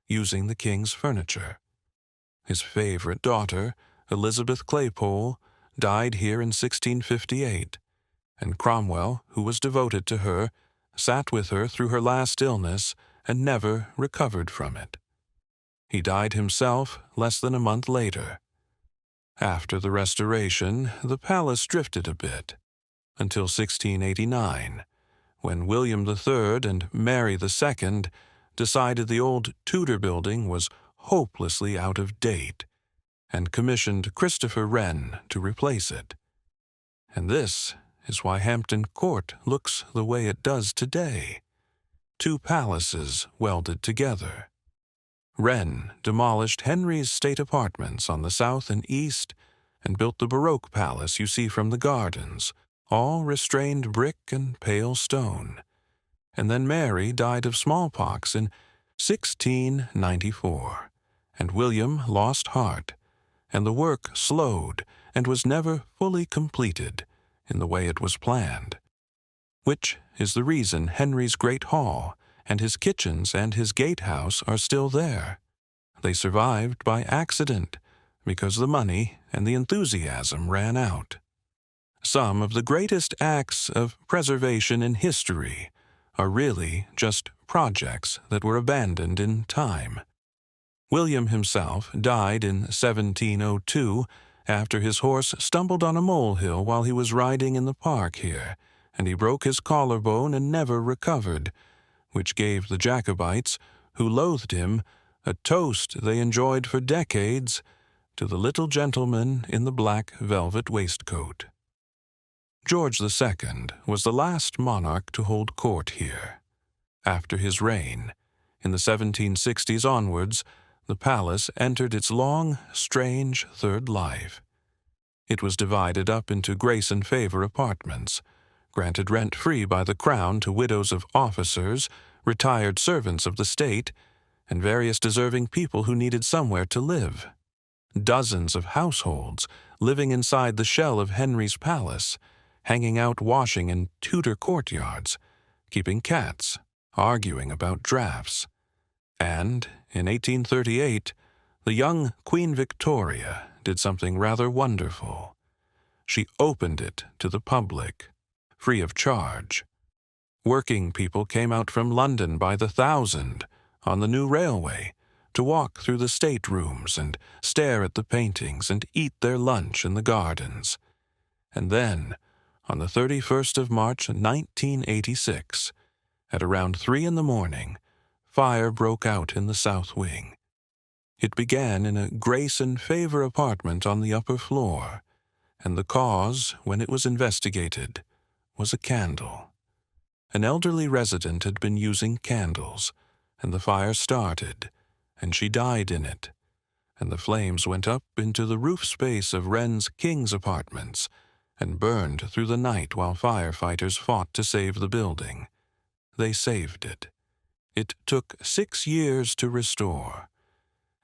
Speaker 1: using the king's furniture. His favorite daughter, Elizabeth Claypole, died here in 1658, and Cromwell, who was devoted to her, sat with her through her last illness and never recovered from it. He died himself less than a month later. After the Restoration, the palace drifted a bit, until 1689, when William III and Mary II decided the old Tudor building was hopelessly out of date and commissioned Christopher Wren to replace it. And this is why Hampton Court looks the way it does today. Two palaces welded together. Wren demolished Henry's state apartments on the south and east and built the Baroque palace you see from the gardens, all restrained brick and pale stone. And then Mary died of smallpox in 1694, and William lost heart, and the work slowed and was never fully completed in the way it was planned, which is the reason Henry's Great Hall and his kitchens and his gatehouse are still there. They survived by accident because the money and the enthusiasm ran out. Some of the greatest acts of preservation in history are really just projects that were abandoned in time. William himself died in 1702 after his horse stumbled on a molehill while he was riding in the park here, and he broke his collarbone and never recovered, which gave the Jacobites, who loathed him, a toast they enjoyed for decades to the little gentleman in the black velvet waistcoat. George II was the last monarch to hold court here. After his reign, in the 1760s onwards, the palace entered its long, strange third life. It was divided up into grace and favor apartments, granted rent-free by the Crown to widows of officers, retired servants of the state, and various deserving people who needed somewhere to live. Dozens of households living inside the shell of Henry's palace, hanging out washing in Tudor courtyards, keeping cats, arguing about drafts. And, in 1838, the young Queen Victoria did something rather wonderful. She opened it to the public, free of charge. Working people came out from London by the thousand on the new railway to walk through the staterooms and stare at the paintings and eat their lunch in the gardens. And then, on the 31st of March, 1986, at around 3 in the morning, fire broke out in the south wing. It began in a grace and favor apartment on the upper floor, and the cause, when it was investigated, was a candle. An elderly resident had been using candles, and the fire started, and she died in it, and the flames went up into the roof space of Wren's King's apartments and burned through the night while firefighters fought to save the building. They saved it. It took 6 years to restore,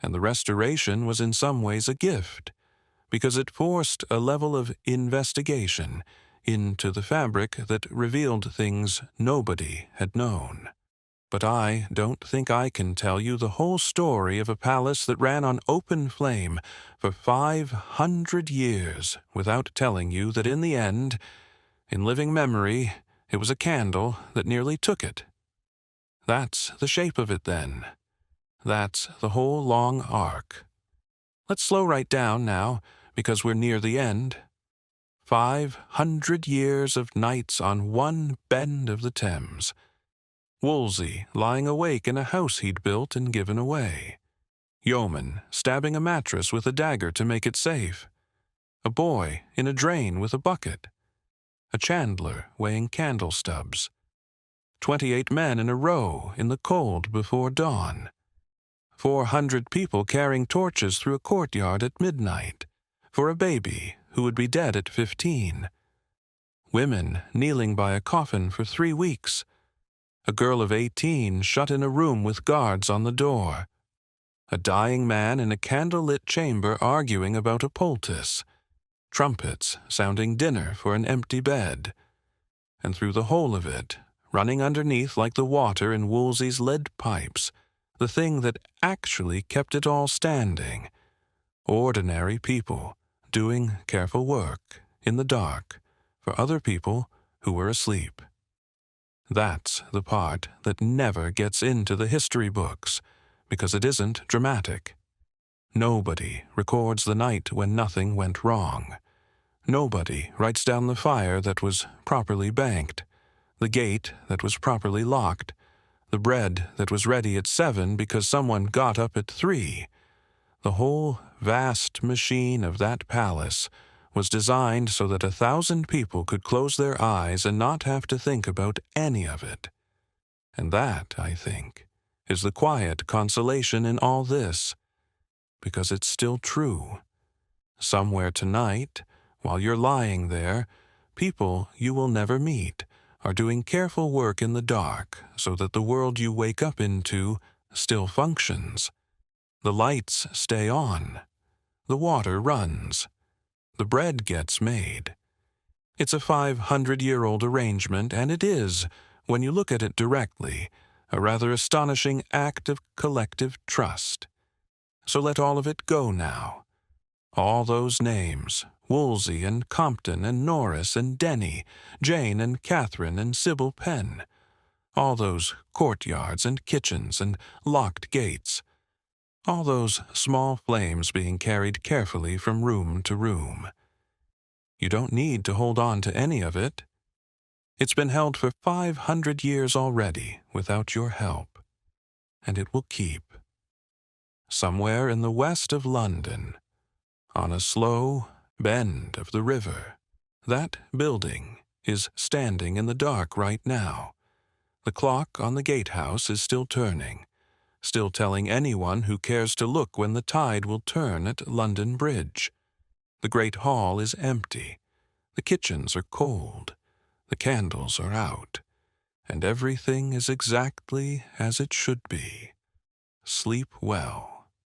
Speaker 1: and the restoration was in some ways a gift, because it forced a level of investigation into the fabric that revealed things nobody had known. But I don't think I can tell you the whole story of a palace that ran on open flame for 500 years without telling you that in the end, in living memory, it was a candle that nearly took it. That's the shape of it then. That's the whole long arc. Let's slow right down now, because we're near the end. 500 years of nights on one bend of the Thames. Wolsey lying awake in a house he'd built and given away. Yeoman stabbing a mattress with a dagger to make it safe. A boy in a drain with a bucket. A chandler weighing candle stubs. 28 men in a row in the cold before dawn. 400 people carrying torches through a courtyard at midnight for a baby who would be dead at 15. Women kneeling by a coffin for 3 weeks. A girl of 18 shut in a room with guards on the door. A dying man in a candle-lit chamber arguing about a poultice. Trumpets sounding dinner for an empty bed. And through the whole of it, running underneath like the water in Wolsey's lead pipes, the thing that actually kept it all standing. Ordinary people doing careful work in the dark for other people who were asleep. That's the part that never gets into the history books because it isn't dramatic. Nobody records the night when nothing went wrong. Nobody writes down the fire that was properly banked, the gate that was properly locked, the bread that was ready at 7 because someone got up at 3. The whole vast machine of that palace was designed so that 1,000 people could close their eyes and not have to think about any of it. And that, I think, is the quiet consolation in all this, because it's still true. Somewhere tonight, while you're lying there, people you will never meet are doing careful work in the dark so that the world you wake up into still functions. The lights stay on. The water runs. The bread gets made. It's a 500-year-old arrangement, and it is, when you look at it directly, a rather astonishing act of collective trust. So let all of it go now. All those names, Wolsey and Compton and Norris and Denny, Jane and Catherine and Sybil Penn. All those courtyards and kitchens and locked gates. All those small flames being carried carefully from room to room. You don't need to hold on to any of it. It's been held for 500 years already without your help, and it will keep. Somewhere in the west of London, on a slow bend of the river, that building is standing in the dark right now. The clock on the gatehouse is still turning, still telling anyone who cares to look when the tide will turn at London Bridge. The great hall is empty. The kitchens are cold. The candles are out. And everything is exactly as it should be. Sleep well.